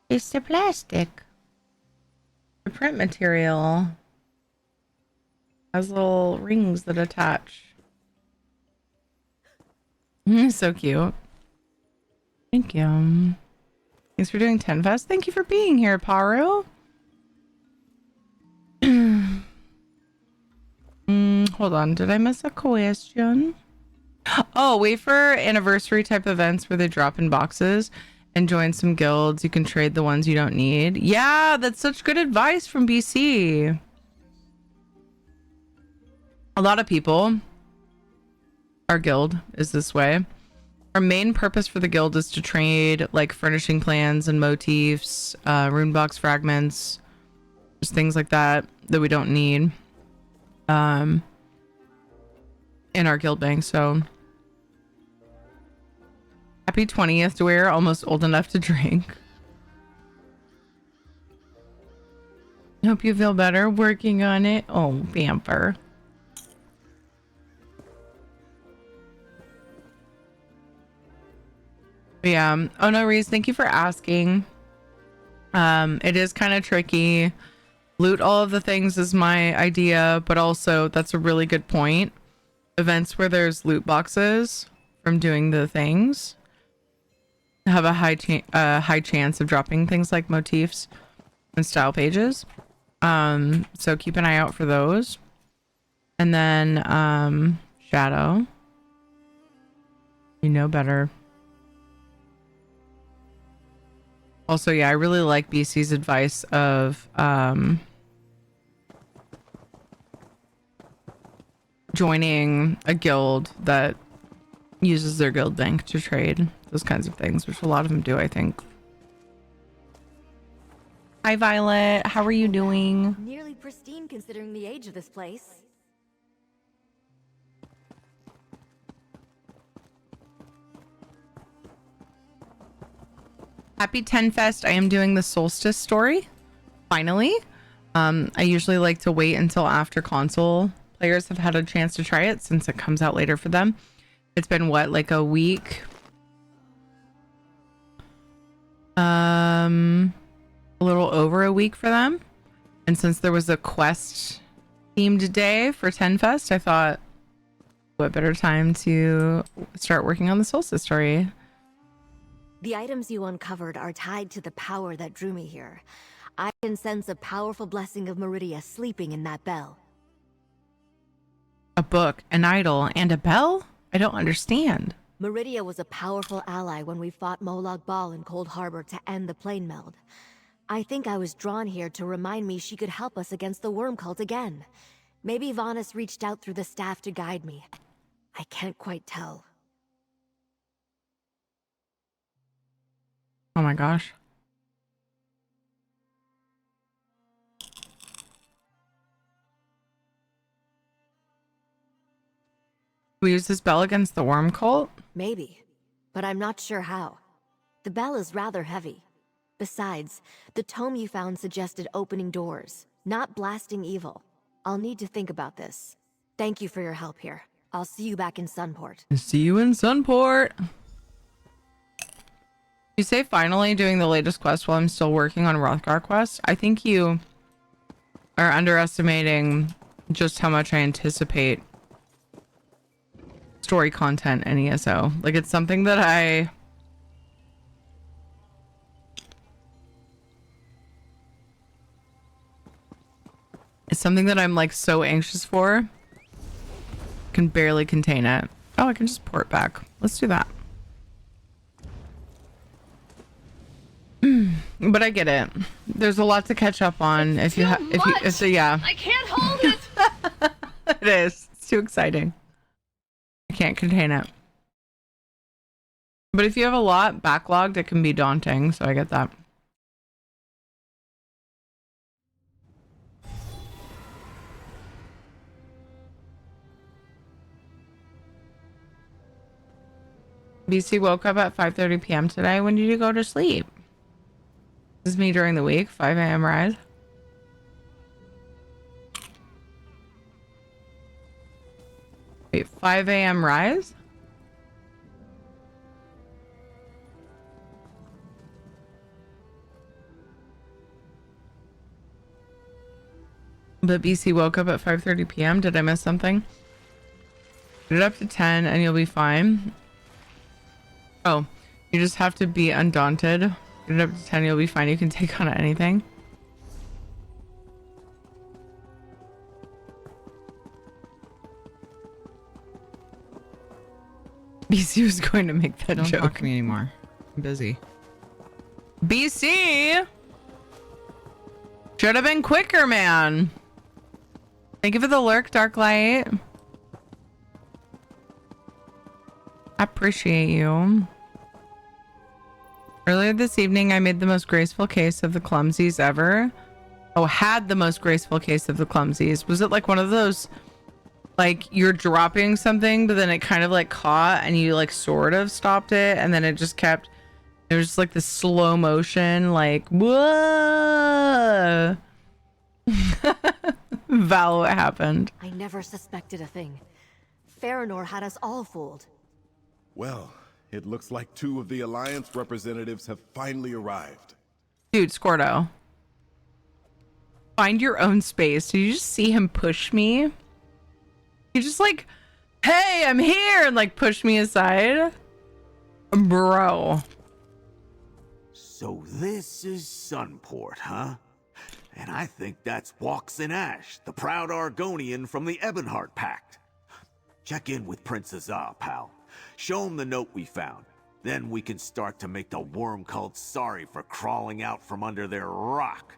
It's the plastic. The print material has little rings that attach. So cute. Thank you. Thanks for doing 10 Fest. Thank you for being here, Paru. Hold on, did I miss a question? Oh, wait for anniversary type events where they drop in boxes and join some guilds. You can trade the ones you don't need. Yeah, that's such good advice from BC. A lot of people, our guild is this way. Our main purpose for the guild is to trade like furnishing plans and motifs, runebox fragments, just things like that we don't need in our guild bank. So happy 20th, we're almost old enough to drink. Hope you feel better. Working on it. Oh, Vamper. Yeah. Oh no, Reese, thank you for asking. It is kind of tricky. Loot all of the things is my idea, but also that's a really good point. Events where there's loot boxes from doing the things have a high chance of dropping things like motifs and style pages. So keep an eye out for those. And then Shadow, you know better. Also, yeah, I really like BC's advice of joining a guild that uses their guild bank to trade those kinds of things, which a lot of them do, I think. Hi, Violet. How are you doing? Nearly pristine considering the age of this place. Happy 10 Fest. I am doing the Solstice Story. Finally. I usually like to wait until after console players have had a chance to try it since it comes out later for them. It's been what, like a week? A little over a week for them. And since there was a quest themed day for 10 Fest, I thought, what better time to start working on the Solstice Story? The items you uncovered are tied to the power that drew me here. I can sense a powerful blessing of Meridia sleeping in that bell. A book, an idol, and a bell? I don't understand. Meridia was a powerful ally when we fought Molag Bal in Cold Harbor to end the plane meld. I think I was drawn here to remind me she could help us against the worm cult again. Maybe Vanas reached out through the staff to guide me. I can't quite tell. Oh my gosh. We use this bell against the worm cult? Maybe, but I'm not sure how. The bell is rather heavy. Besides, the tome you found suggested opening doors, not blasting evil. I'll need to think about this. Thank you for your help here. I'll see you back in Sunport. See you in Sunport. You say finally doing the latest quest while I'm still working on Rothgar quest. I think you are underestimating just how much I anticipate story content in ESO. Like, it's something that it's something that I'm like so anxious for. Can barely contain it. Oh, I can just port back. Let's do that. But I get it. There's a lot to catch up on. Yeah. I can't hold it. It is. It's too exciting. I can't contain it. But if you have a lot backlogged, it can be daunting. So I get that. BC woke up at 5:30 p.m. today. When did you go to sleep? This is me during the week, 5 a.m. rise. Wait, 5 a.m. rise? But BC woke up at 5:30 p.m. Did I miss something? Put it up to 10 and you'll be fine. Oh, you just have to be undaunted. Get it up to 10, you'll be fine. You can take on anything. BC was going to make that Don't joke. talk to me anymore. I'm busy. BC! Should have been quicker, man. Thank you for the lurk, Dark Light. I appreciate you. Earlier this evening, I made the most graceful case of the clumsies ever. Oh, had the most graceful case of the clumsies. Was it like one of those, like you're dropping something, but then it kind of like caught and you like sort of stopped it and then it just kept, it was just like the slow motion, like, whoa. Val, what happened? I never suspected a thing. Farinor had us all fooled. Well, it looks like 2 of the Alliance representatives have finally arrived. Dude, Squirto. Find your own space. Did you just see him push me? He just like, hey, I'm here, and like push me aside. Bro. So this is Sunport, huh? And I think that's Waxen Ash, the proud Argonian from the Ebonheart Pact. Check in with Prince Azah, pal. Show him the note we found. Then we can start to make the worm cult sorry for crawling out from under their rock.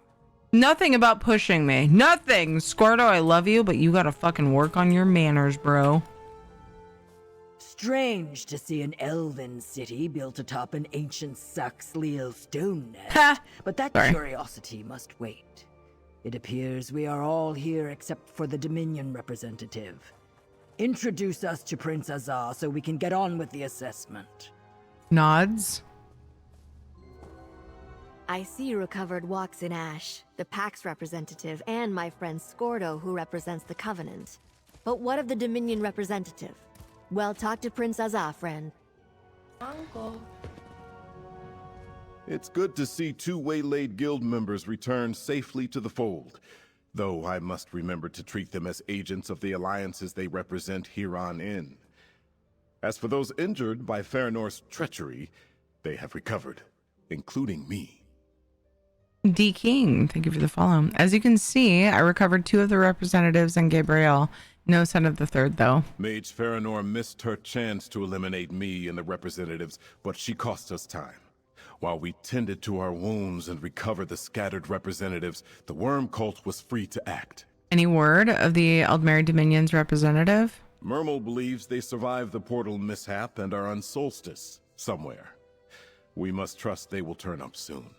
Nothing about pushing me. Nothing. Squirto, I love you, but you gotta fucking work on your manners, bro. Strange to see an elven city built atop an ancient Saxleal stone nest. But that curiosity must wait. It appears we are all here except for the Dominion representative. Introduce us to Prince Azah so we can get on with the assessment. Nods. I see you recovered Waxen Ash, the Pax representative, and my friend Scordo, who represents the Covenant. But what of the Dominion representative? Well, talk to Prince Azah, friend. Uncle. It's good to see 2 waylaid guild members return safely to the fold, though I must remember to treat them as agents of the alliances they represent here on in. As for those injured by Farinor's treachery, they have recovered, including me. D King, thank you for the follow. As you can see, I recovered 2 of the representatives and Gabriel. No sign of the 3rd, though. Mage Farinor missed her chance to eliminate me and the representatives, but she cost us time. While we tended to our wounds and recovered the scattered representatives, the worm cult was free to act. Any word of the Aldmeri Dominion's representative? Mermal believes they survived the portal mishap and are on Solstice, somewhere. We must trust they will turn up soon.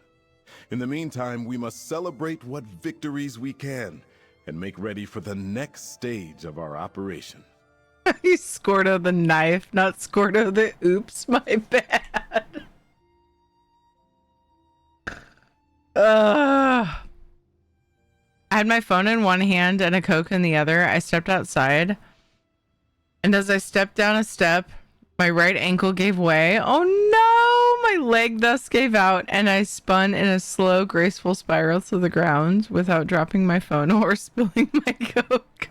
In the meantime, we must celebrate what victories we can and make ready for the next stage of our operation. He's Scordo the knife, not Scordo the oops, my bad. I had my phone in one hand and a Coke in the other. I stepped outside, and as I stepped down a step, my right ankle gave way. Oh no! My leg thus gave out, and I spun in a slow, graceful spiral to the ground without dropping my phone or spilling my Coke.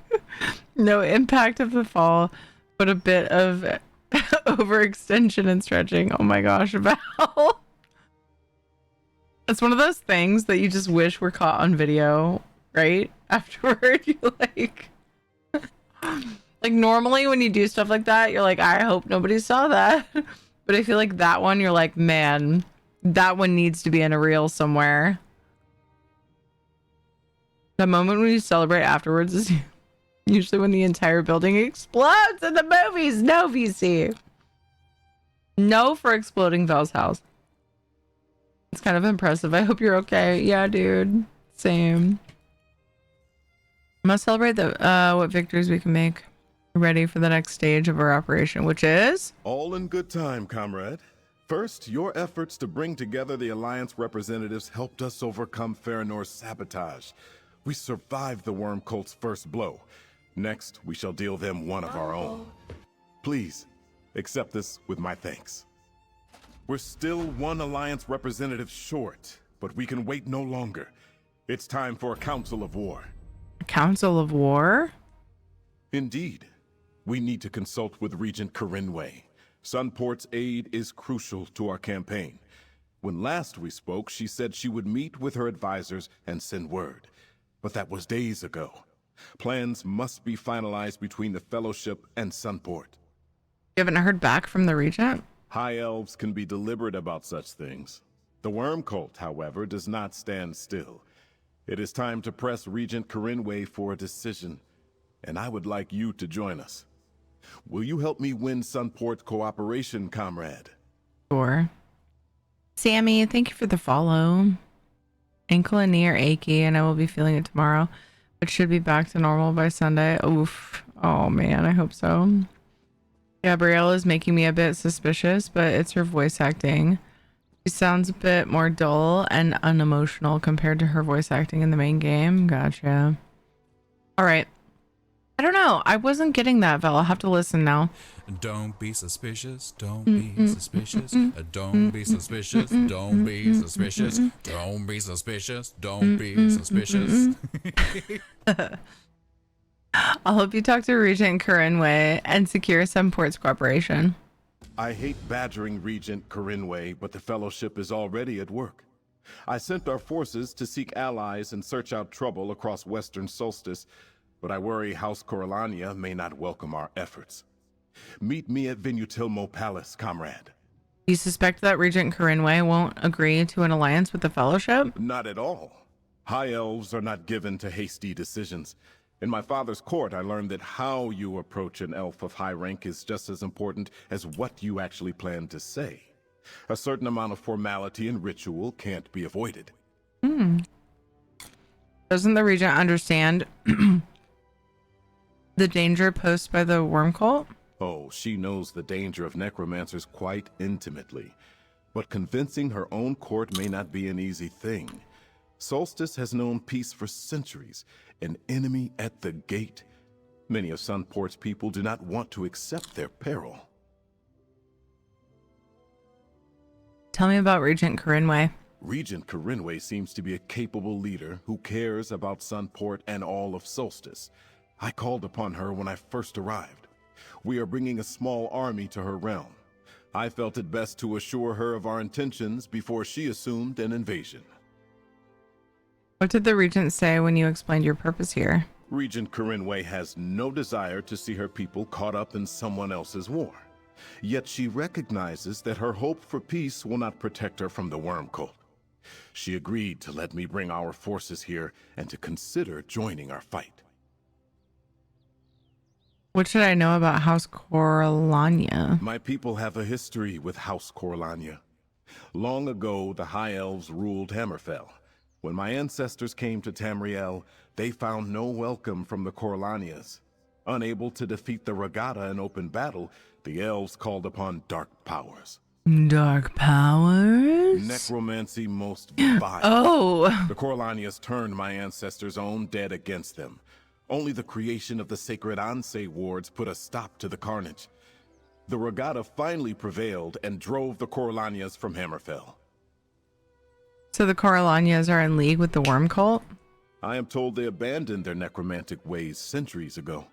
No impact of the fall, but a bit of overextension and stretching. Oh my gosh, Val. It's one of those things that you just wish were caught on video, right? Afterward, you're like... Like, normally when you do stuff like that, you're like, I hope nobody saw that. But I feel like that one, you're like, man, that one needs to be in a reel somewhere. The moment when you celebrate afterwards is usually when the entire building explodes in the movies. No, VC. No for exploding Val's house. It's kind of impressive. I hope you're okay. Yeah, dude. Same. I'm gonna celebrate the what victories we can make. Ready for the next stage of our operation, which is all in good time, comrade. First, your efforts to bring together the Alliance representatives helped us overcome Farinor's sabotage. We survived the worm cult's first blow. Next, we shall deal them one of our own. Please, accept this with my thanks. We're still 1 Alliance representative short, but we can wait no longer. It's time for a Council of War. A Council of War? Indeed. We need to consult with Regent Corinway. Sunport's aid is crucial to our campaign. When last we spoke, she said she would meet with her advisors and send word. But that was days ago. Plans must be finalized between the Fellowship and Sunport. You haven't heard back from the regent? High elves can be deliberate about such things. The worm cult, however, does not stand still. It is time to press Regent Corinway for a decision, and I would like you to join us. Will you help me win Sunport's cooperation, comrade? Sure. Sammy, thank you for the follow. Ankle and knee are achy, and I will be feeling it tomorrow, but should be back to normal by Sunday. Oof. Oh man, I hope so. Gabrielle is making me a bit suspicious, but it's her voice acting. She sounds a bit more dull and unemotional compared to her voice acting in the main game. Gotcha. All right. I don't know. I wasn't getting that, Vel. I'll have to listen now. Don't be suspicious. Don't be suspicious. Don't be suspicious. Don't be suspicious. Don't be suspicious. Don't be suspicious. I'll hope you talk to Regent Corinway and secure Sunport's cooperation. I hate badgering Regent Corinway, but the Fellowship is already at work. I sent our forces to seek allies and search out trouble across Western Solstice, but I worry House Coralania may not welcome our efforts. Meet me at Venutilmo Palace, comrade. You suspect that Regent Corinway won't agree to an alliance with the Fellowship? Not at all. High elves are not given to hasty decisions. In my father's court, I learned that how you approach an elf of high rank is just as important as what you actually plan to say. A certain amount of formality and ritual can't be avoided. Doesn't the Regent understand the danger posed by the worm cult? Oh, she knows the danger of necromancers quite intimately. But convincing her own court may not be an easy thing. Solstice has known peace for centuries. An enemy at the gate. Many of Sunport's people do not want to accept their peril. Tell me about Regent Corinway. Regent Corinway seems to be a capable leader who cares about Sunport and all of Solstice. I called upon her when I first arrived. We are bringing a small army to her realm. I felt it best to assure her of our intentions before she assumed an invasion. What did the Regent say when you explained your purpose here? Regent Corinway has no desire to see her people caught up in someone else's war. Yet she recognizes that her hope for peace will not protect her from the worm cult. She agreed to let me bring our forces here and to consider joining our fight. What should I know about House Coralania? My people have a history with House Coralania. Long ago, the High Elves ruled Hammerfell. When my ancestors came to Tamriel, they found no welcome from the Coralanias. Unable to defeat the Regatta in open battle, the elves called upon dark powers. Dark powers? Necromancy most vile. Oh! The Coralanias turned my ancestors' own dead against them. Only the creation of the sacred Anse wards put a stop to the carnage. The Regatta finally prevailed and drove the Coralanias from Hammerfell. So the Coralanias are in league with the worm cult? I am told they abandoned their necromantic ways centuries ago.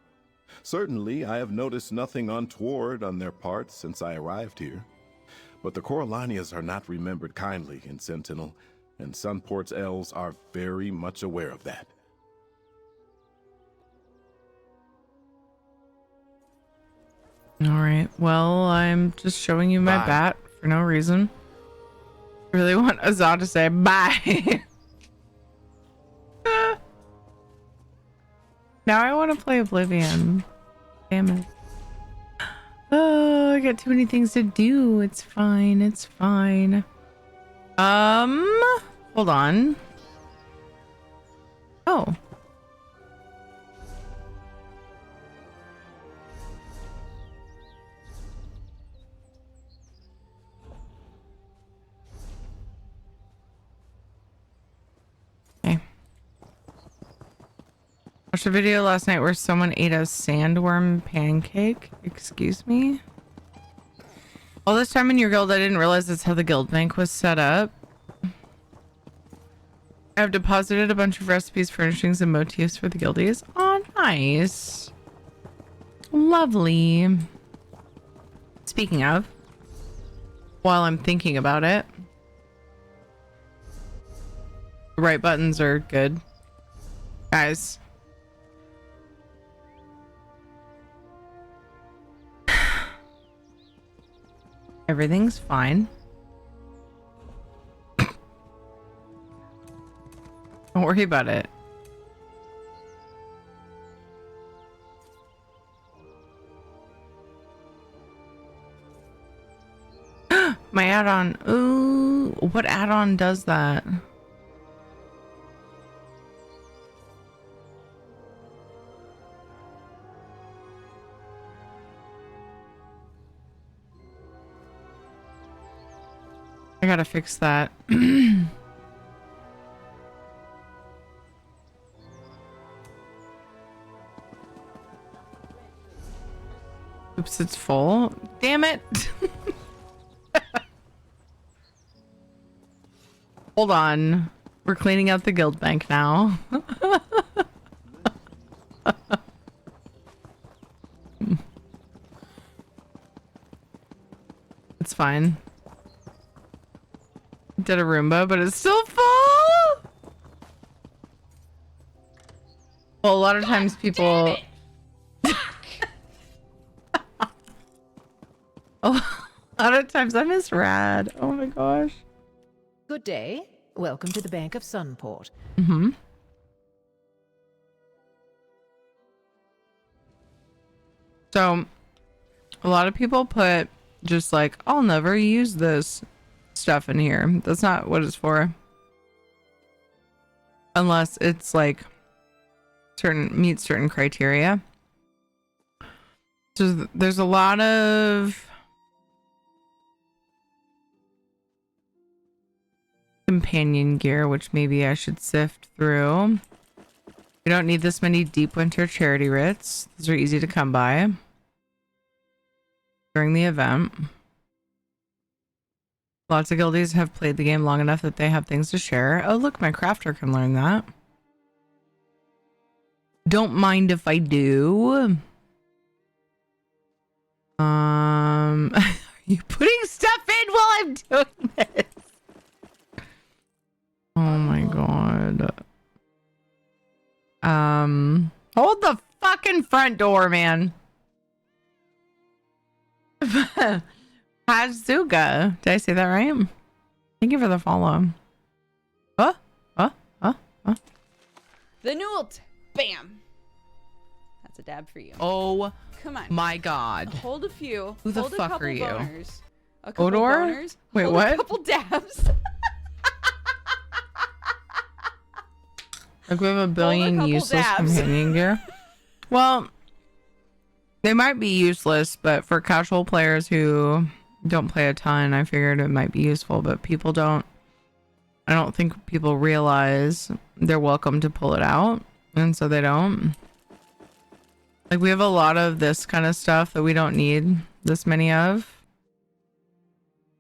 Certainly, I have noticed nothing untoward on their part since I arrived here. But the Coralanias are not remembered kindly in Sentinel, and Sunport's elves are very much aware of that. Alright, well, I'm just showing you my bat for no reason. I really want Azad to say bye. Now I want to play Oblivion. Damn it. Oh, I got too many things to do. It's fine. It's fine. Hold on. Oh. Watched a video last night where someone ate a sandworm pancake. Excuse me? All this time in your guild, I didn't realize that's how the guild bank was set up. I've deposited a bunch of recipes, furnishings, and motifs for the guildies. Oh, nice. Lovely. Speaking of, while I'm thinking about it, the right buttons are good. Guys. Everything's fine. Don't worry about it. My add-on. Ooh, what add-on does that? I gotta fix that. Oops, it's full. Damn it. Hold on. We're cleaning out the guild bank now. It's fine. Did a Roomba, but it's still full. Well, a lot of times people... A lot of times I miss Rad. Oh my gosh. Good day. Welcome to the Bank of Sunport. Mm-hmm. So, a lot of people put just like, I'll never use this stuff in here. That's not what it's for. Unless it's like meets certain criteria. So there's a lot of companion gear, which maybe I should sift through. We don't need this many deep winter charity writs. These are easy to come by during the event. Lots of guildies have played the game long enough that they have things to share. Oh, look, my crafter can learn that. Don't mind if I do. Are you putting stuff in while I'm doing this? Oh my god. Hold the fucking front door, man. Hazuga. Did I say that right? Thank you for the follow. The Newelt. Bam. That's a dab for you. Oh, come on. My god. Hold a few. Who the hold fuck a couple are you? Boners. A couple Odor? boners. Wait, hold what? A couple dabs. Like we have a billion useless companion gear. Well, they might be useless, but for casual players who don't play a ton, I figured it might be useful, but people don't. I don't think people realize they're welcome to pull it out, and so they don't. Like we have a lot of this kind of stuff that we don't need this many of.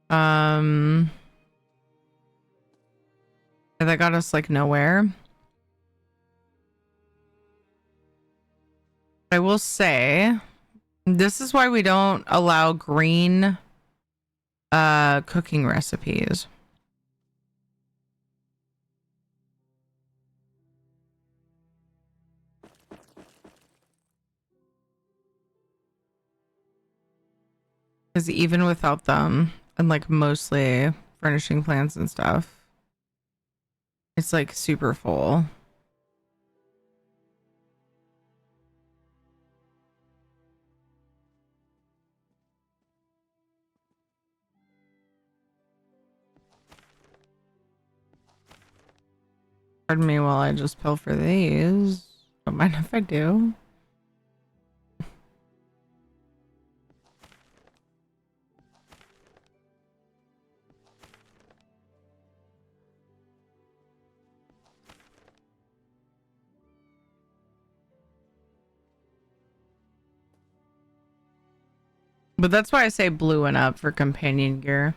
And that got us like nowhere. I will say this is why we don't allow green cooking recipes. Because even without them, and like mostly furnishing plants and stuff, it's like super full. Pardon me while I just pilfer these. Don't mind if I do. But that's why I say blue and up for companion gear.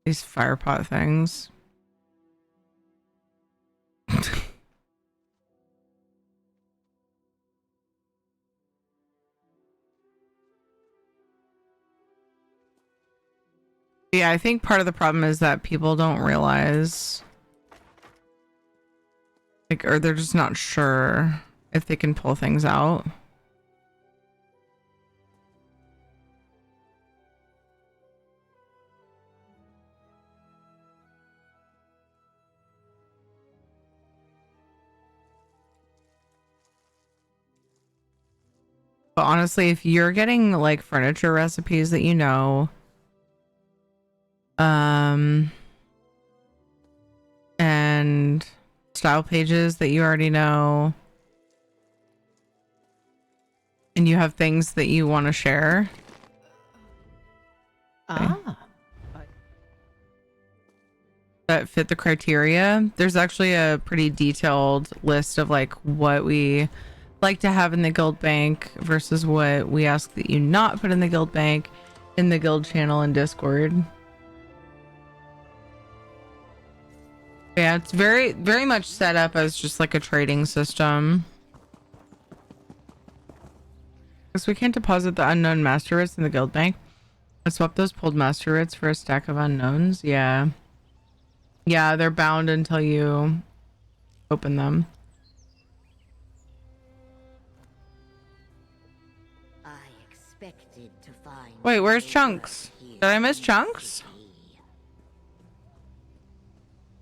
These fire pot things. Yeah, I think part of the problem is that people don't realize, like, or they're just not sure if they can pull things out. But honestly, if you're getting like furniture recipes that you know, and style pages that you already know, and you have things that you want to share. That fit the criteria. There's actually a pretty detailed list of like what we like to have in the guild bank versus what we ask that you not put in the guild bank in the guild channel and Discord. Yeah, it's very much set up as just like a trading system. Because we can't deposit the unknown master writs in the guild bank. Let's swap those pulled master writs for a stack of unknowns. Yeah. Yeah, they're bound until you open them. Wait, where's Chunks? Did I miss Chunks?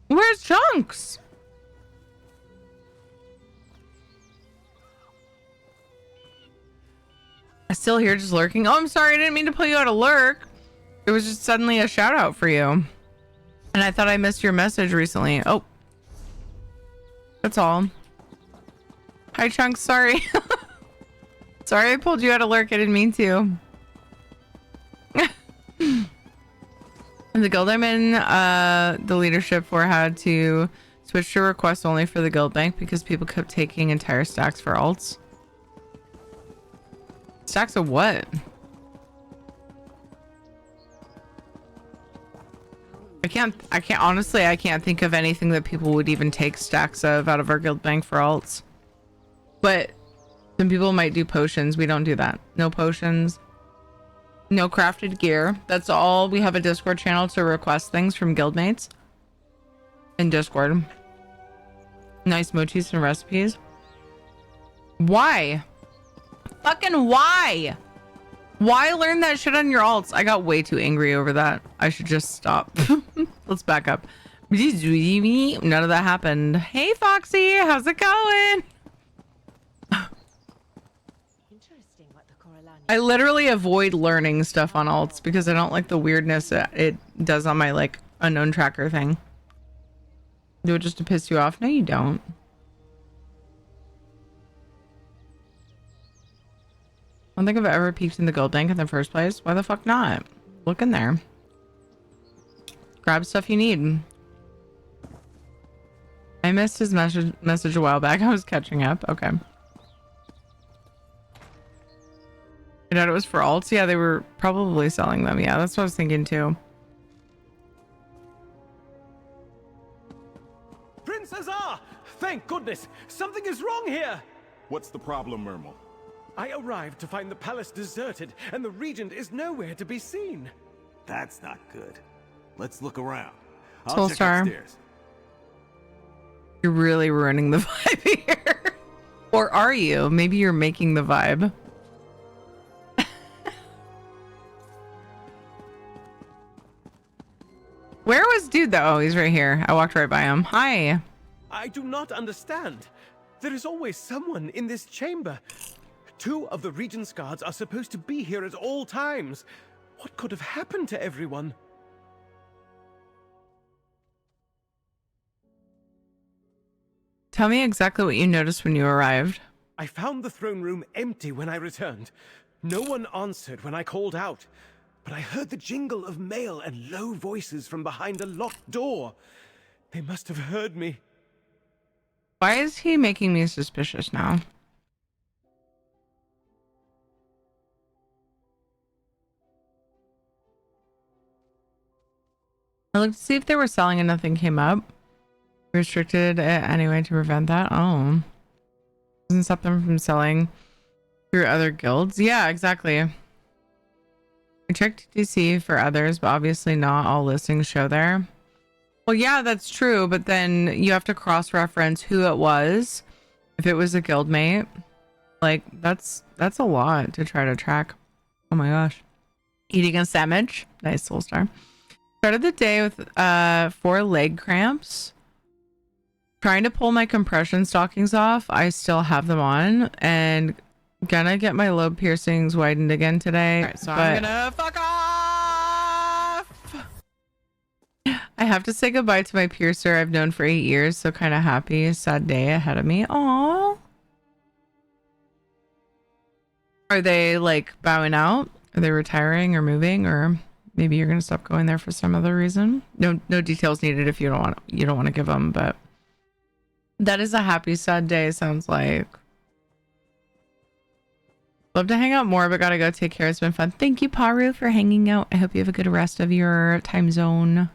Where's Chunks? I'm still here just lurking. Oh, I'm sorry. I didn't mean to pull you out of lurk. It was just suddenly a shout out for you. And I thought I missed your message recently. Oh. That's all. Hi, Chunks. Sorry. Sorry I pulled you out of lurk. I didn't mean to. And the guild I'm in, the leadership for had to switch to request only for the guild bank because people kept taking entire stacks for alts. Stacks of what? I can't honestly, I can't think of anything that people would even take stacks of out of our guild bank for alts. But some people might do potions. We don't do that. No potions. No crafted gear. That's all. We have a Discord channel to request things from guildmates in Discord. Nice mochis and recipes. Why? Fucking why? Why learn that shit on your alts? I got way too angry over that. I should just stop. Let's back up. None of that happened. Hey, Foxy. How's it going? I literally avoid learning stuff on alts because I don't like the weirdness that it does on my like unknown tracker thing. Do it just to piss you off? No, you don't. I don't think I've ever peeked in the gold bank in the first place. Why the fuck not? Look in there. Grab stuff you need. I missed his message a while back. I was catching up. Okay. I thought it was for alts. Yeah, they were probably selling them. Yeah, that's what I was thinking too. Prince Azar! Thank goodness! Something is wrong here! What's the problem, Mermal? I arrived to find the palace deserted, and the regent is nowhere to be seen. That's not good. Let's look around. I'll check Soulstar. upstairs. You're really ruining the vibe here. Or are you? Maybe you're making the vibe. Where was dude though? Oh, he's right here. I walked right by him. Hi. I do not understand. There is always someone in this chamber. 2 of the regent's guards are supposed to be here at all times. What could have happened to everyone? Tell me exactly what you noticed when you arrived. I found the throne room empty when I returned. No one answered when I called out. But I heard the jingle of mail and low voices from behind a locked door. They must have heard me. Why is he making me suspicious now? I looked to see if they were selling and nothing came up. Restricted it anyway to prevent that. Oh. Doesn't stop them from selling through other guilds. Yeah, exactly. I checked DC for others, but obviously not all listings show there. Well, yeah, that's true, but then you have to cross-reference who it was. If it was a guildmate, like that's a lot to try to track. Oh my gosh. Eating a sandwich. Nice, Soul Star. Started the day with 4 leg cramps. Trying to pull my compression stockings off. I still have them on, and gonna get my lobe piercings widened again today. Right, so I'm gonna fuck off. I have to say goodbye to my piercer I've known for 8 years, so kind of happy. Sad day ahead of me. Aww. Are they like bowing out? Are they retiring or moving, or maybe you're gonna stop going there for some other reason? No details needed if you don't want to give them, but that is a happy sad day, sounds like. Love to hang out more, but gotta go take care. It's been fun. Thank you, Paru, for hanging out. I hope you have a good rest of your time zone.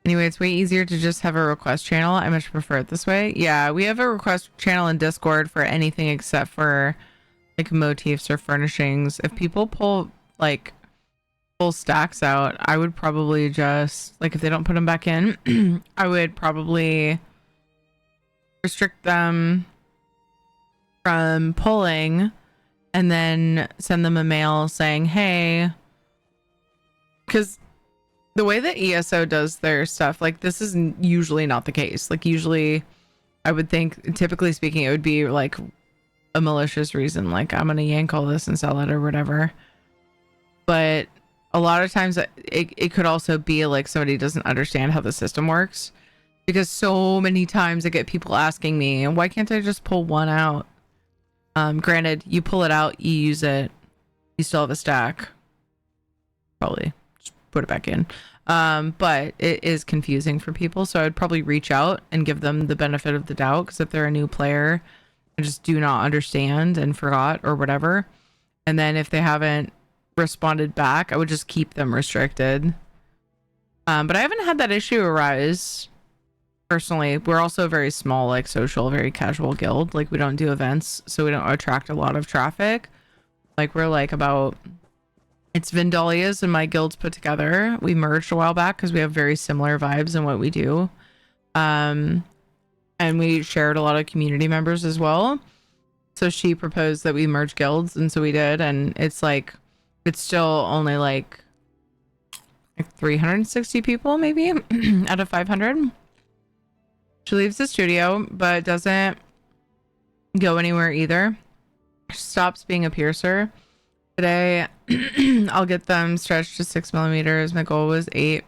Anyway, it's way easier to just have a request channel. I much prefer it this way. Yeah, we have a request channel in Discord for anything except for like motifs or furnishings. If people pull stacks out, I would probably just, like, if they don't put them back in, I would probably restrict them from pulling and then send them a mail saying, hey, because the way that ESO does their stuff, like, this is usually not the case. Like, usually I would think, typically speaking, it would be like a malicious reason, like I'm gonna yank all this and sell it or whatever. But a lot of times it could also be like somebody doesn't understand how the system works, because so many times I get people asking me, why can't I just pull one out? Granted, you pull it out, you use it, you still have a stack, probably just put it back in. But it is confusing for people, so I'd probably reach out and give them the benefit of the doubt, because if they're a new player and just do not understand and forgot or whatever, and then if they haven't responded back, I would just keep them restricted. But I haven't had that issue arise personally. We're also a very small, like, social, very casual guild. Like, we don't do events, so we don't attract a lot of traffic. Like, we're like about, it's Vindalia's and my guilds put together. We merged a while back because we have very similar vibes in what we do. And we shared a lot of community members as well. So she proposed that we merge guilds, and so we did. And it's like, it's still only like 360 people maybe out of 500. She leaves the studio, but doesn't go anywhere either. She stops being a piercer. Today, I'll get them stretched to 6 millimeters. My goal was 8.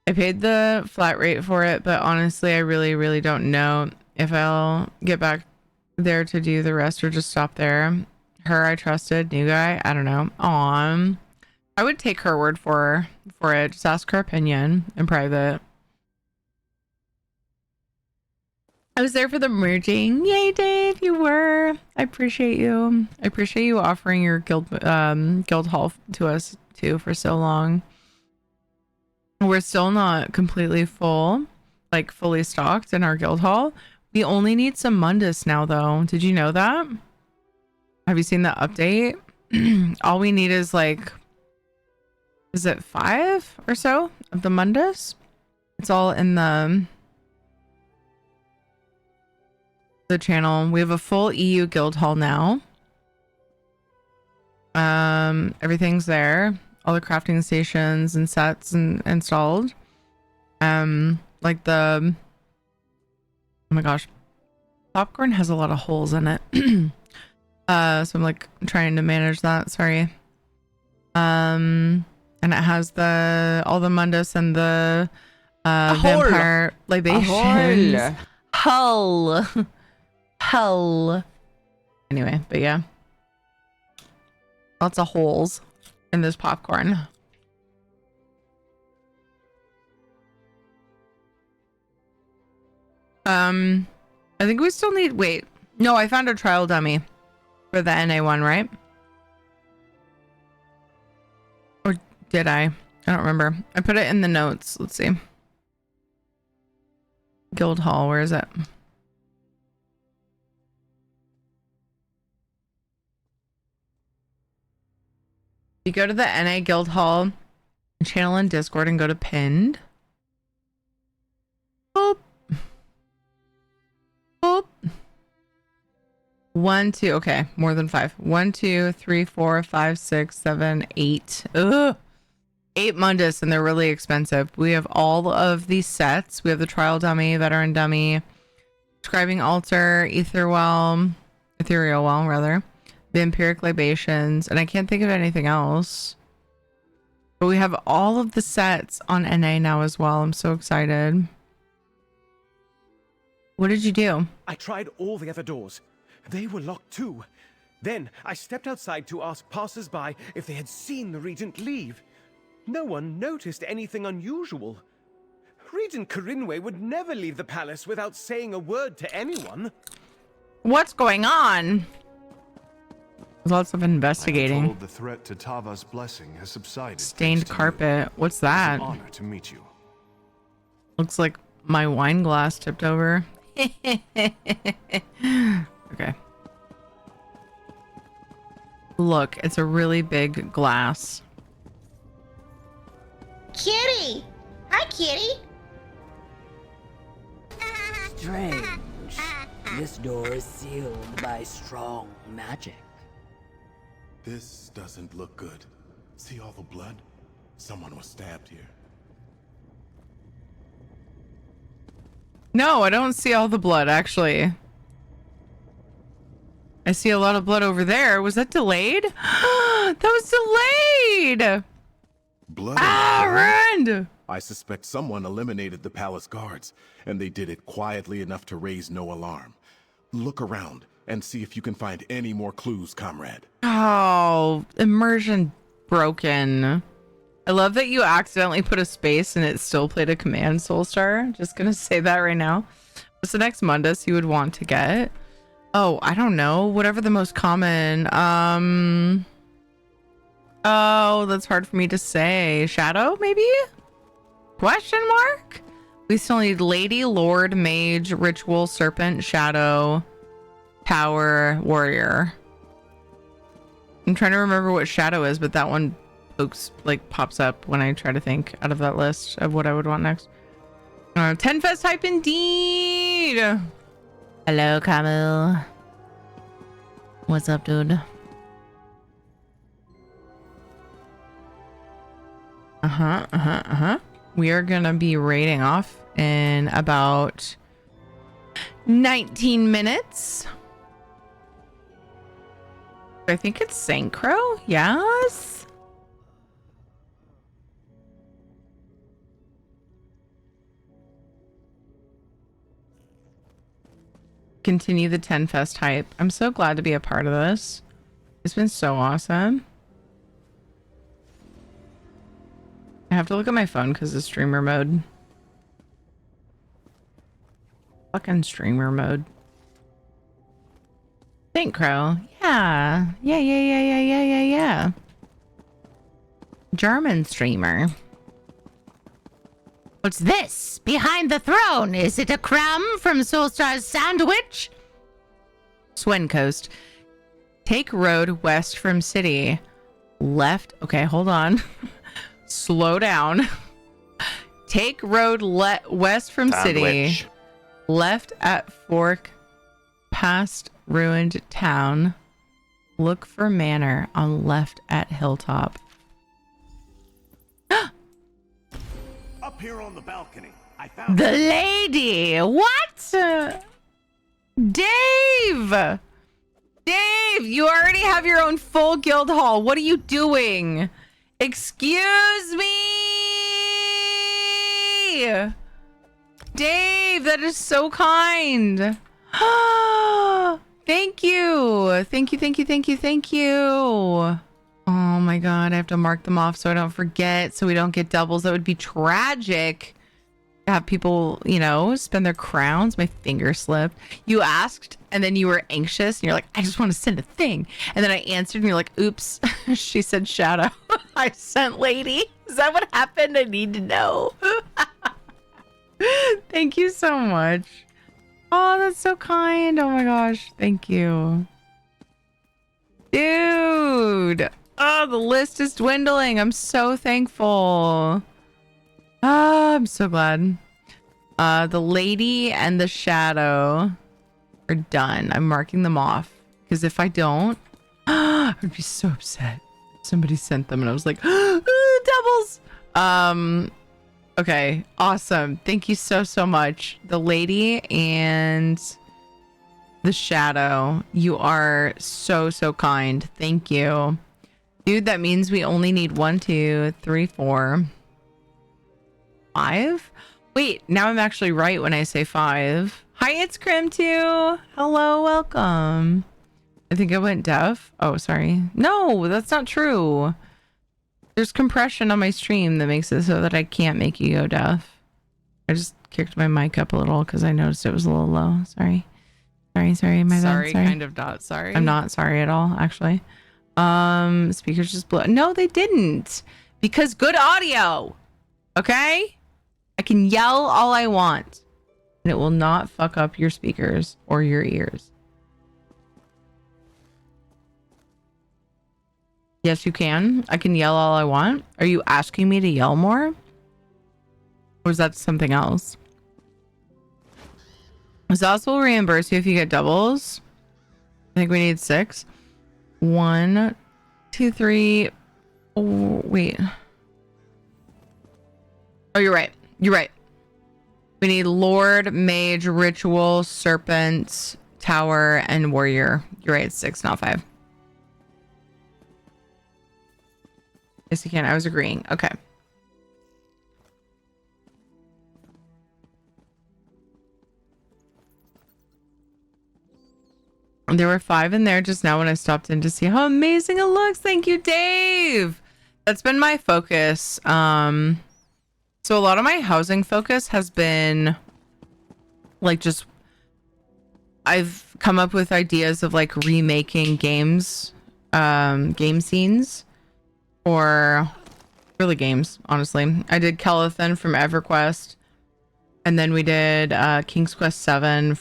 I paid the flat rate for it, but honestly, I really don't know if I'll get back there to do the rest or just stop there. Her, I trusted. New guy, I don't know. I would take her word for it. Just ask her opinion in private. I was there for the merging. Yay, Dave, you were. I appreciate you. I appreciate you offering your guild hall to us too for so long. We're still not completely full, like fully stocked in our guild hall. We only need some Mundus now, though. Did you know that? Have you seen the update? All we need is like, is it 5 or so of the Mundus? It's all in the channel. We have a full EU guild hall now. Everything's there. All the crafting stations and sets and installed. Like the, oh my gosh, popcorn has a lot of holes in it. So I'm like trying to manage that. Sorry. And it has all the Mundus and the vampire libations. Hull. Anyway, but yeah, lots of holes in this popcorn. I think we still need, wait, no, I found a trial dummy for the NA one, right? Or did I don't remember. I put it in the notes. Let's see. Guild hall, where is it? You go to the NA Guild Hall channel in Discord and go to pinned. Boop. Boop. 1, 2. Okay, more than 5. 1, 2, 3, 4, 5, 6, 7, 8. Ugh. 8 Mundus, and they're really expensive. We have all of these sets. We have the Trial Dummy, Veteran Dummy, Scribing Altar, Ethereal Well, rather. Vampiric Libations, and I can't think of anything else. But we have all of the sets on NA now as well. I'm so excited. What did you do? I tried all the other doors. They were locked too. Then I stepped outside to ask passers-by if they had seen the Regent leave. No one noticed anything unusual. Regent Corinway would never leave the palace without saying a word to anyone. What's going on? There's lots of investigating. I'm told the threat to Tava's blessing has subsided. Stained carpet. What's that? It's an honor to meet you. Looks like my wine glass tipped over. Okay. Look, it's a really big glass. Kitty! Hi, Kitty! Strange. This door is sealed by strong magic. This doesn't look good. See all the blood? Someone was stabbed here. No, I don't see all the blood, actually. I see a lot of blood over there. Was that delayed? That was delayed! Blood. Ruined! I suspect someone eliminated the palace guards, and they did it quietly enough to raise no alarm. Look around and see if you can find any more clues, comrade. Oh, immersion broken. I love that you accidentally put a space and it still played a command, Soulstar. Just gonna say that right now. What's the next Mundus you would want to get? Oh, I don't know. Whatever the most common. Oh, that's hard for me to say. Shadow, maybe? Question mark? We still need Lady, Lord, Mage, Ritual, Serpent, Shadow, Tower, Warrior. I'm trying to remember what Shadow is, but that one pops up when I try to think out of that list of what I would want next. 10 Fest hype indeed! Hello, Camille. What's up, dude? We are gonna be raiding off in about 19 minutes. I think it's Synchro. Yes. Continue the 10 Fest hype. I'm so glad to be a part of this. It's been so awesome. I have to look at my phone because of streamer mode. Fucking streamer mode. Synchro. Yeah. German streamer. What's this? Behind the throne. Is it a crumb from Soulstar's sandwich? Swen Coast. Take road west from city. Left. Okay, hold on. Slow down. Take road west from city. Left at fork. Past ruined town. Look for manor on left at hilltop. Up here on the balcony, I found The lady. What? Dave! Dave, you already have your own full guild hall. What are you doing? Excuse me! Dave, that is so kind. Thank you. Thank you. Oh my god, I have to mark them off so I don't forget, so we don't get doubles. That would be tragic. Have people, spend their crowns. My finger slipped. You asked, and then you were anxious, and you're like, I just want to send a thing. And then I answered, and you're like, oops. She said shadow. I sent lady. Is that what happened? I need to know. Thank you so much. Oh, that's so kind. Oh my gosh. Thank you. Dude. Oh, the list is dwindling. I'm so thankful. Ah, I'm so glad. The lady and the shadow are done. I'm marking them off because if I don't, I would be so upset. Somebody sent them and I was like, doubles. Okay, awesome. Thank you so much. The lady and the shadow, you are so kind. Thank you. Dude, that means we only need 1, 2, 3, 4, 5. Wait, now I'm actually right when I say 5. Hi, it's Crim too. Hello, welcome. I think I went deaf. Oh, sorry. No, that's not true. There's compression on my stream that makes it so that I can't make you go deaf. I just kicked my mic up a little because I noticed it was a little low. Sorry, my bad. Sorry. Kind of not sorry. I'm not sorry at all, actually. Speakers just blew. No, they didn't. Because good audio. Okay? I can yell all I want. And it will not fuck up your speakers or your ears. Yes, you can. I can yell all I want. Are you asking me to yell more? Or is that something else? Zos will reimburse you if you get doubles. I think we need 6. 1, 2, 3. Oh, wait. Oh, you're right. You're right. We need Lord, Mage, Ritual, Serpent, Tower, and Warrior. You're right. It's 6, not 5. Yes, you can. I was agreeing. Okay. There were 5 in there just now when I stopped in to see how amazing it looks. Thank you, Dave. That's been my focus. So a lot of my housing focus has been like just I've come up with ideas of like remaking games, game scenes, or really games, honestly. I did Kelethan from EverQuest, and then we did King's Quest 7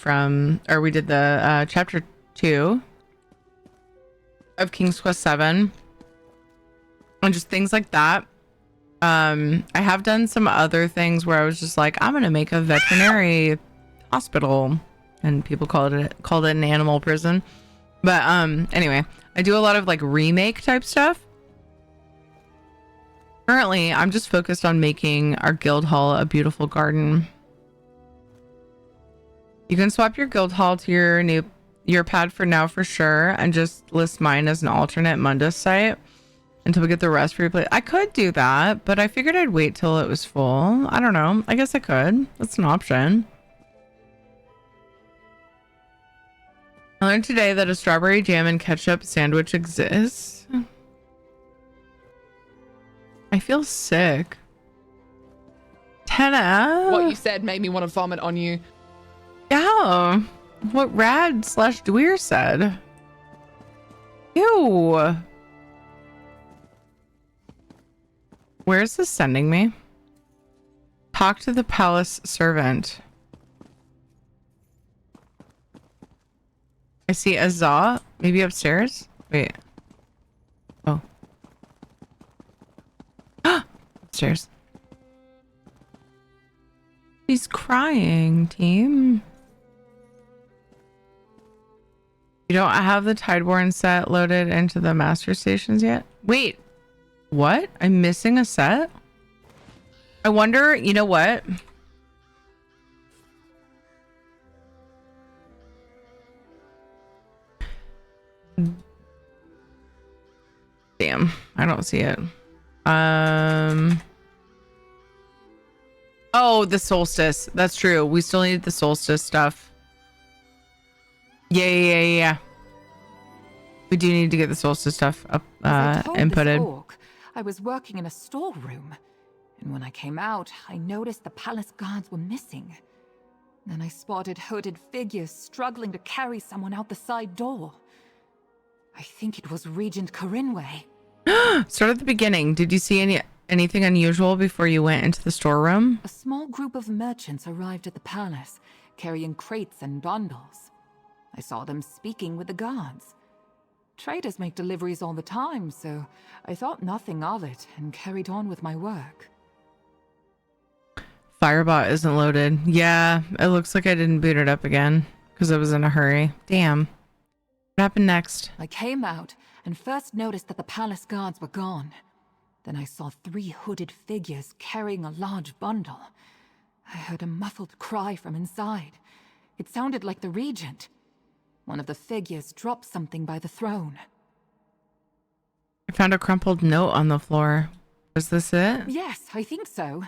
we did the chapter 2 of King's Quest 7, and just things like that. I have done some other things where I was just like, I'm gonna make a veterinary hospital, and people called it an animal prison. But anyway, I do a lot of like remake type stuff. Currently, I'm just focused on making our guild hall a beautiful garden. You can swap your guild hall to your pad for now for sure, and just list mine as an alternate Mundus site until we get the rest replay. I could do that, but I figured I'd wait till it was full. I don't know. I guess I could. That's an option. I learned today that a strawberry jam and ketchup sandwich exists. I feel sick. Tenna. What you said made me want to vomit on you. Yeah. What Rad/Dweer said. Ew. Where is this sending me? Talk to the palace servant. I see Azah. Maybe upstairs? Wait. Oh. Upstairs. He's crying, team. You don't have the Tideborn set loaded into the master stations yet? Wait. What? I'm missing a set? I wonder, you know what? Damn, I don't see it. Oh, the Solstice. That's true. We still need the Solstice stuff. Yeah. We do need to get the Solstice stuff up, inputted. I was working in a storeroom, and when I came out, I noticed the palace guards were missing. Then I spotted hooded figures struggling to carry someone out the side door. I think it was Regent Corinway. Start at the beginning. Did you see anything unusual before you went into the storeroom? A small group of merchants arrived at the palace, carrying crates and bundles. I saw them speaking with the guards. Traders make deliveries all the time, so I thought nothing of it and carried on with my work. Firebot isn't loaded. Yeah, it looks like I didn't boot it up again because I was in a hurry. Damn. What happened next? I came out and first noticed that the palace guards were gone. Then I saw 3 hooded figures carrying a large bundle. I heard a muffled cry from inside. It sounded like the regent. One of the figures dropped something by the throne. I found a crumpled note on the floor. Was this it? Yes, I think so.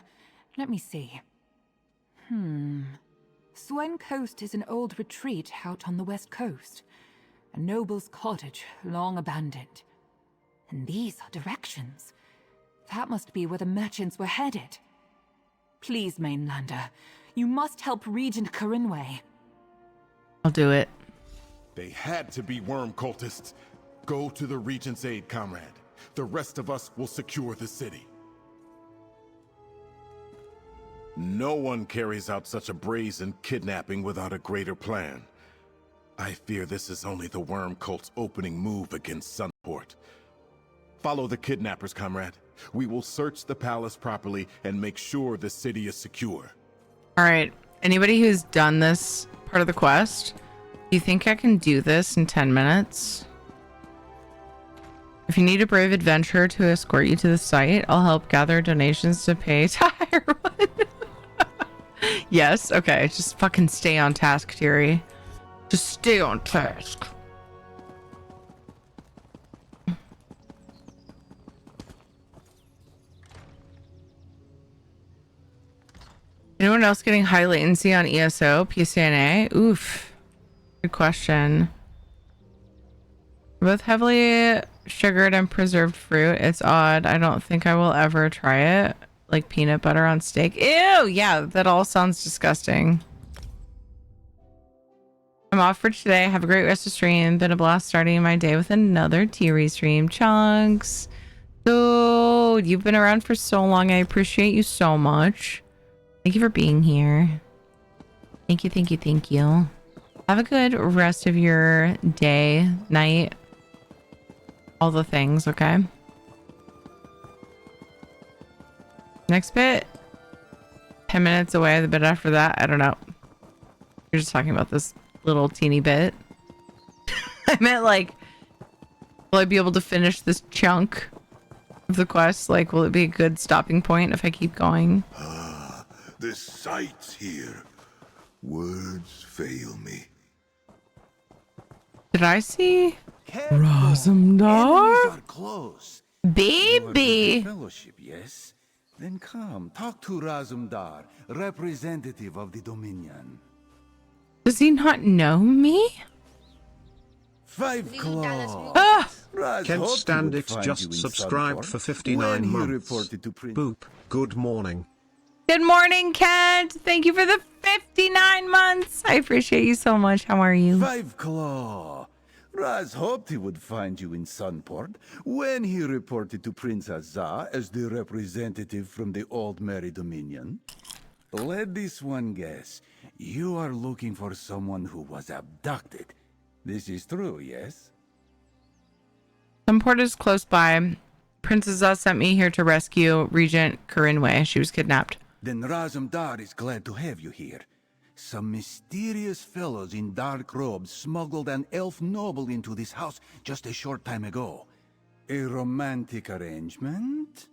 Let me see. Swen Coast is an old retreat out on the west coast. A noble's cottage, long abandoned. And these are directions. That must be where the merchants were headed. Please, Mainlander, you must help Regent Corinway. I'll do it. They had to be worm cultists. Go to the Regent's aid, comrade. The rest of us will secure the city. No one carries out such a brazen kidnapping without a greater plan. I fear this is only the worm cult's opening move against Sunport. Follow the kidnappers, comrade. We will search the palace properly and make sure the city is secure. All right. Anybody who's done this part of the quest, do you think I can do this in 10 minutes? If you need a brave adventurer to escort you to the site, I'll help gather donations to pay to hire one. Yes, okay. Just fucking stay on task, Thierry. Just stay on task. Anyone else getting high latency on ESO, PCNA? Oof. Good question. Both heavily sugared and preserved fruit. It's odd. I don't think I will ever try it. Like peanut butter on steak. Ew! Yeah, that all sounds disgusting. I'm off for today. Have a great rest of stream. Been a blast starting my day with another Thierry stream. Chunks. Dude, you've been around for so long. I appreciate you so much. Thank you for being here. Thank you, thank you, thank you. Have a good rest of your day, night. All the things, okay? Next bit. 10 minutes away. The bit after that, I don't know. You're just talking about this little teeny bit. I meant like, will I be able to finish this chunk of the quest? Like, will it be a good stopping point if I keep going? The sights here. Words fail me. Did I see Razumdar? Close. Baby. Fellowship, yes? Then come, talk to Razumdar, representative of the Dominion. Does he not know me? Five Claw. Ah! Ken Standix just subscribed for 59 months. Boop, good morning. Good morning, Kent. Thank you for the 59 months. I appreciate you so much. How are you? Five Claw. Raz hoped he would find you in Sunport when he reported to Prince Azar as the representative from the Old Merry Dominion. Let this one guess. You are looking for someone who was abducted. This is true, yes? Sunport is close by. Princess Azar sent me here to rescue Regent Corinway. She was kidnapped. Then Razumdar is glad to have you here. Some mysterious fellows in dark robes smuggled an elf noble into this house just a short time ago. A romantic arrangement?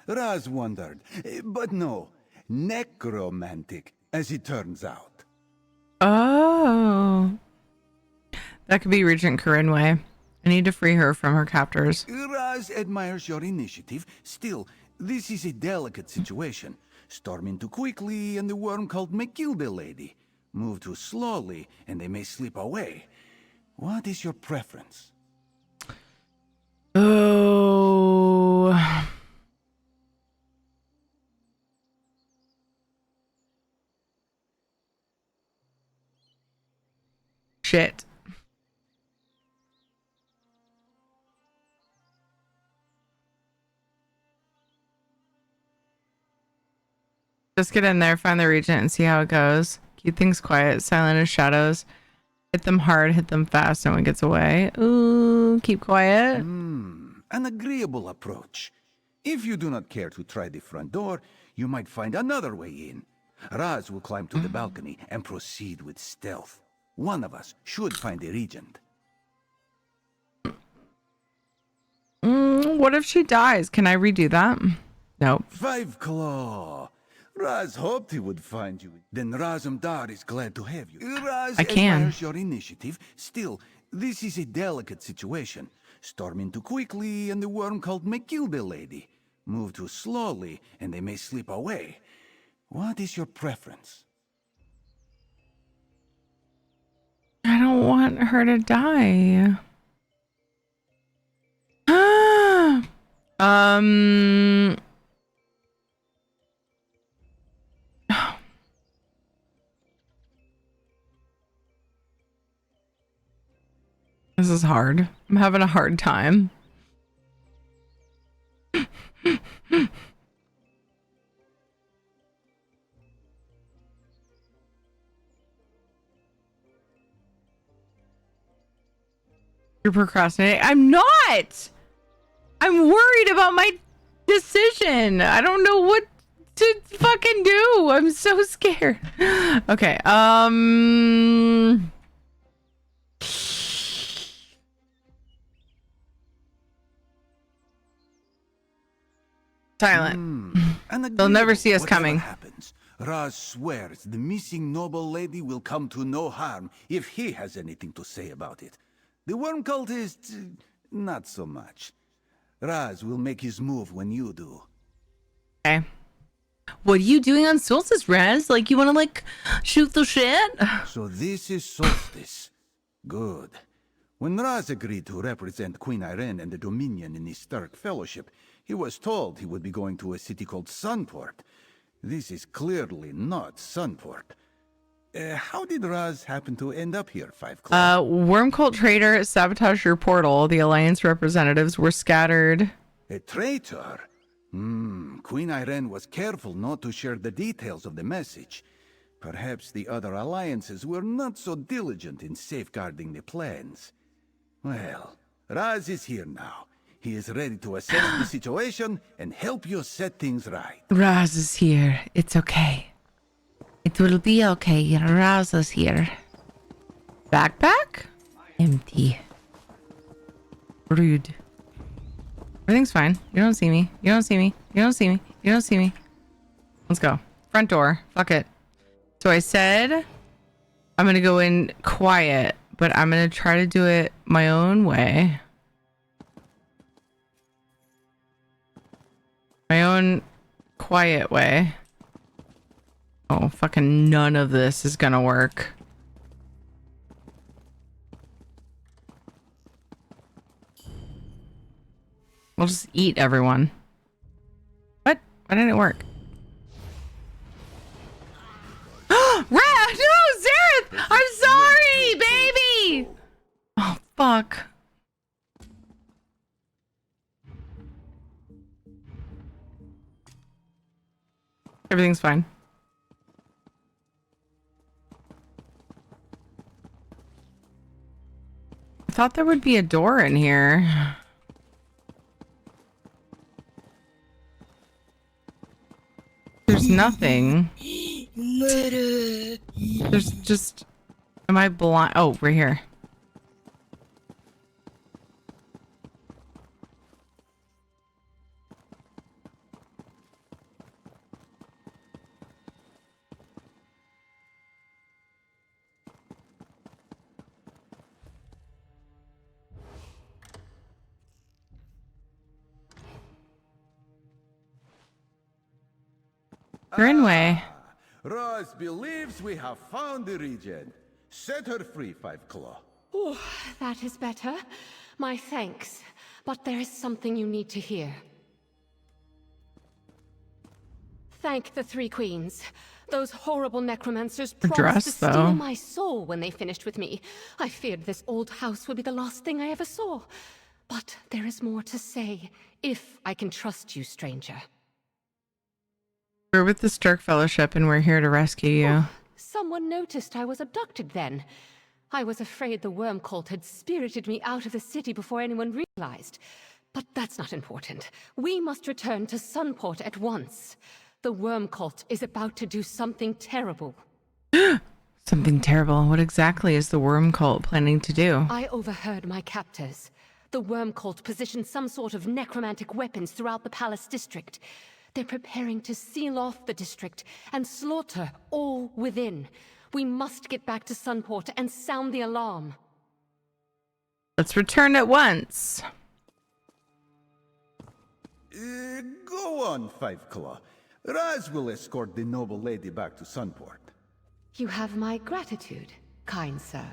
Raz wondered. But no, necromantic, as it turns out. Oh. That could be Regent Corinway. I need to free her from her captors. Raz admires your initiative. Still, this is a delicate situation. Storming too quickly, and the worm cult may kill the lady. Move too slowly, and they may slip away. What is your preference? Oh. Shit. Just get in there, find the regent, and see how it goes. Keep things quiet, silent as shadows. Hit them hard, hit them fast, no one gets away. Ooh, keep quiet. An agreeable approach. If you do not care to try the front door, you might find another way in. Raz will climb to the balcony and proceed with stealth. One of us should find the regent. What if she dies? Can I redo that? Nope. 5 Claw. Raz hoped he would find you. Then Razumdar is glad to have you. Raz I can. admires your initiative. Still, this is a delicate situation. Storm in too quickly, and the worm cult may kill the lady. Move too slowly, and they may slip away. What is your preference? I don't want her to die. This is hard. I'm having a hard time. You're procrastinating. I'm not. I'm worried about my decision. I don't know what to fucking do. I'm so scared. Okay. Silent. They'll never see us coming. Happens. Raz swears the missing noble lady will come to no harm if he has anything to say about it. The worm cultist, not so much. Raz will make his move when you do. Okay. What are you doing on Solstice, Raz? Like, you want to, like, shoot the shit? So this is Solstice. Good. When Raz agreed to represent Queen Irene and the Dominion in the Stark Fellowship, he was told he would be going to a city called Sunport. This is clearly not Sunport. How did Raz happen to end up here, 5 Claw? Worm cult traitor sabotaged your portal. The Alliance representatives were scattered. A traitor? Queen Irene was careful not to share the details of the message. Perhaps the other alliances were not so diligent in safeguarding the plans. Well, Raz is here now. He is ready to assess the situation and help you set things right. Raz is here. It's okay. It will be okay. Raz is here. Backpack? Empty. Rude. Everything's fine. You don't see me. You don't see me. You don't see me. You don't see me. Let's go. Front door. Fuck it. So I said I'm going to go in quiet, but I'm going to try to do it my own way. My own quiet way. Oh, fucking none of this is gonna work. We'll just eat everyone. What? Why didn't it work? No, Zareth! I'm sorry, baby! Oh, fuck. Everything's fine. I thought there would be a door in here. There's nothing. There's just... Am I blind? Oh, right here. Greenway. Raz believes we have found the regent. Set her free, 5 Claw. Oh, that is better. My thanks. But there is something you need to hear. Thank the Three Queens. Those horrible necromancers promised to steal my soul when they finished with me. I feared this old house would be the last thing I ever saw. But there is more to say, if I can trust you, stranger. We're with the Stark Fellowship and we're here to rescue you. Oh, someone noticed I was abducted then. I was afraid the worm cult had spirited me out of the city before anyone realized. But that's not important. We must return to Sunport at once. The worm cult is about to do something terrible. Something terrible? What exactly is the worm cult planning to do? I overheard my captors. The worm cult positioned some sort of necromantic weapons throughout the palace district. They're preparing to seal off the district and slaughter all within. We must get back to Sunport and sound the alarm. Let's return at once. Go on, Five Claw. Raz will escort the noble lady back to Sunport. You have my gratitude, kind sir.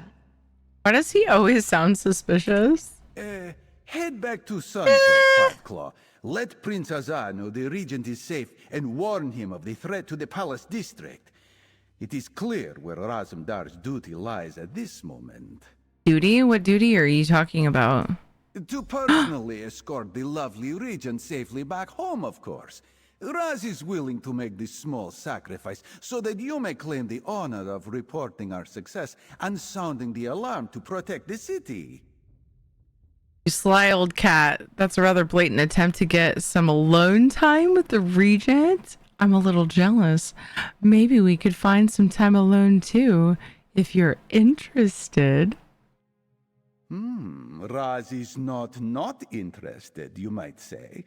Why does he always sound suspicious? Head back to Sunport, Five Claw. Let Prince Azar know the regent is safe and warn him of the threat to the palace district. It is clear where Razumdar's duty lies at this moment. Duty? What duty are you talking about? To personally escort the lovely regent safely back home, of course. Raz is willing to make this small sacrifice so that you may claim the honor of reporting our success and sounding the alarm to protect the city. You sly old cat. That's a rather blatant attempt to get some alone time with the regent. I'm a little jealous. Maybe we could find some time alone too, if you're interested. Raz is not interested, you might say.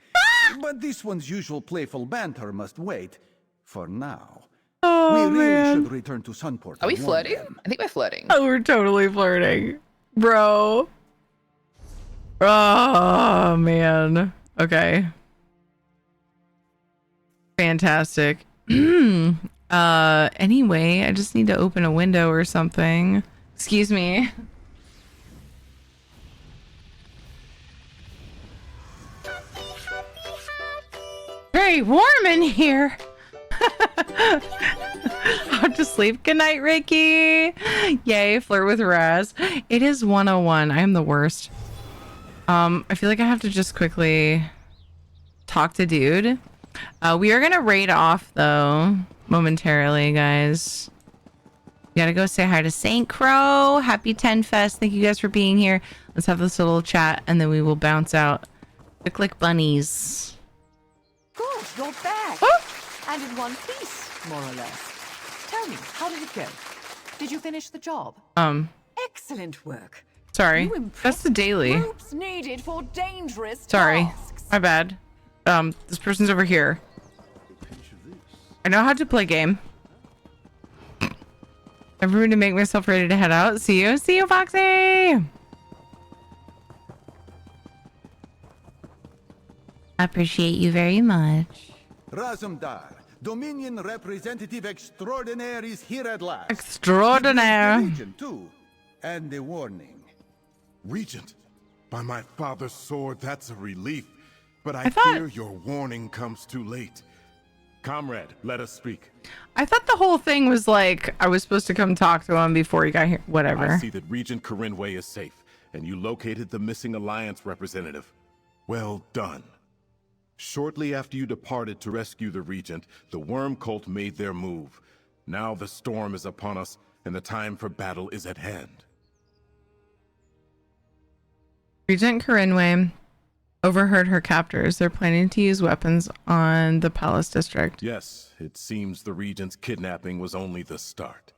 But this one's usual playful banter must wait. For now. Oh, we really man. should return to Sunport. Are we and warn flirting? them. I think we're flirting. Oh, we're totally flirting. Bro. Oh, man. Okay. Fantastic. Anyway, I just need to open a window or something. Excuse me. Very warm in here. How to sleep. Good night, Ricky. Yay, flirt with Raz. It is 101. I am the worst. I feel like I have to just quickly talk to dude. We are gonna raid off though momentarily, guys. We gotta go say hi to Saint Crow. Happy 10 Fest. Thank you guys for being here. Let's have this little chat and then we will bounce out. Click bunnies. Good, you're back. Oh! And in one piece, more or less. Tell me, how did it go? Did you finish the job? Excellent work. Sorry. That's the daily. Groups needed for dangerous Sorry. tasks. My bad. This person's over here. I know how to play game. Everyone to make myself ready to head out. See you. See you, Foxy! I appreciate you very much. Razumdar, Dominion Representative Extraordinaire is here at last. Extraordinaire. The Regent, too. And a warning. Regent, by my father's sword, that's a relief. But I fear your warning comes too late. Comrade, let us speak. I thought the whole thing was like I was supposed to come talk to him before he got here. Whatever. I see that Regent Corinway is safe, and you located the missing Alliance representative. Well done. Shortly after you departed to rescue the Regent, the Worm Cult made their move. Now the storm is upon us, and the time for battle is at hand. Regent Corinway overheard her captors. They're planning to use weapons on the Palace District. Yes, it seems the Regent's kidnapping was only the start.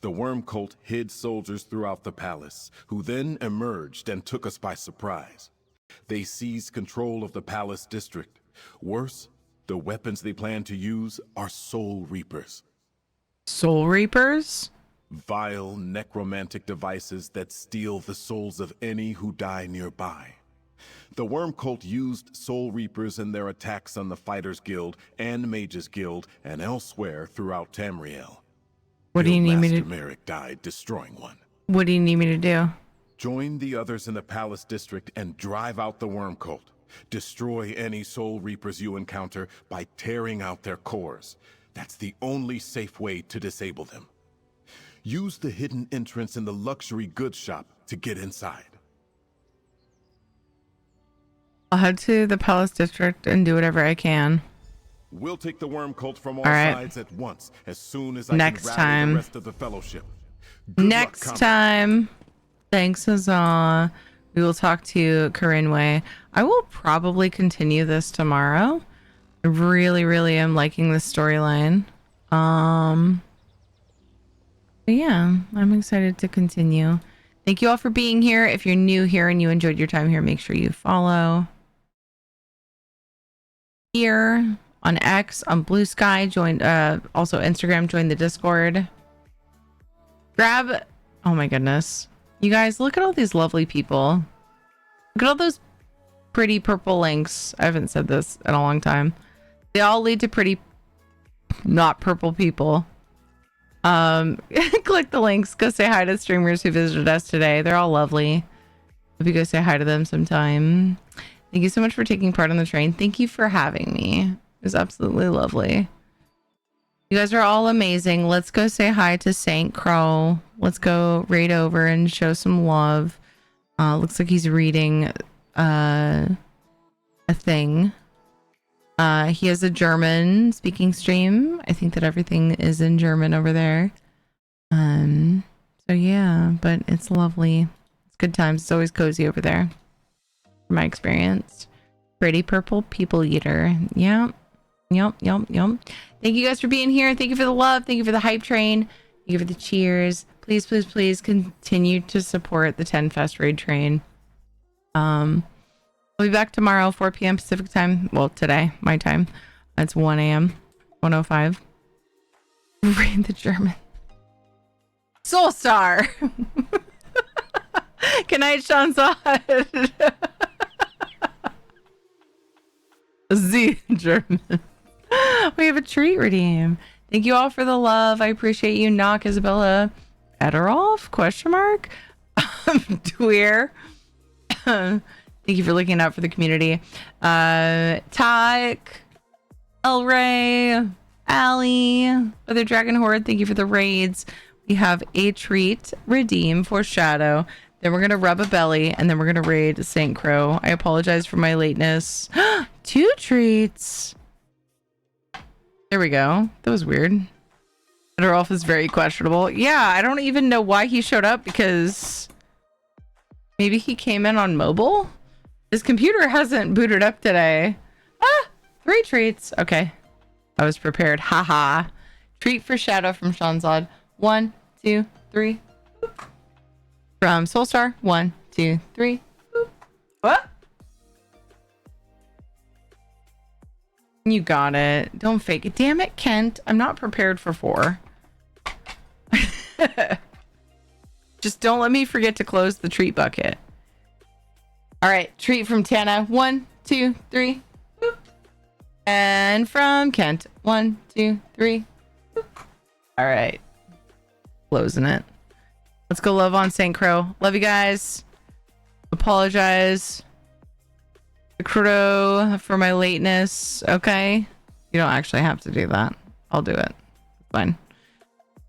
The Worm Cult hid soldiers throughout the palace, who then emerged and took us by surprise. They seized control of the Palace District. Worse, the weapons they plan to use are Soul Reapers. Soul Reapers? Vile necromantic devices that steal the souls of any who die nearby. The Worm Cult used Soul Reapers in their attacks on the Fighters Guild and Mages Guild and elsewhere throughout Tamriel. What do you need me to do? Merrick died destroying one. What do you need me to do? Join the others in the Palace District and drive out the Worm Cult. Destroy any Soul Reapers you encounter by tearing out their cores. That's the only safe way to disable them. Use the hidden entrance in the luxury goods shop to get inside. I'll head to the Palace District and do whatever I can. We'll take the Worm Cult from all right. sides at once, as soon as I Next can rally time. the rest of the Fellowship. Next time, thanks Azah. We will talk to Corinne Way. I will probably continue this tomorrow. I really, really am liking this storyline. But yeah, I'm excited to continue. Thank you all for being here. If you're new here and you enjoyed your time here, make sure you follow here on X, on Blue Sky. Join also Instagram, join the Discord. Grab, oh my goodness. You guys, look at all these lovely people. Look at all those pretty purple links. I haven't said this in a long time. They all lead to pretty not purple people. Click the links. Go say hi to streamers who visited us today. They're all lovely. Hope you go say hi to them sometime. Thank you so much for taking part on the train. Thank you for having me. It was absolutely lovely. You guys are all amazing. Let's go say hi to Saint Crow. Let's go raid over and show some love. Looks like he's reading a thing. He has a German speaking stream. I think that everything is in German over there. So yeah, but it's lovely. It's good times. It's always cozy over there. From my experience. Pretty purple people eater. Yeah. Yep. Thank you guys for being here. Thank you for the love. Thank you for the hype train. Thank you for the cheers. Please, please, please continue to support the 10 Fest raid train. I'll be back tomorrow, 4 p.m. Pacific time. Well, today, my time. It's 1 a.m. 1:05. Read the German. Soulstar. Good night, Shanzad. Z German. We have a treat redeem. Thank you all for the love. I appreciate you. Knock, Isabella. Adderolf? Question mark? Dweer. Thank you for looking out for the community. Tyke. El Ray. Allie. Other Dragon Horde. Thank you for the raids. We have a treat redeem for Shadow. Then we're going to rub a belly. And then we're going to raid St. Crow. I apologize for my lateness. 2 treats. There we go. That was weird. Adderolf is very questionable. Yeah, I don't even know why he showed up because maybe he came in on mobile. His computer hasn't booted up today. 3 treats. Okay. I was prepared. Haha. Treat for Shadow from Shanzad. 1, 2, 3. From Soulstar. 1, 2, 3. What? You got it. Don't fake it. Damn it, Kent. I'm not prepared for 4. Just don't let me forget to close the treat bucket. All right. Treat from Tana. 1, 2, 3. Boop. And from Kent. 1, 2, 3. Boop. All right. Closing it. Let's go love on St. Crow. Love you guys. Apologize. The crow for my lateness. Okay. You don't actually have to do that. I'll do it. Fine.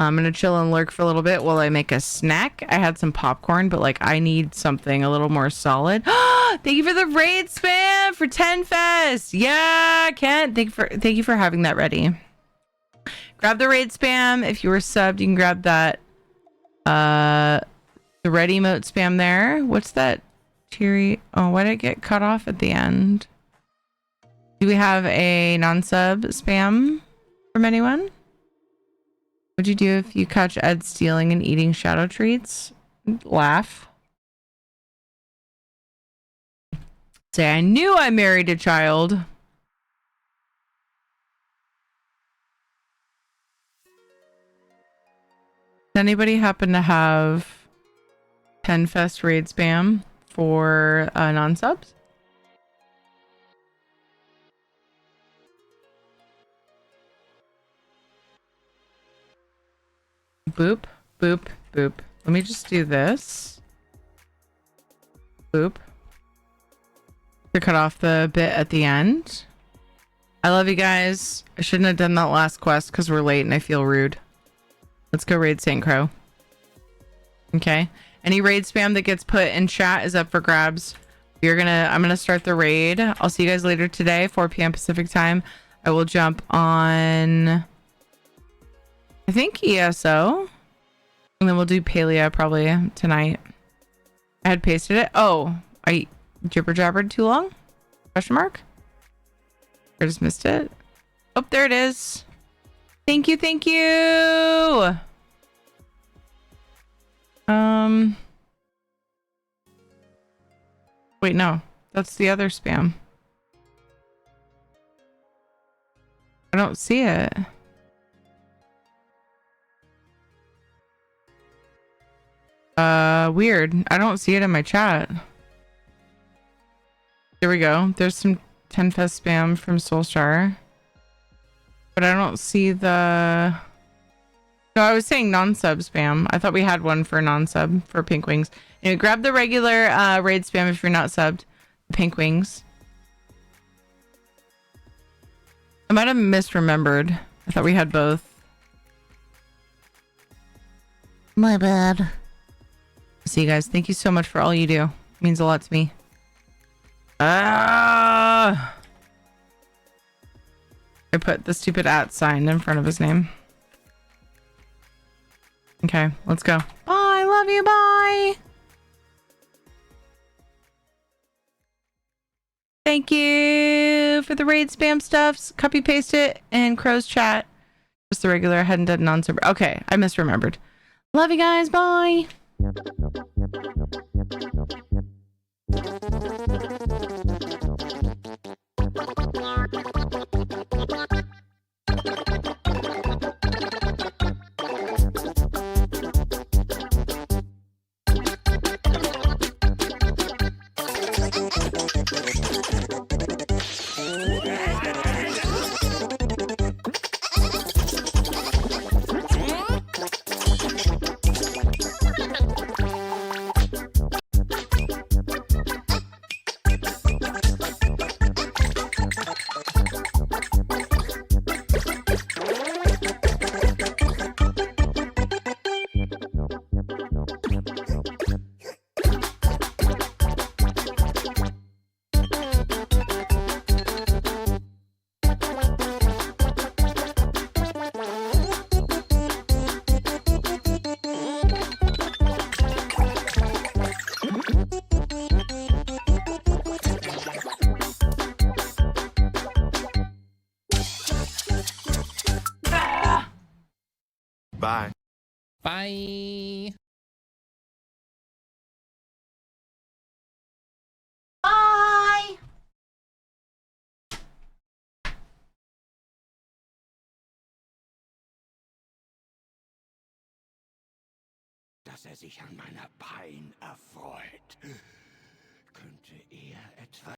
I'm gonna chill and lurk for a little bit while I make a snack. I had some popcorn, but like I need something a little more solid. Thank you for the raid spam for 10 Fest. Yeah, Kent. Thank you for having that ready. Grab the raid spam. If you were subbed, you can grab that the red emote spam there. What's that? Cheery. Oh, why did it get cut off at the end? Do we have a non-sub spam from anyone? What'd you do if you catch Ed stealing and eating shadow treats? Laugh. Say, I knew I married a child. Does anybody happen to have Penfest raid spam for non-subs? Boop, boop, boop. Let me just do this. Boop. To cut off the bit at the end. I love you guys. I shouldn't have done that last quest because we're late and I feel rude. Let's go raid St. Crow. Okay. Any raid spam that gets put in chat is up for grabs. I'm gonna start the raid. I'll see you guys later today, 4 p.m. Pacific time. I will jump on, I think ESO. And then we'll do paleo probably tonight. I had pasted it. Oh, I jibber jabbered too long? Question mark? I just missed it. Oh, there it is. Thank you, thank you. Wait, no. That's the other spam. I don't see it. Weird. I don't see it in my chat. There we go. There's some 10 Fest spam from Soulstar. But I don't see the... No, I was saying non-sub spam. I thought we had one for non-sub for Pink Wings. Anyway, grab the regular raid spam if you're not subbed. Pink Wings. I might have misremembered. I thought we had both. My bad. See you guys. Thank you so much for all you do. It means a lot to me. I put the stupid @ sign in front of his name. Okay, let's go. Bye. Love you. Bye. Thank you for the raid spam stuffs. Copy paste it in Crow's chat. Just the regular. I hadn't done non-server. Okay, I misremembered. Love you guys. Bye. Bye. Bye. Bye. Dass sich an meiner Pein erfreut. Könnte er etwa